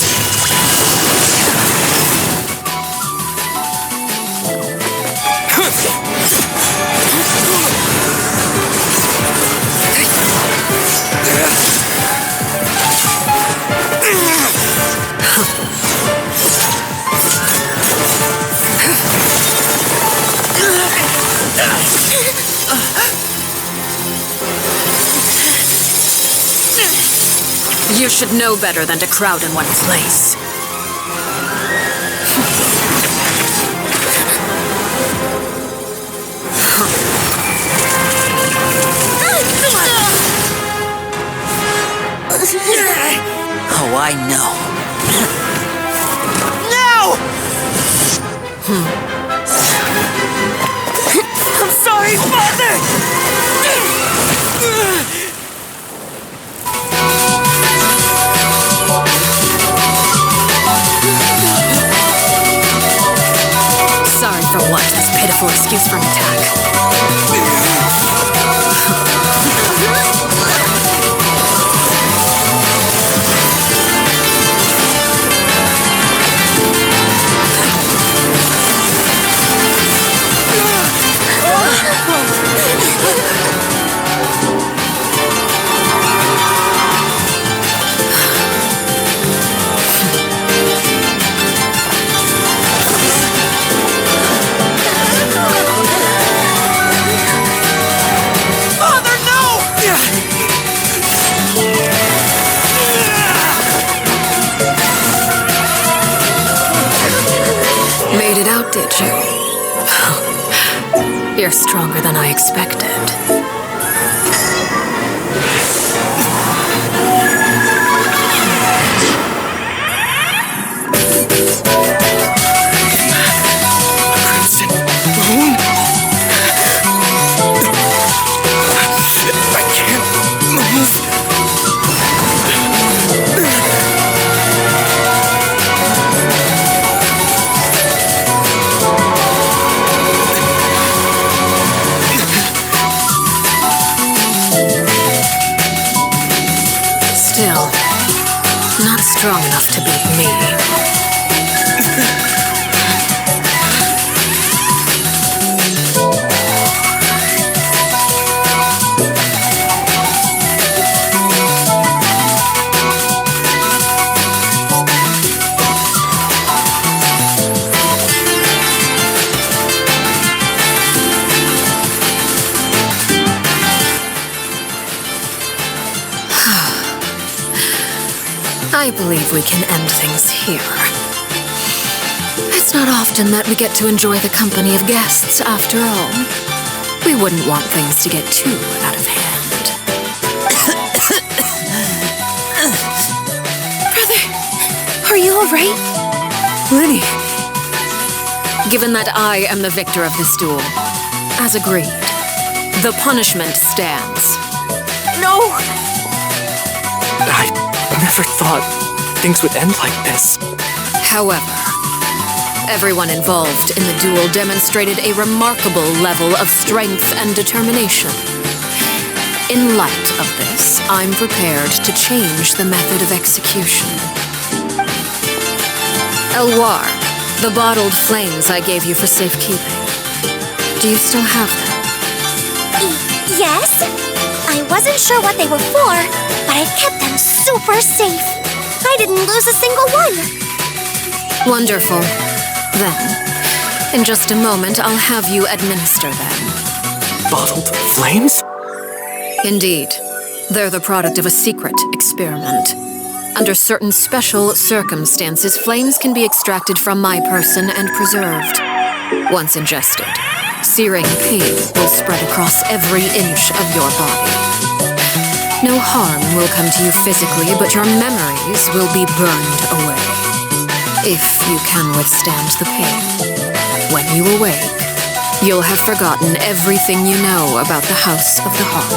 You should know better than to crowd in one place. Oh, I know. No! I'm sorry, Father! Sorry for what? This pitiful excuse for an attack. Father, no! Made it out, did you? You're stronger than I expected. Crimson Moon? I can't move. Still, not strong enough to beat me. I believe we can end things here. It's not often that we get to enjoy the company of guests, after all. We wouldn't want things to get too out of hand. Brother, are you alright? Lenny. Given that I am the victor of this duel, as agreed, the punishment stands. No! I never thought things would end like this. However, everyone involved in the duel demonstrated a remarkable level of strength and determination. In light of this, I'm prepared to change the method of execution. Elwar, the bottled flames I gave you for safekeeping. Do you still have them? Yes? I wasn't sure what they were for, but I've kept them super safe. I I didn't lose a single one. Wonderful. Then, in just a moment, I'll have you administer them. Bottled flames? Indeed. They're the product of a secret experiment. Under certain special circumstances, flames can be extracted from my person and preserved. Once ingested, searing pain will spread across every inch of your body. No harm will come to you physically, but your memories will be burned away. If you can withstand the pain. When you awake, you'll have forgotten everything you know about the House of the Hearth,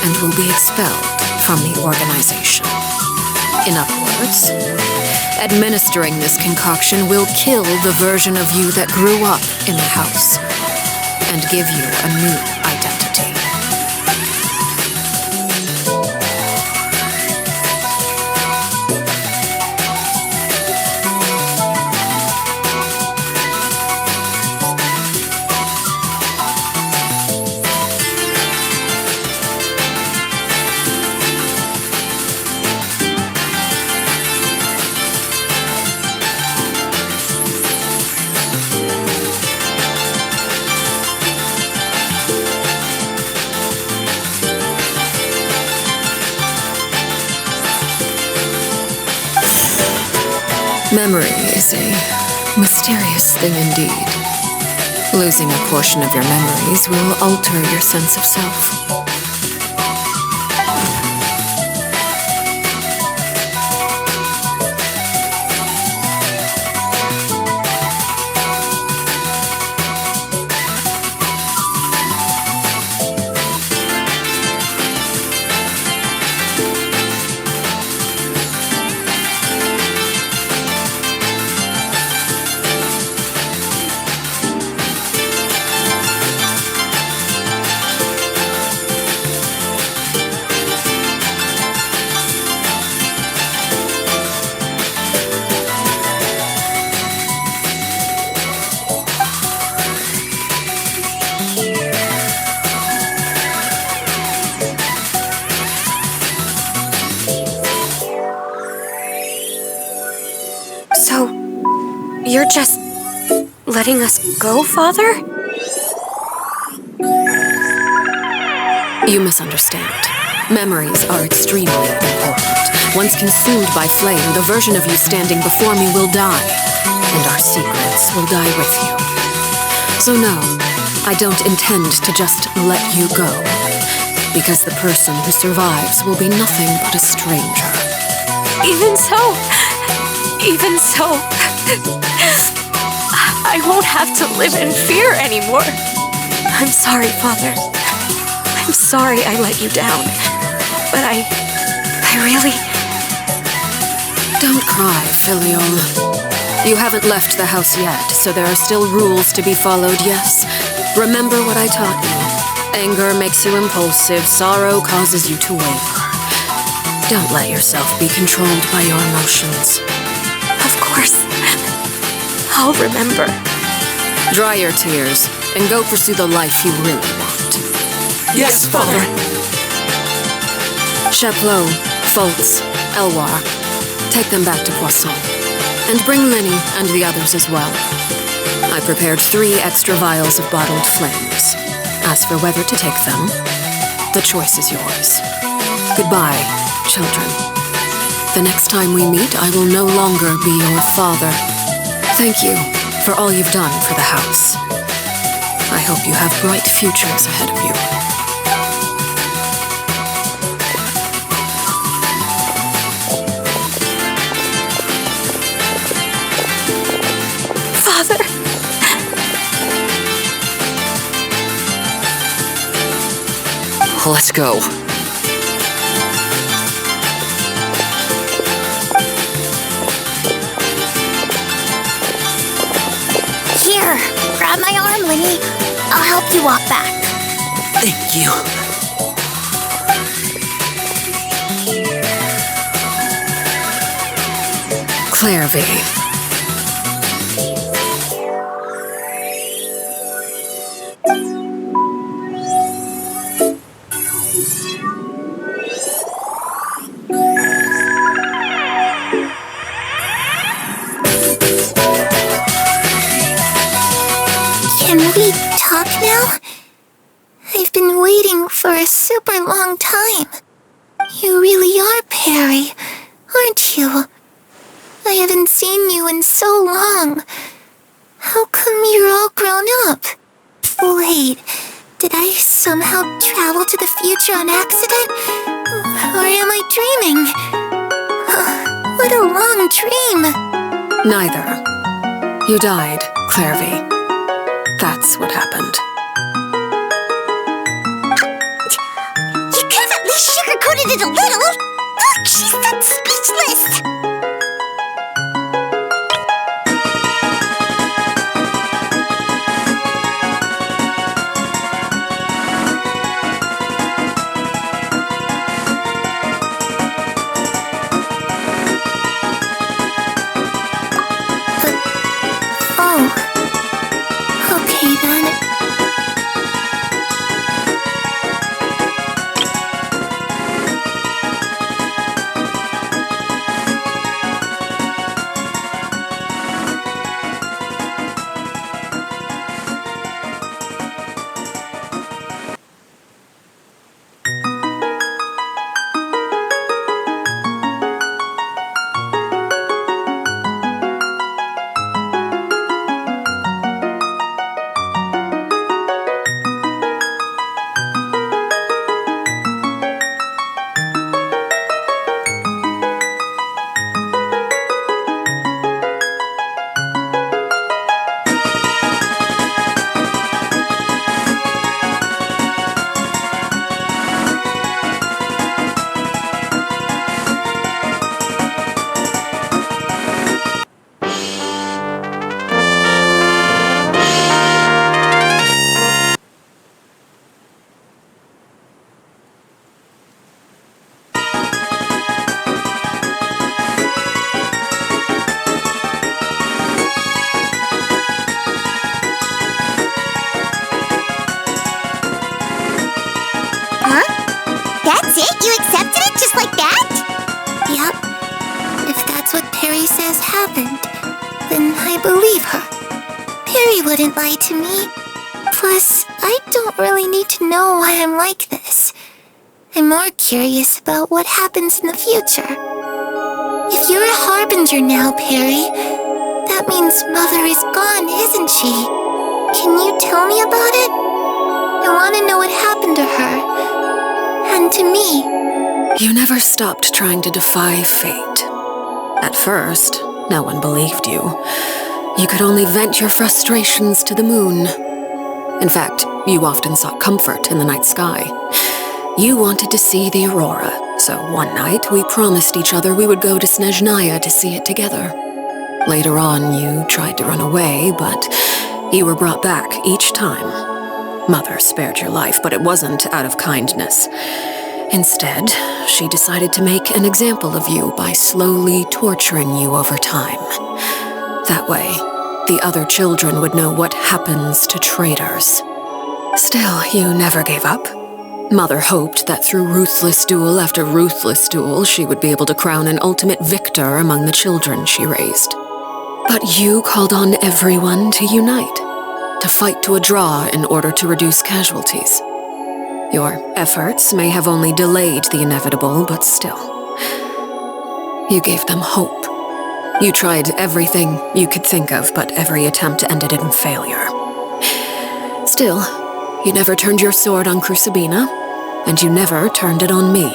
and will be expelled from the organization. In other words, administering this concoction will kill the version of you that grew up in the house and give you a new identity. Memory is a mysterious thing indeed. Losing a portion of your memories will alter your sense of self. So, you're just letting us go, Father? You misunderstand. Memories are extremely important. Once consumed by flame, the version of you standing before me will die, and our secrets will die with you. So no, I don't intend to just let you go, because the person who survives will be nothing but a stranger. Even so, I won't have to live in fear anymore. I'm sorry, Father. I'm sorry I let you down. But I really... Don't cry, Filial. You haven't left the house yet, so there are still rules to be followed, yes? Remember what I taught you. Anger makes you impulsive, sorrow causes you to waver. Don't let yourself be controlled by your emotions. Of course. I'll remember. Dry your tears, and go pursue the life you really want. Yes, Father. Chaplot, Foltz, Elwar, take them back to Poisson. And bring Linny and the others as well. I prepared 3 extra vials of bottled flames. As for whether to take them, the choice is yours. Goodbye, children. The next time we meet, I will no longer be your father. Thank you for all you've done for the house. I hope you have bright futures ahead of you. Father! Let's go. Here, grab my arm, Linny. I'll help you walk back. Thank you. Clairvy. waiting for a super long time. You really are Perry, aren't you? I haven't seen you in so long. How come you're all grown up? Wait, did I somehow travel to the future on accident? Or am I dreaming? What a long dream. Neither. You died, Clairvy. That's what happened. You could have at least sugarcoated it a little. Look, she's that speechless. Okay then. That's it? You accepted it just like that? Yep. If that's what Perry says happened, then I believe her. Perry wouldn't lie to me. Plus, I don't really need to know why I'm like this. I'm more curious about what happens in the future. If you're a harbinger now, Perry, that means Mother is gone, isn't she? Can you tell me about it? I want to know what happened to her. And to me. You never stopped trying to defy fate. At first, no one believed you. You could only vent your frustrations to the moon. In fact, you often sought comfort in the night sky. You wanted to see the aurora, so one night we promised each other we would go to Snezhnaya to see it together. Later on, you tried to run away, but you were brought back each time. Mother spared your life, but it wasn't out of kindness. Instead, she decided to make an example of you by slowly torturing you over time. That way, the other children would know what happens to traitors. Still, you never gave up. Mother hoped that through ruthless duel after ruthless duel, she would be able to crown an ultimate victor among the children she raised. But you called on everyone to unite, to fight to a draw in order to reduce casualties. Your efforts may have only delayed the inevitable, but still. You gave them hope. You tried everything you could think of, but every attempt ended in failure. Still, you never turned your sword on Crucibina, and you never turned it on me.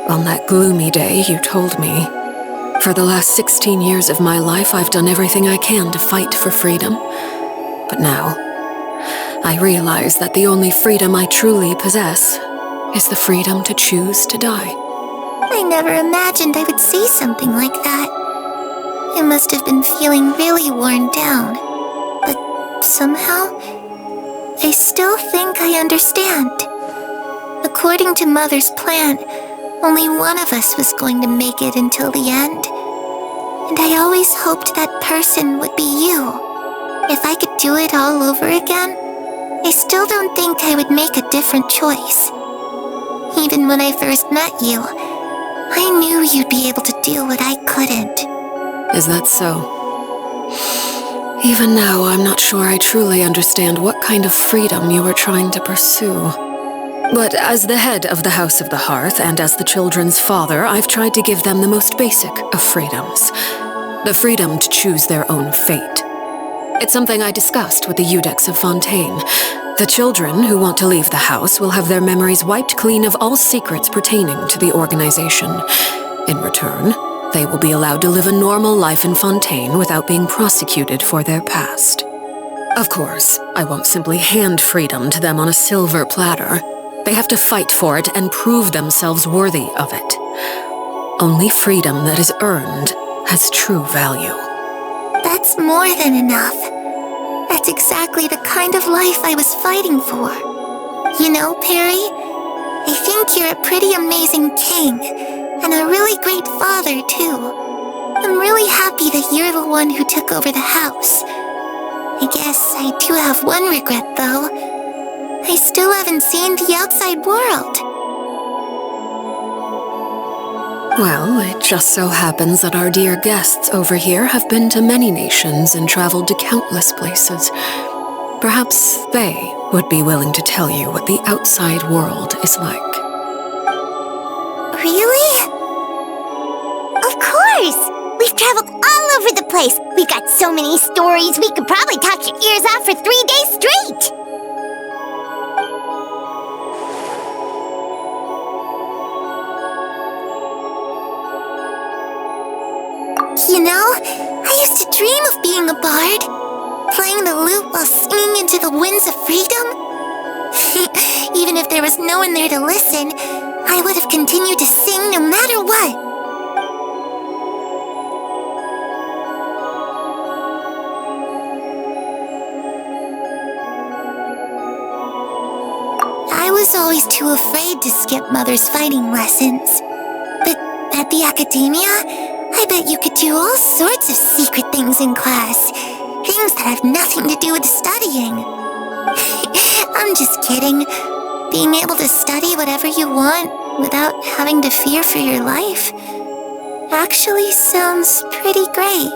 On that gloomy day, you told me, "For the last 16 years of my life, I've done everything I can to fight for freedom. But now, I realize that the only freedom I truly possess is the freedom to choose to die." I never imagined I would say something like that. I must have been feeling really worn down. But somehow, I still think I understand. According to Mother's plan, only one of us was going to make it until the end. And I always hoped that person would be you. If I could do it all over again, I still don't think I would make a different choice. Even when I first met you, I knew you'd be able to do what I couldn't. Is that so? Even now, I'm not sure I truly understand what kind of freedom you are trying to pursue. But as the head of the House of the Hearth and as the children's father, I've tried to give them the most basic of freedoms. The freedom to choose their own fate. It's something I discussed with the Eudex of Fontaine. The children who want to leave the house will have their memories wiped clean of all secrets pertaining to the organization. In return, they will be allowed to live a normal life in Fontaine without being prosecuted for their past. Of course, I won't simply hand freedom to them on a silver platter. They have to fight for it and prove themselves worthy of it. Only freedom that is earned has true value. That's more than enough. That's exactly the kind of life I was fighting for. You know, Perry, I think you're a pretty amazing king, and a really great father, too. I'm really happy that you're the one who took over the house. I guess I do have one regret, though. I still haven't seen the outside world. Well, it just so happens that our dear guests over here have been to many nations and traveled to countless places. Perhaps they would be willing to tell you what the outside world is like. Really? Of course! We've traveled all over the place. We've got so many stories, we could probably talk your ears off for 3 days straight. You know, I used to dream of being a bard, playing the lute while singing into the winds of freedom. Even if there was no one there to listen, I would have continued to sing no matter what. I was always too afraid to skip Mother's fighting lessons. But at the academia, I bet you could do all sorts of secret things in class. Things that have nothing to do with studying. I'm just kidding. Being able to study whatever you want without having to fear for your life actually sounds pretty great.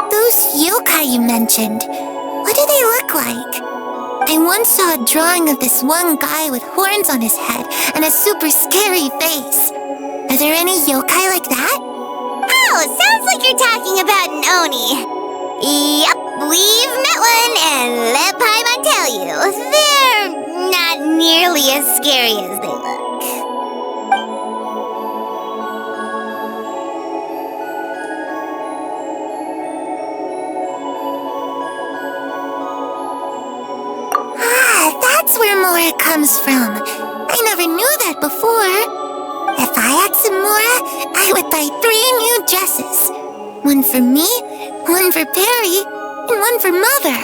Those yokai you mentioned, what do they look like? I once saw a drawing of this one guy with horns on his head and a super scary face. Are there any yokai like that? Oh, sounds like you're talking about an Oni. Yep, we've met one, and let Paimon tell you, they're not nearly as scary as they look. That's where Mora comes from. I never knew that before. If I had some Mora, I would buy 3 new dresses. One for me, one for Perry, and one for Mother.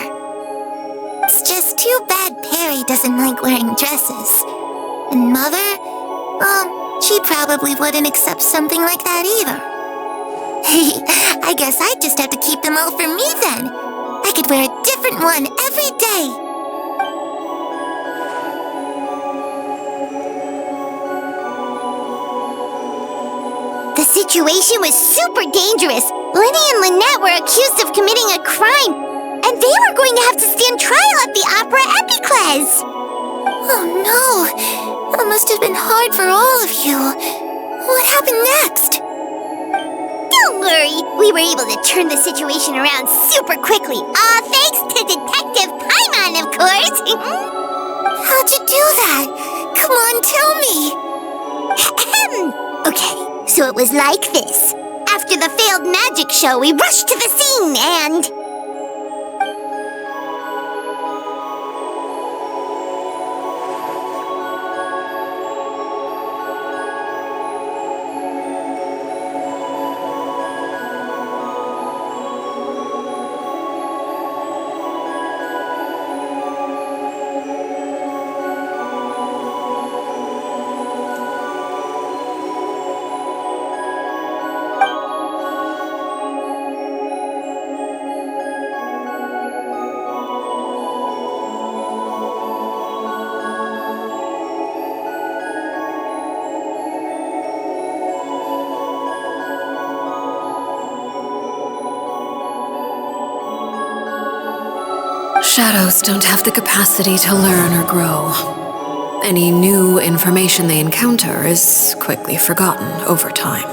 It's just too bad Perry doesn't like wearing dresses. And Mother, she probably wouldn't accept something like that either. I guess I'd just have to keep them all for me then. I could wear a different one every day. The situation was super dangerous. Lenny and Lynette were accused of committing a crime, and they were going to have to stand trial at the Opera Epicles. Oh no, that must have been hard for all of you. What happened next? Don't worry, we were able to turn the situation around super quickly. All thanks to Detective Paimon, of course. How'd you do that? Come on, tell me. Okay. So it was like this. After the failed magic show, we rushed to the scene and... Shadows don't have the capacity to learn or grow. Any new information they encounter is quickly forgotten over time.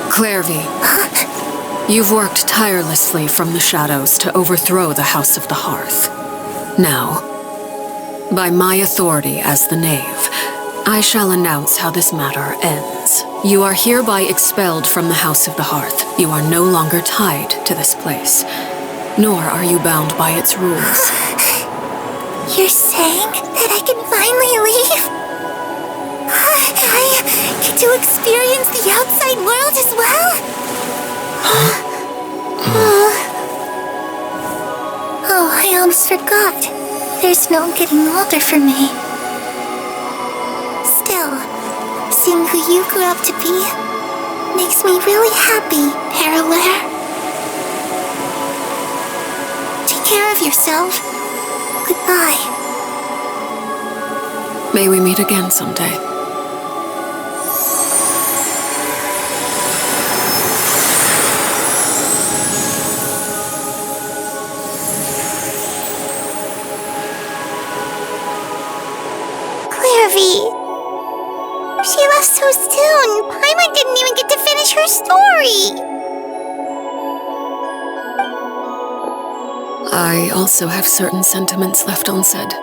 Clairvy, you've worked tirelessly from the shadows to overthrow the House of the Hearth. Now, by my authority as the Knave, I shall announce how this matter ends. You are hereby expelled from the House of the Hearth. You are no longer tied to this place, nor are you bound by its rules. You're saying that I can finally leave? I get to experience the outside world as well? Oh, I almost forgot. There's no getting older for me. Still, seeing who you grew up to be makes me really happy, Parallare. Take care of yourself. Goodbye. May we meet again someday. She left so soon. Paimon didn't even get to finish her story. I also have certain sentiments left unsaid.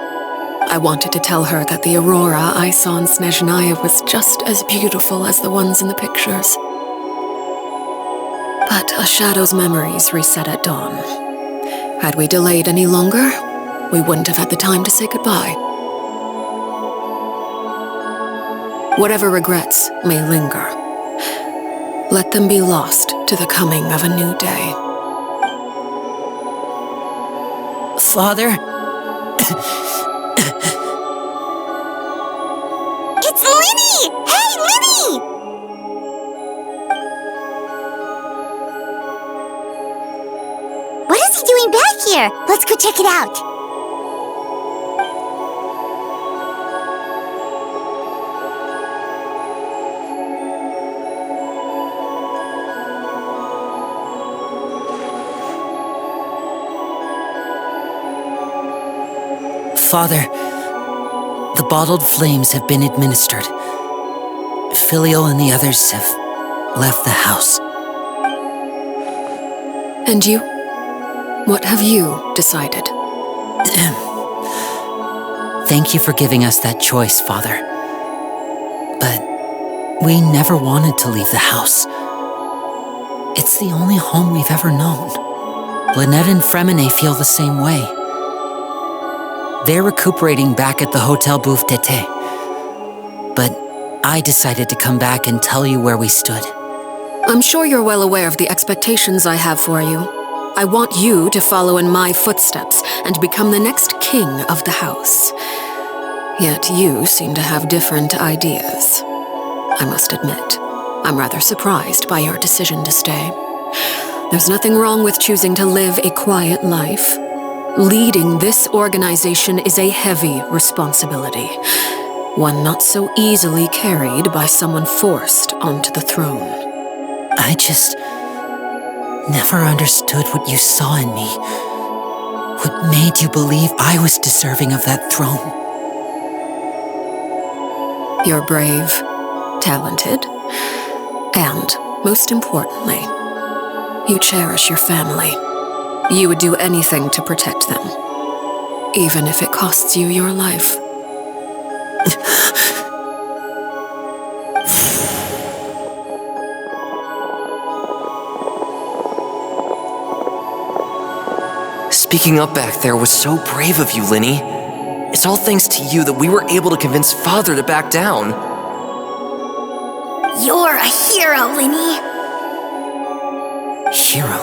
I wanted to tell her that the aurora I saw in Snezhnaya was just as beautiful as the ones in the pictures. But a shadow's memories reset at dawn. Had we delayed any longer, we wouldn't have had the time to say goodbye. Whatever regrets may linger, let them be lost to the coming of a new day. Father? It's Linny! Hey, Linny! What is he doing back here? Let's go check it out. Father, the bottled flames have been administered. Filial and the others have left the house. And you? What have you decided? Thank you for giving us that choice, Father. But we never wanted to leave the house. It's the only home we've ever known. Lynette and Fremine feel the same way. They're recuperating back at the Hotel Bouffe d'Été. But I decided to come back and tell you where we stood. I'm sure you're well aware of the expectations I have for you. I want you to follow in my footsteps and become the next king of the house. Yet you seem to have different ideas. I must admit, I'm rather surprised by your decision to stay. There's nothing wrong with choosing to live a quiet life. Leading this organization is a heavy responsibility, one not so easily carried by someone forced onto the throne. I just never understood what you saw in me. What made you believe I was deserving of that throne? You're brave, talented, and, most importantly, you cherish your family. You would do anything to protect them, even if it costs you your life. Speaking up back there was so brave of you, Linny. It's all thanks to you that we were able to convince Father to back down. You're a hero, Linny. Hero.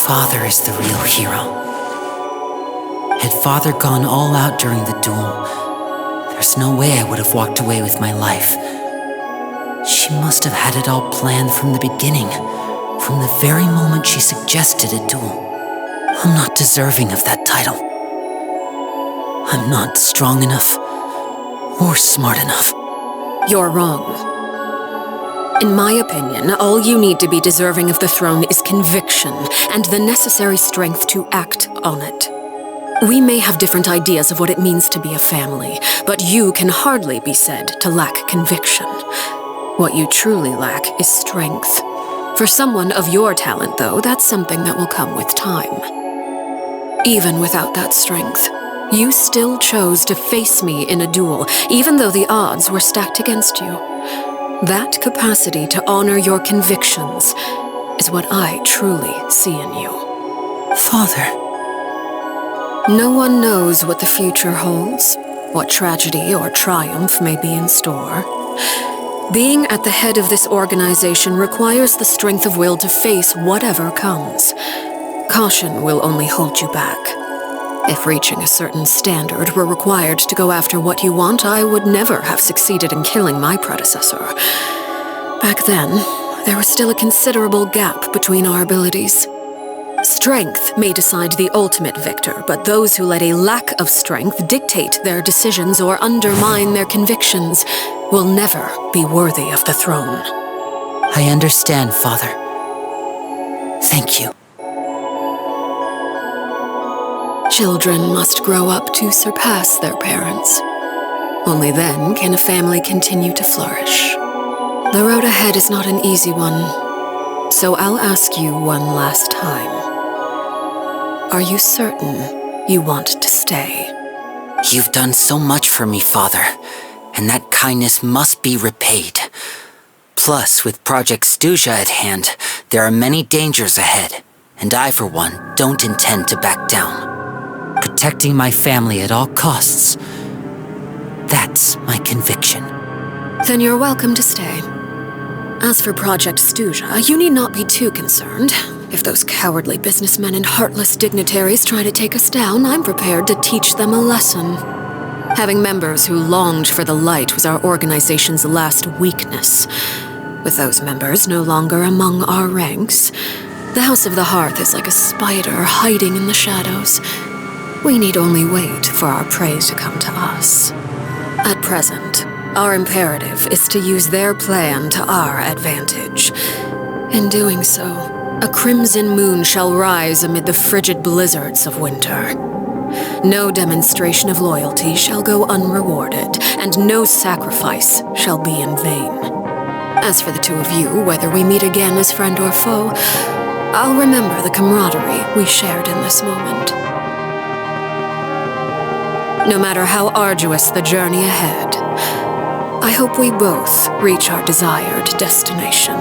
Father is the real hero. Had Father gone all out during the duel, there's no way I would have walked away with my life. She must have had it all planned from the beginning, from the very moment she suggested a duel. I'm not deserving of that title. I'm not strong enough or smart enough. You're wrong. In my opinion, all you need to be deserving of the throne is conviction and the necessary strength to act on it. We may have different ideas of what it means to be a family, but you can hardly be said to lack conviction. What you truly lack is strength. For someone of your talent, though, that's something that will come with time. Even without that strength, you still chose to face me in a duel, even though the odds were stacked against you. That capacity to honor your convictions is what I truly see in you. Father. No one knows what the future holds, what tragedy or triumph may be in store. Being at the head of this organization requires the strength of will to face whatever comes. Caution will only hold you back. If reaching a certain standard were required to go after what you want, I would never have succeeded in killing my predecessor. Back then, there was still a considerable gap between our abilities. Strength may decide the ultimate victor, but those who let a lack of strength dictate their decisions or undermine their convictions will never be worthy of the throne. I understand, Father. Thank you. Children must grow up to surpass their parents. Only then can a family continue to flourish. The road ahead is not an easy one, so I'll ask you one last time. Are you certain you want to stay? You've done so much for me, Father, and that kindness must be repaid. Plus, with Project Stuja at hand, there are many dangers ahead, and I, for one, don't intend to back down. Protecting my family at all costs. That's my conviction. Then you're welcome to stay. As for Project Stuja, you need not be too concerned. If those cowardly businessmen and heartless dignitaries try to take us down, I'm prepared to teach them a lesson. Having members who longed for the light was our organization's last weakness. With those members no longer among our ranks, the House of the Hearth is like a spider hiding in the shadows. We need only wait for our prey to come to us. At present, our imperative is to use their plan to our advantage. In doing so, a crimson moon shall rise amid the frigid blizzards of winter. No demonstration of loyalty shall go unrewarded, and no sacrifice shall be in vain. As for the two of you, whether we meet again as friend or foe, I'll remember the camaraderie we shared in this moment. No matter how arduous the journey ahead, I hope we both reach our desired destination.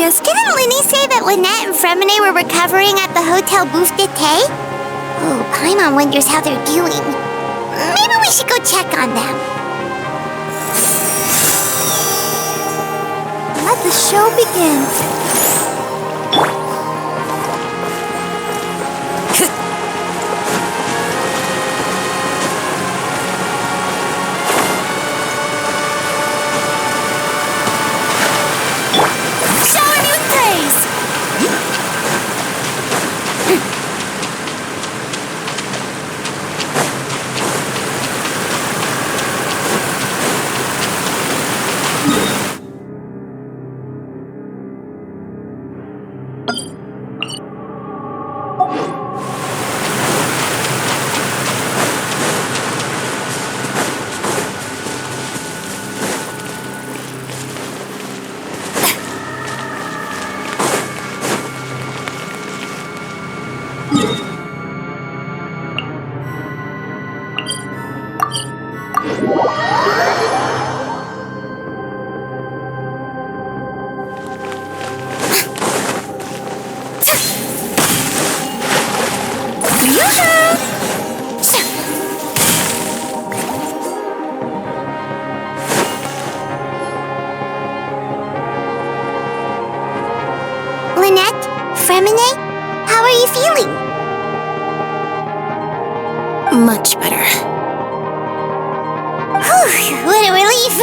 Didn't Linny say that Lynette and Fremine were recovering at the Hotel Bouffe d'été? Oh, Paimon wonders how they're doing. Maybe we should go check on them. Let the show begin. Lynette? Fremine? How are you feeling? Much better. Whew, what a relief!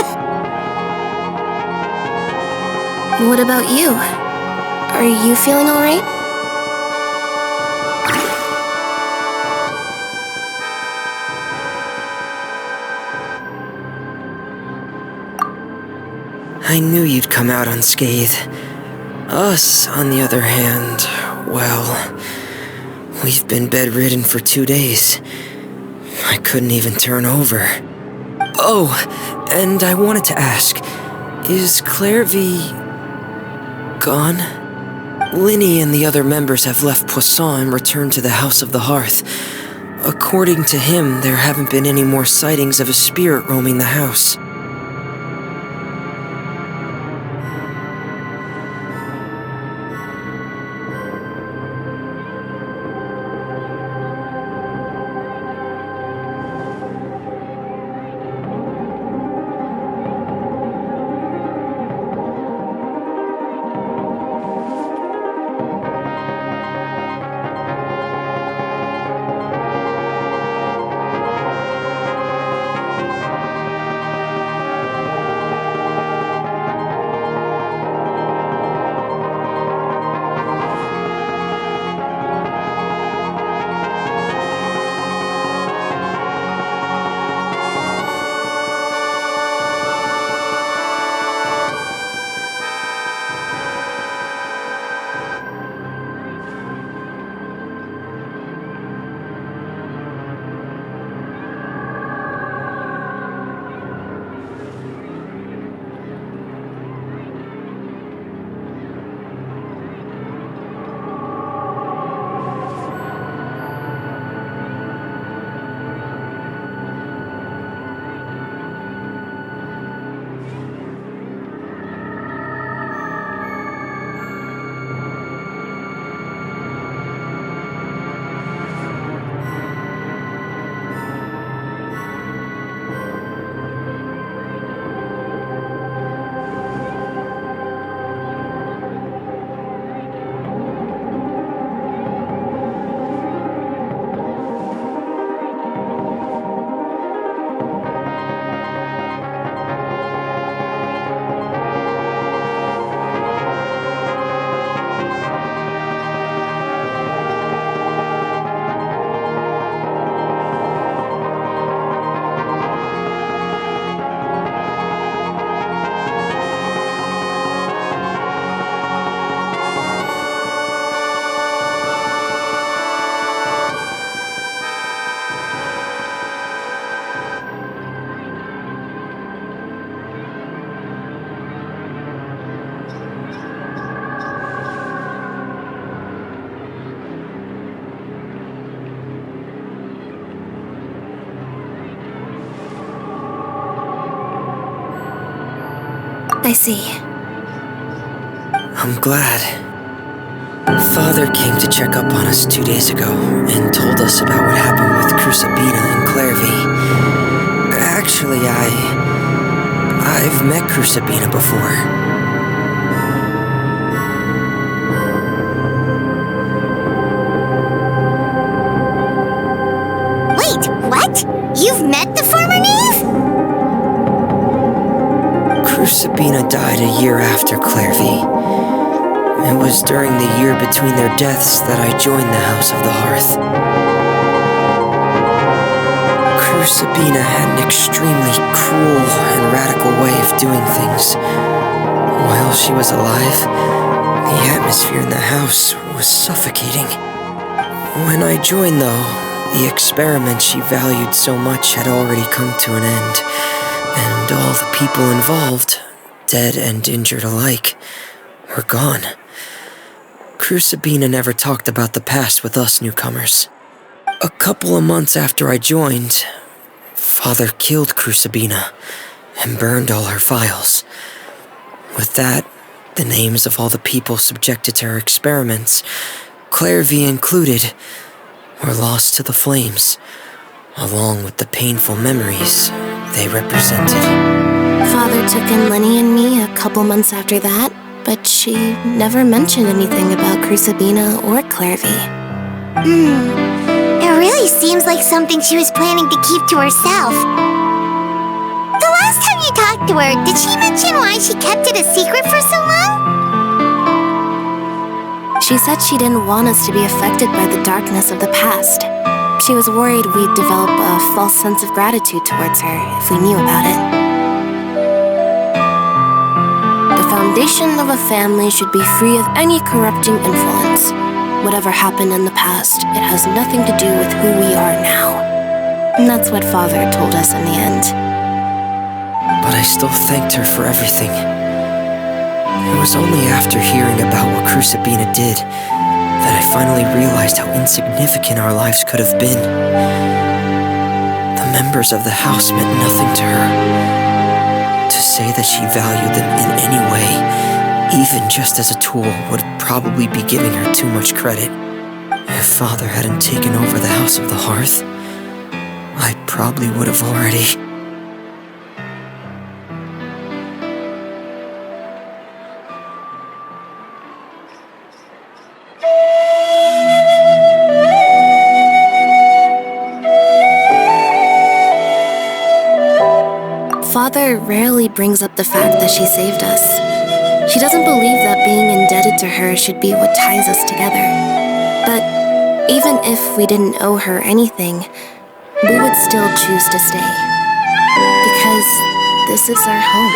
What about you? Are you feeling alright? I knew you'd come out unscathed. Us, on the other hand, well, we've been bedridden for 2 days. I couldn't even turn over. Oh, and I wanted to ask, is Claire V gone? Linny and the other members have left Poisson and returned to the House of the Hearth. According to him, there haven't been any more sightings of a spirit roaming the house. I see. I'm glad. Father came to check up on us 2 days ago and told us about what happened with Crusabina and Clairvy. Actually, I've met Crusabina before. Wait, what? You've met the former knave? Crusabina died a year after Clairvy. It was during the year between their deaths that I joined the House of the Hearth. Crusabina had an extremely cruel and radical way of doing things. While she was alive, The atmosphere in the house was suffocating. When I joined, though, the experiment she valued so much had already come to an end, and all the people involved, dead and injured alike, were gone. Crucibina never talked about the past with us newcomers. A couple of months after I joined, Father killed Crucibina and burned all her files. With that, the names of all the people subjected to her experiments, Clairvy included, were lost to the flames, along with the painful memories they represented. Father took in Lenny and me a couple months after that, but she never mentioned anything about Crucibina or Clairvy. It really seems like something she was planning to keep to herself. The last time you talked to her, did she mention why she kept it a secret for so long? She said she didn't want us to be affected by the darkness of the past. She was worried we'd develop a false sense of gratitude towards her if we knew about it. The foundation of a family should be free of any corrupting influence. Whatever happened in the past, it has nothing to do with who we are now. And that's what Father told us in the end. But I still thanked her for everything. It was only after hearing about what Crucibina did that I finally realized how insignificant our lives could have been. The members of the house meant nothing to her. To say that she valued them in any way, even just as a tool, would probably be giving her too much credit. If Father hadn't taken over the House of the Hearth, I probably would have already... Father rarely brings up the fact that she saved us. She doesn't believe that being indebted to her should be what ties us together. But even if we didn't owe her anything, we would still choose to stay. Because this is our home.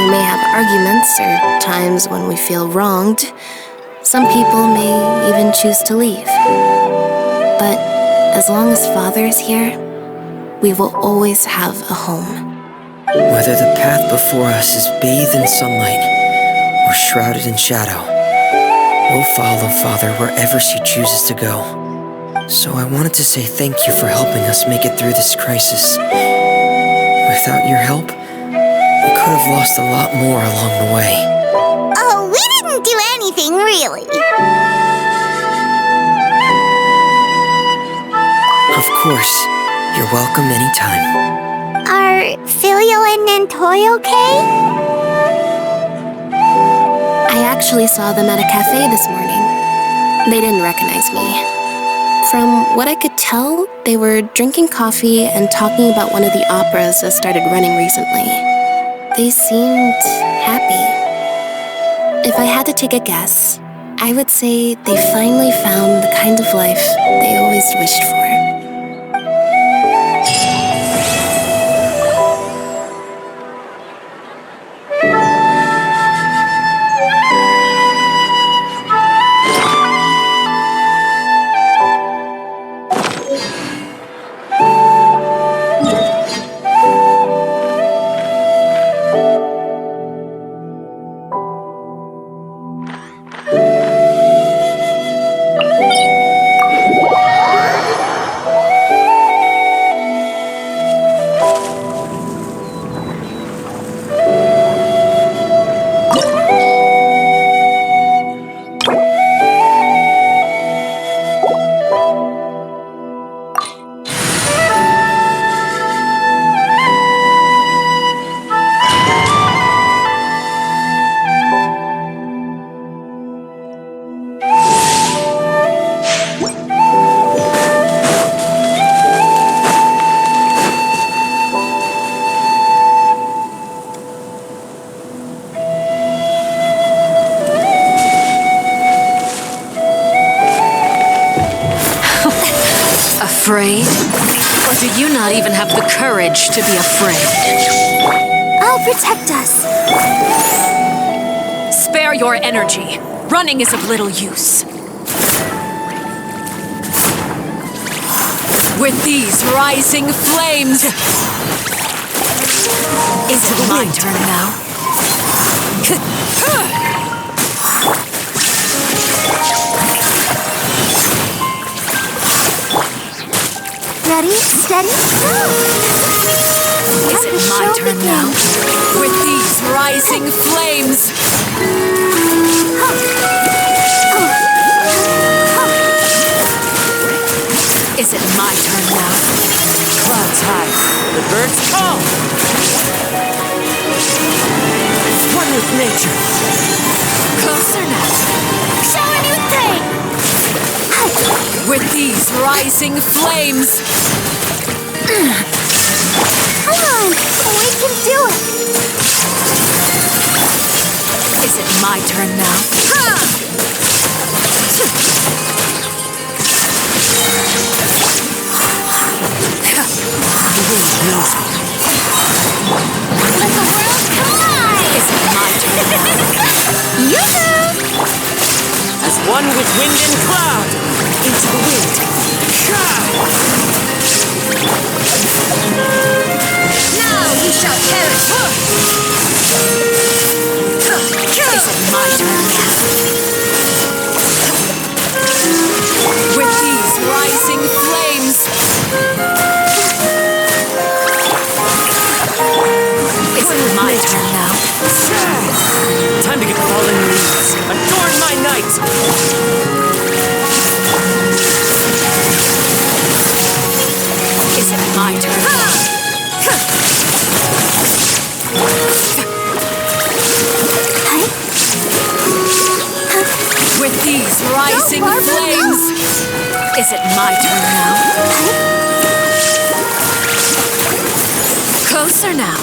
We may have arguments or times when we feel wronged. Some people may even choose to leave. But as long as Father is here, we will always have a home. Whether the path before us is bathed in sunlight or shrouded in shadow, we'll follow Father wherever she chooses to go. So I wanted to say thank you for helping us make it through this crisis. Without your help, we could have lost a lot more along the way. Oh, we didn't do anything, really. Of course, you're welcome anytime. Are Filial and Nantoy okay? I actually saw them at a cafe this morning. They didn't recognize me. From what I could tell, they were drinking coffee and talking about one of the operas that started running recently. They seemed happy. If I had to take a guess, I would say they finally found the kind of life they always wished for. Afraid? Or do you not even have the courage to be afraid? I'll protect us. Spare your energy. Running is of little use. With these rising flames... Is it my turn now? Ready, steady, go! Is it my turn now? With these rising flames... Is it my turn now? Clouds high, the birds call. One with nature. Closer now. Show a new thing! With these rising flames... Come on, we can do it! Is it my turn now? The wind knows me. Let the world collide! Is it my turn now? You know! As one with wind and cloud, into the wind. Now you shall perish! Is it my turn now? With these rising flames... Is it my turn now? Time to get fallen leaves. Adorn my night! Is it my turn now? With these rising flames... Is it my turn now? Closer now.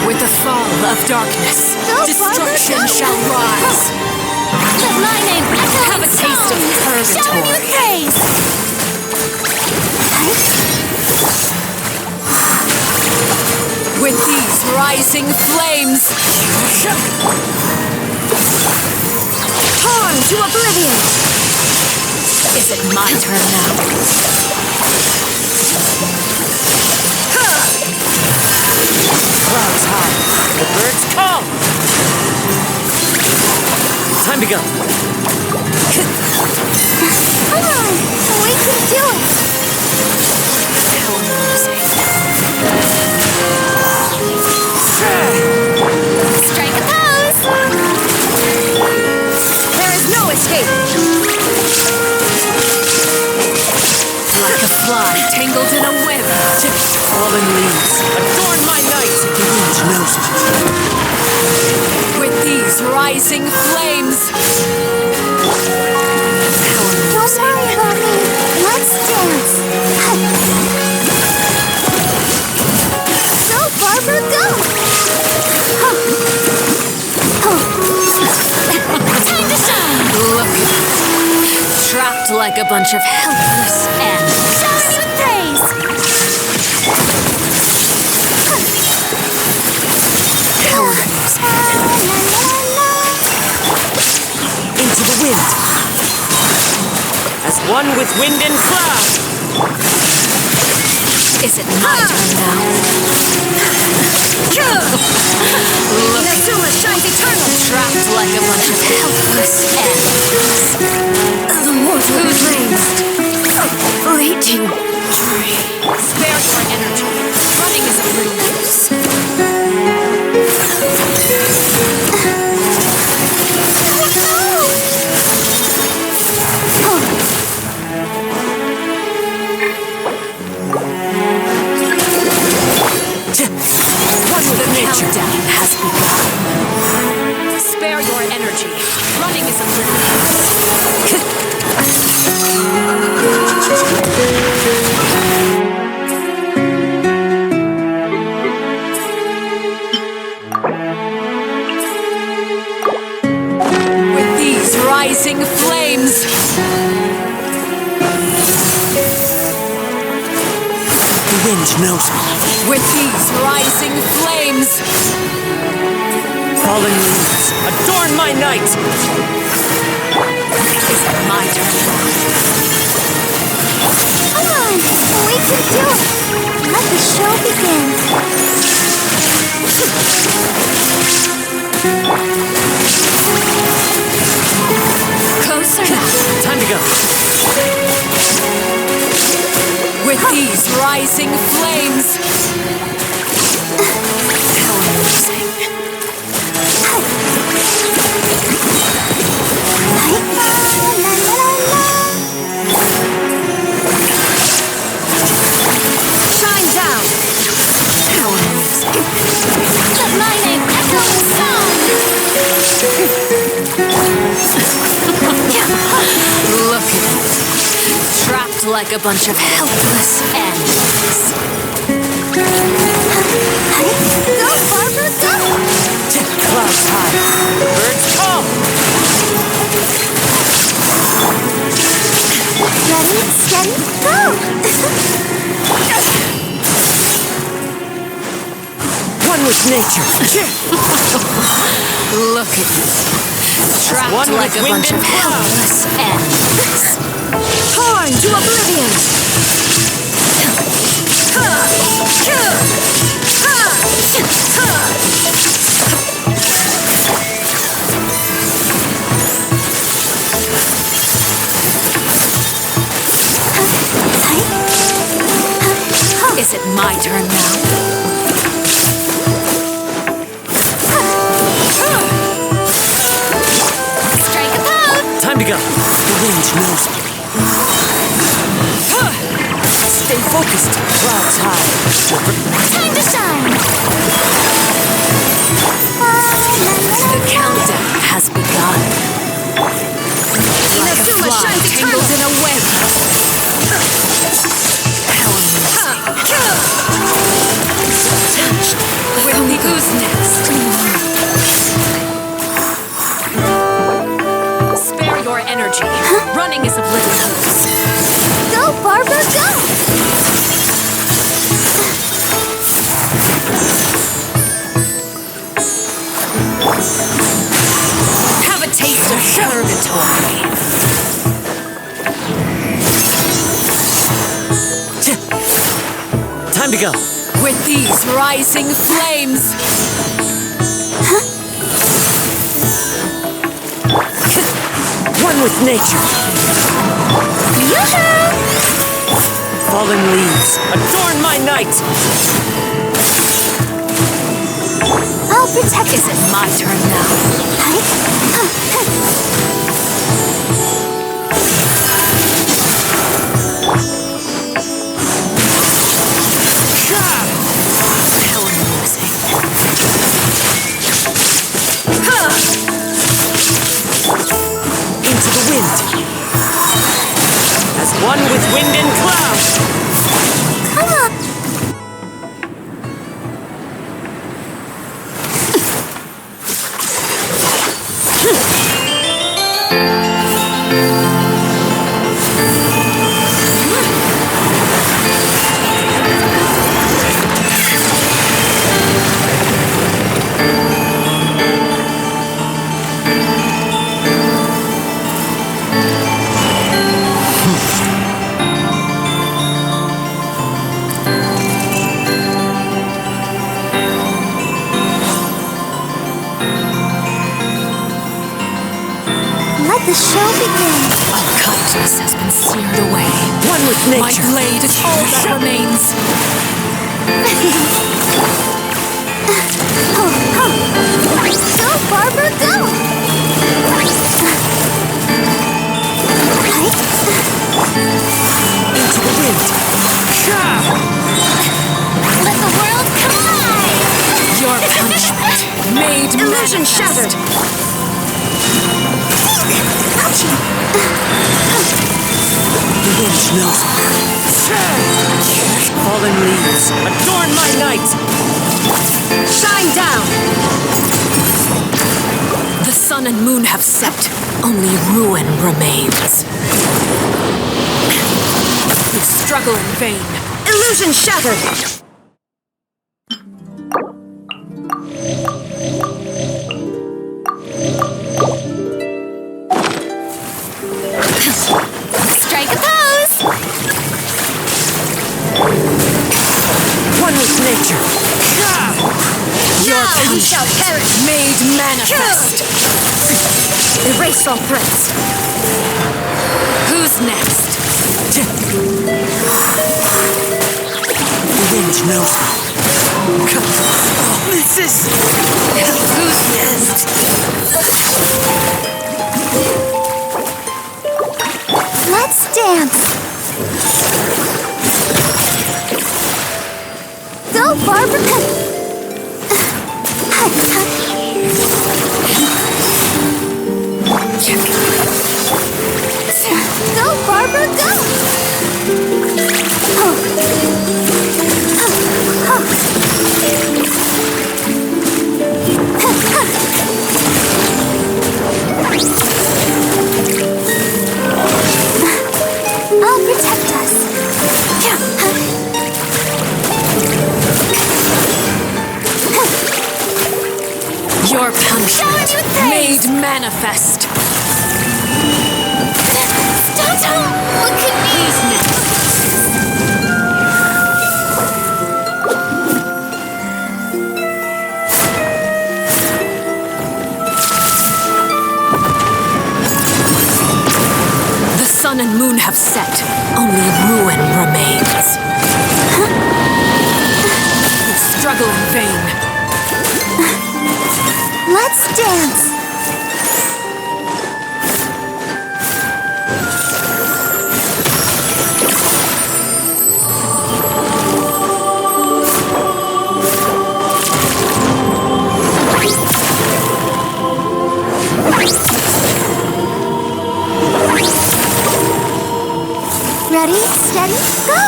With the fall of darkness, destruction shall rise. Let my name echo Have a in taste of song. Show a new purgatory. praise! With these rising flames... Torn to oblivion! Is it my turn now? Clouds high, the birds call. Time to go. Come on, we can do it! Strike a pose! There is no escape! Like a fly tangled in a web. Fallen leaves, adorn my night. The wind knows me. With these rising flames... Don't worry about me. Let's dance. So far we'll go. Time to shine. Look at them. Trapped like a bunch of helpless ants. Show a new praise. Power music. Into the wind. As one with wind and cloud. Is it my turn now? Inazuma shines eternal. Trapped like a bunch of helpless ants. The mortal flames. Fleeting dreams. Spare your energy. Running is of little use. The countdown has begun. Spare your energy. Running is of little use. With these rising flames... The wind knows me. With these rising flames, Fallen leaves, adorn my night! is it my turn? Come on, we can do it. Let the show begin. Closer now. Time to go. With these rising flames, how amusing. Shine down. How amusing. Let my name echo in song. Look at it. Trapped like a bunch of helpless animals. Go, Barbara, go! Clouds high. Birds call. Ready, steady, go! One with nature. Look at you. Trapped One like with a wind bunch and of cloud. helpless animals. Torn to oblivion! Is it my turn now? Strike a pose! Time to go. The wind knows me. Stay focused. Clouds high. Time to shine! The countdown has begun. Like a Inazuma fly shines tangled eternal. in a web. How amusing. Touched with the ooze nest. Spare your energy. Running is of little use. Go, Barbara, go! Have a taste of purgatory. Time to go. With these rising flames, One with nature. Fallen leaves, adorn my night. I'll protect is it my turn now? How amusing. Into the wind. As one with wind and cloud. Come on! Let the show begin. Unconscious has been seared away. One with My nature. blade is all that remains. Go, Barbara, go! Into the wind. Let the world collide! Your punishment made Illusion manifest. shattered! Ouchie! The wind knows me. Fallen leaves, adorn my night. Shine down! The sun and moon have set. Only ruin remains. We struggle in vain. Illusion shattered! Now you shall perish! Made manifest! Erase all threats. Who's next? Revenge knows me. This is... Who's next? Let's dance. Go, Barbara. Go, Barbara, go! I'll protect us. Your punishment made manifest. Stop! What could be? Who's next? The sun and moon have set. Only ruin remains. You struggle in vain. Let's dance. Ready, steady, go!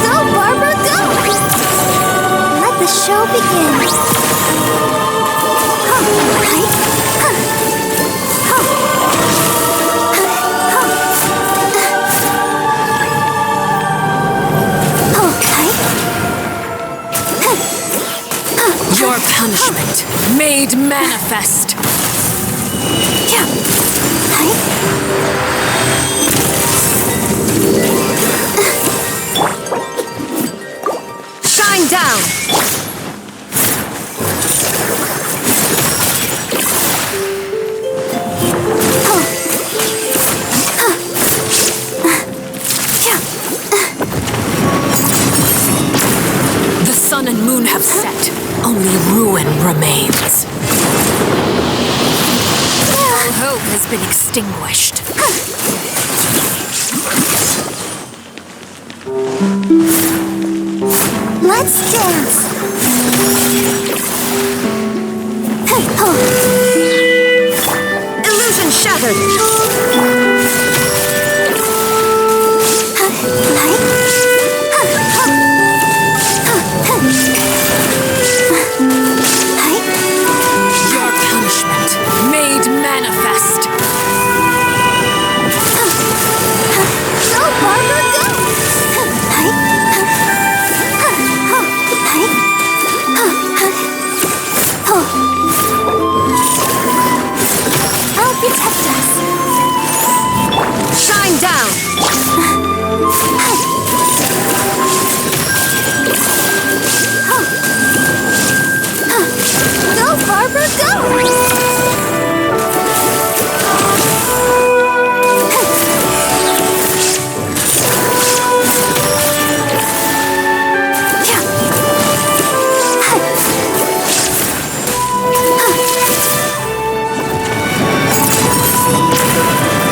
Go, Barbara, go! Let the show begin. Your punishment made manifest. Shine down! The sun and moon have set. Only ruin remains. All hope has been extinguished. Let's dance. Illusion shattered. Your punishment made manifest. Go, Barbara, go! I'll protect us. Shine down. Go, Barbara, go!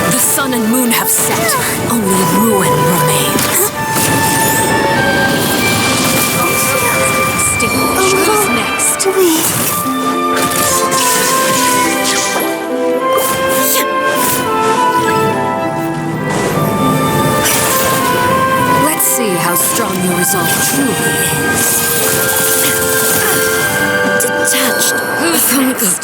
The sun and moon have set. Only ruin remains. Extinguished. Who's next? Let's see how strong your resolve truly is. Detached. Who's next?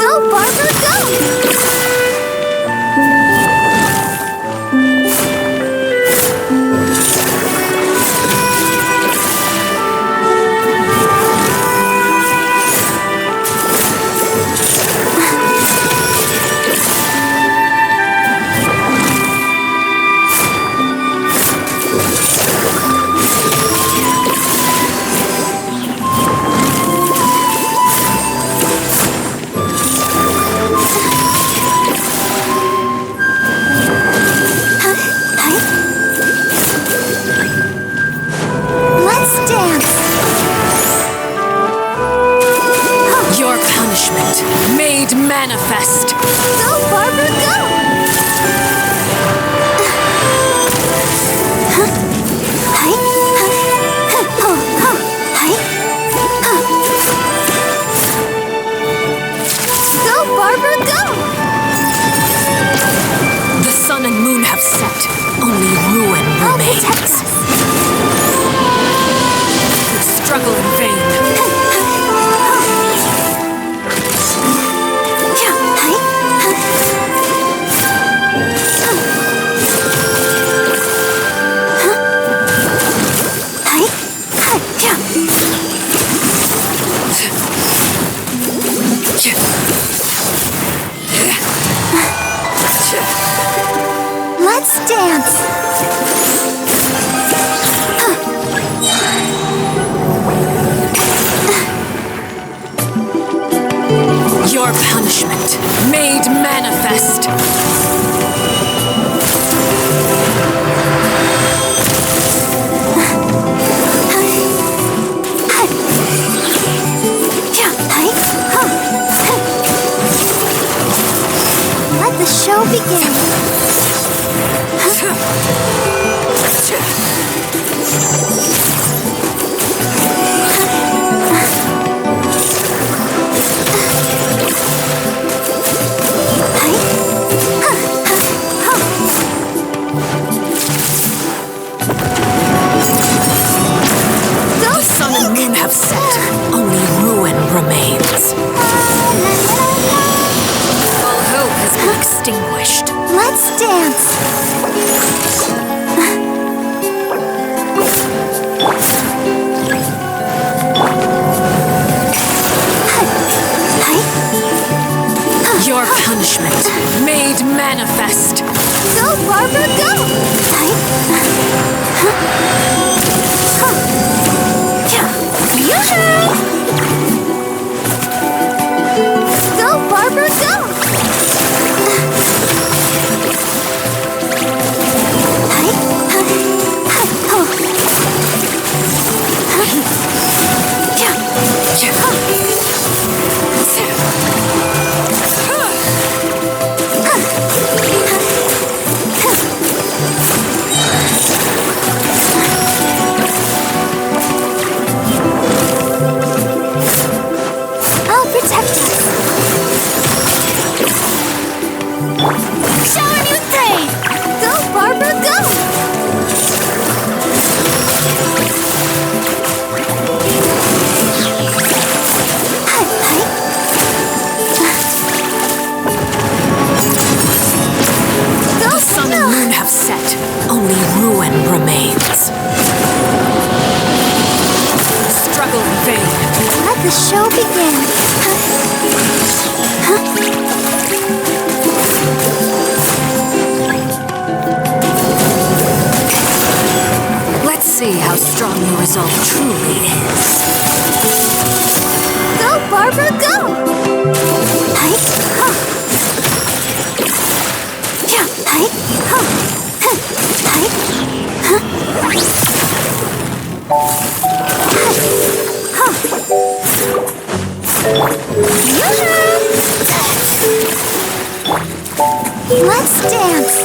Go, Barbara, go! made manifest. Go, Barbara, go! Go, Barbara, go! The sun and moon have set. Only ruin remains. Struggle in vain. Let's dance. Your punishment made manifest. Let the show begin. The sun and moon have set. Only ruin remains. All hope has been extinguished. Let's dance. Your punishment made manifest. Go, Barbara, go! Go, Barbara, go! I'll protect us. Shower new day! Go, Barbara, go! The sun and moon have set. Only ruin remains. Struggle in vain. Let the show begin. Let's see how strong your resolve truly is. Go, Barbara, go! Let's dance.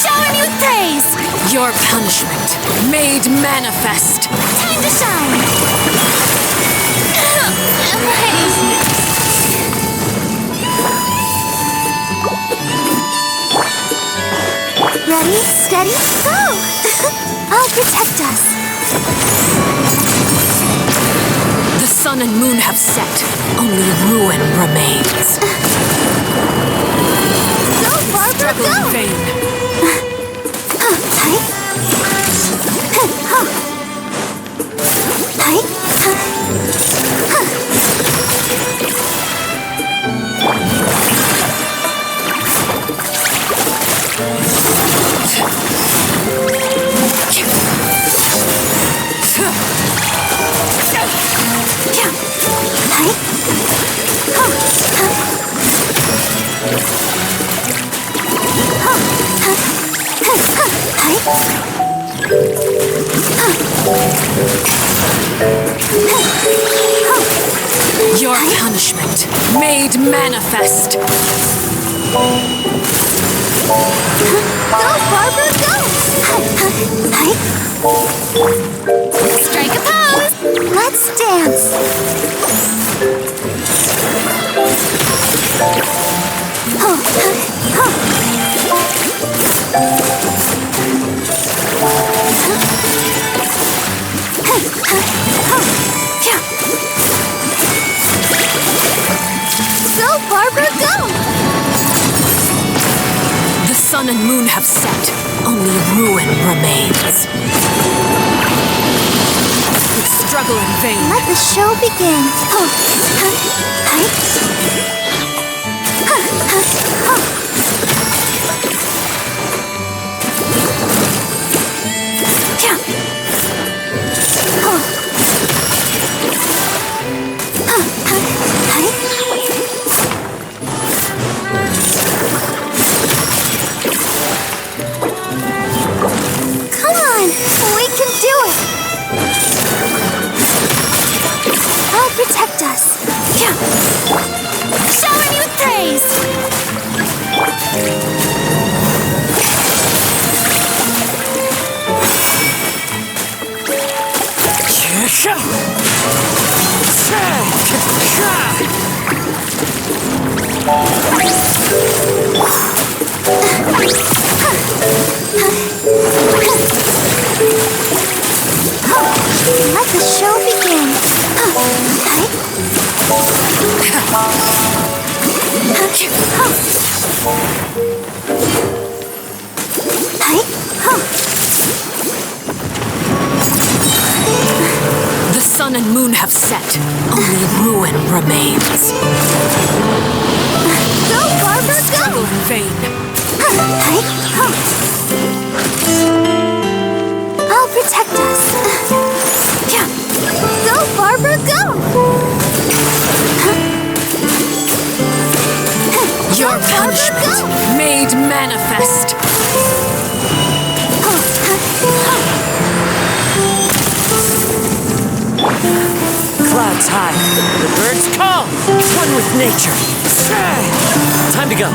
Showing you praise. Your punishment made manifest. Time to shine. Ready, steady, go! I'll protect us. The sun and moon have set. Only ruin remains. Go, Barbara, Struggle go! in vain. Your punishment made manifest. Go, Barbara, go! Strike a pose! Let's dance! Go, Barbara, go! The sun and moon have set. Only ruin remains. You struggle in vain. Let the show begin. Come on, we can do it. I'll protect us. Shower me with praise. Let the show begin. The sun and moon have set. Only ruin remains. Go, Barbara, go! Struggle in vain. I'll protect us. Go, Barbara, go! Your punishment made manifest. Clouds high, the birds call, one with nature. Time to go.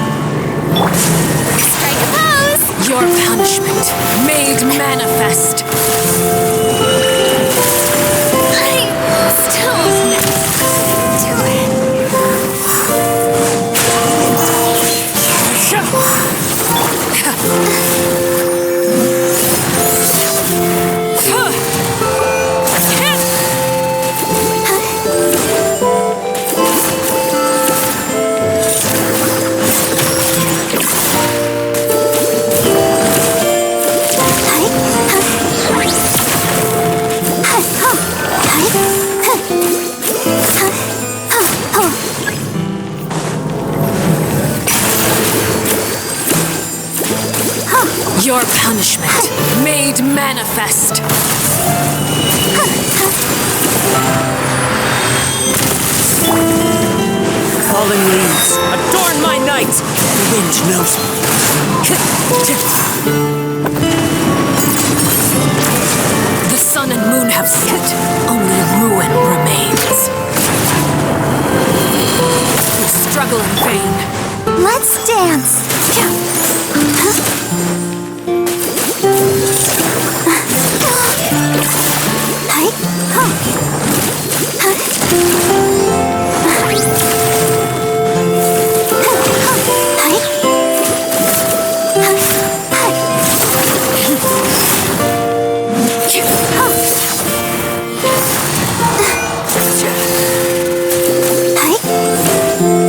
Strike a pose! Your punishment made manifest. I still do it. Your punishment made manifest. Fallen leaves, adorn my night. The wind knows me. The sun and moon have set. Only ruin remains. You struggle in vain. Let's dance.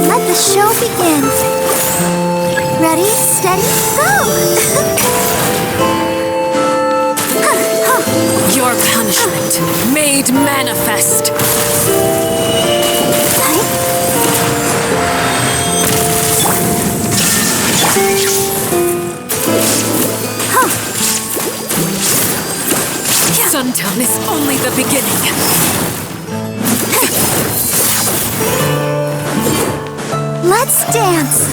Let the show begin. Ready, steady, go! Your punishment made manifest. Sundown is only the beginning. Let's dance.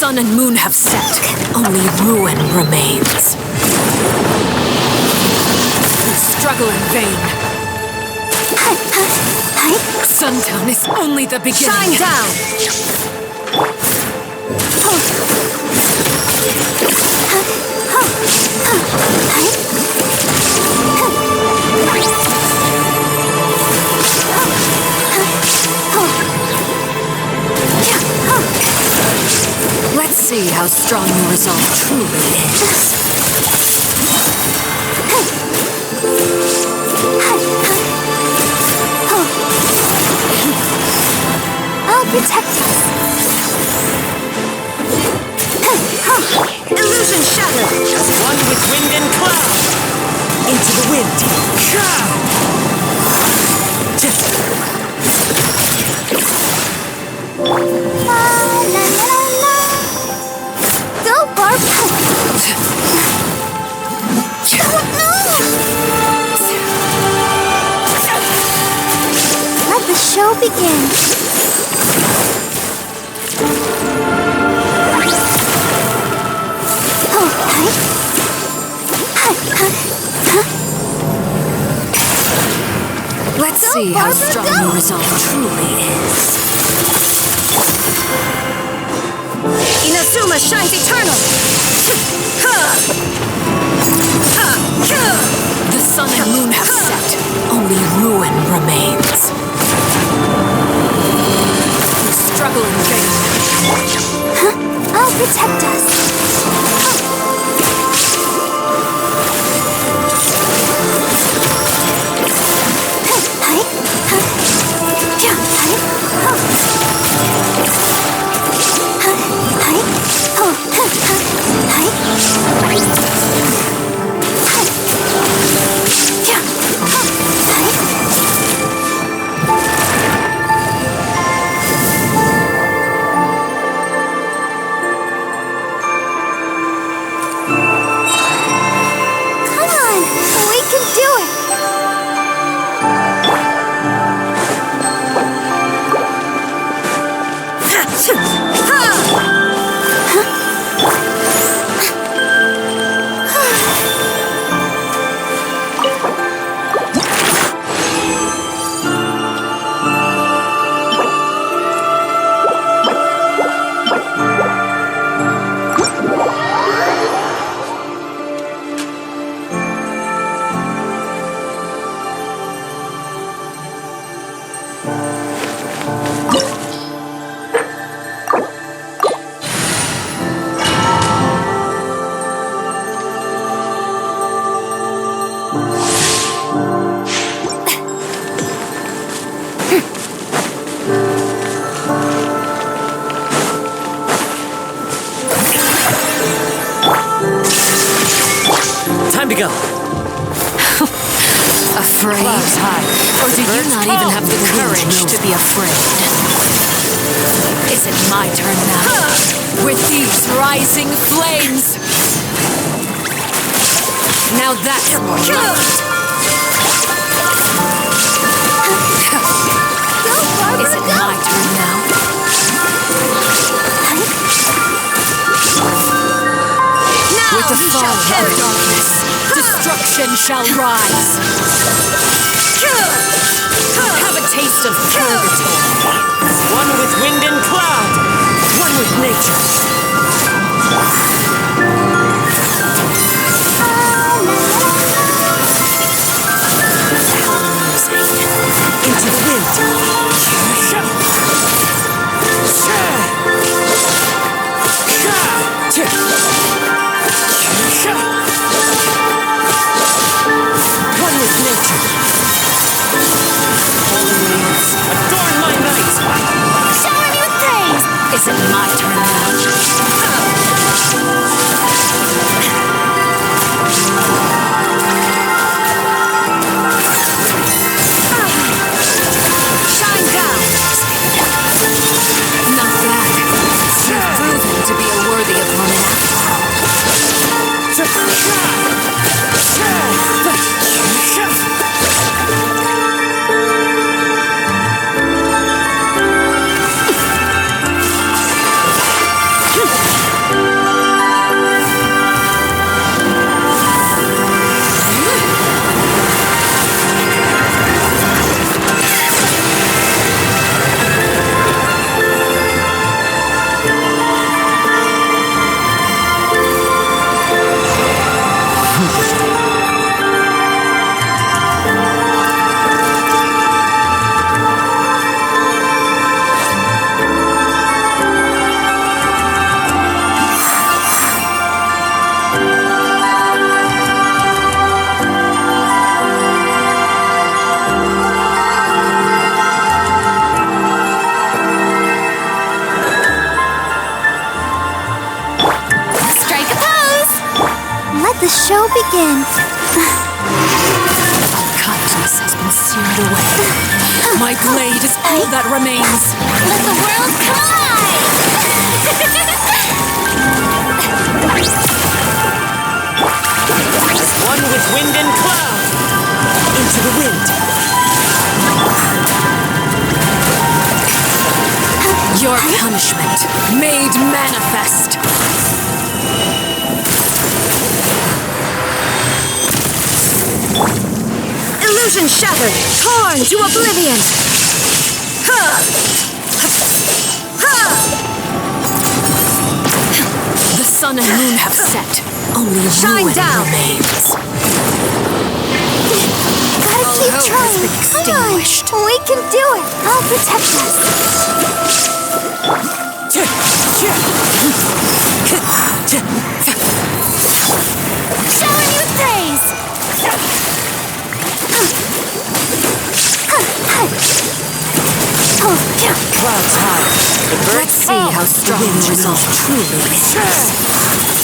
sun and moon have set. Only ruin remains. You struggle in vain. Sundown is only the beginning. Shine down! Let's see how strong your resolve truly is. I'll protect us. Illusion shattered! As one with wind and cloud. Into the wind. La la la la. Go, Barb. Let the show begin. Let's see how strong your resolve truly is. Inazuma shines eternal! The sun and moon have set. Only ruin remains. You struggle in vain. I'll protect us. Afraid? Or do you not even have the courage to be afraid? Is it my turn now? With these rising flames? Now that's more light. Is it my turn now? With the fall of darkness, destruction shall rise. Have a taste of purgatory. One with wind and cloud. One with nature. Into the wind. One with nature. Holy wings, adorn my night. Shower me with praise. Is it my turn now? the show begin. Kindness has been seared away. My blade is all that remains. Let the world collide! As one with wind and cloud. Into the wind. Your punishment made manifest. Illusion shattered, torn to oblivion. The sun and moon have set. Only Shine ruin down. remains. Gotta All keep hope has trying. been Come on. extinguished. We can do it. I'll protect us. Shower you with praise. Clouds high. The birds Let's see how strong the resolve truly is.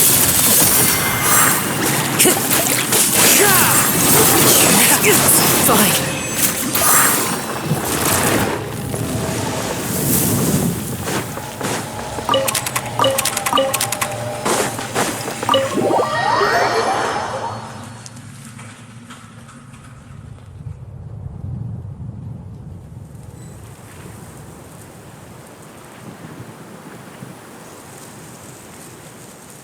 Fine.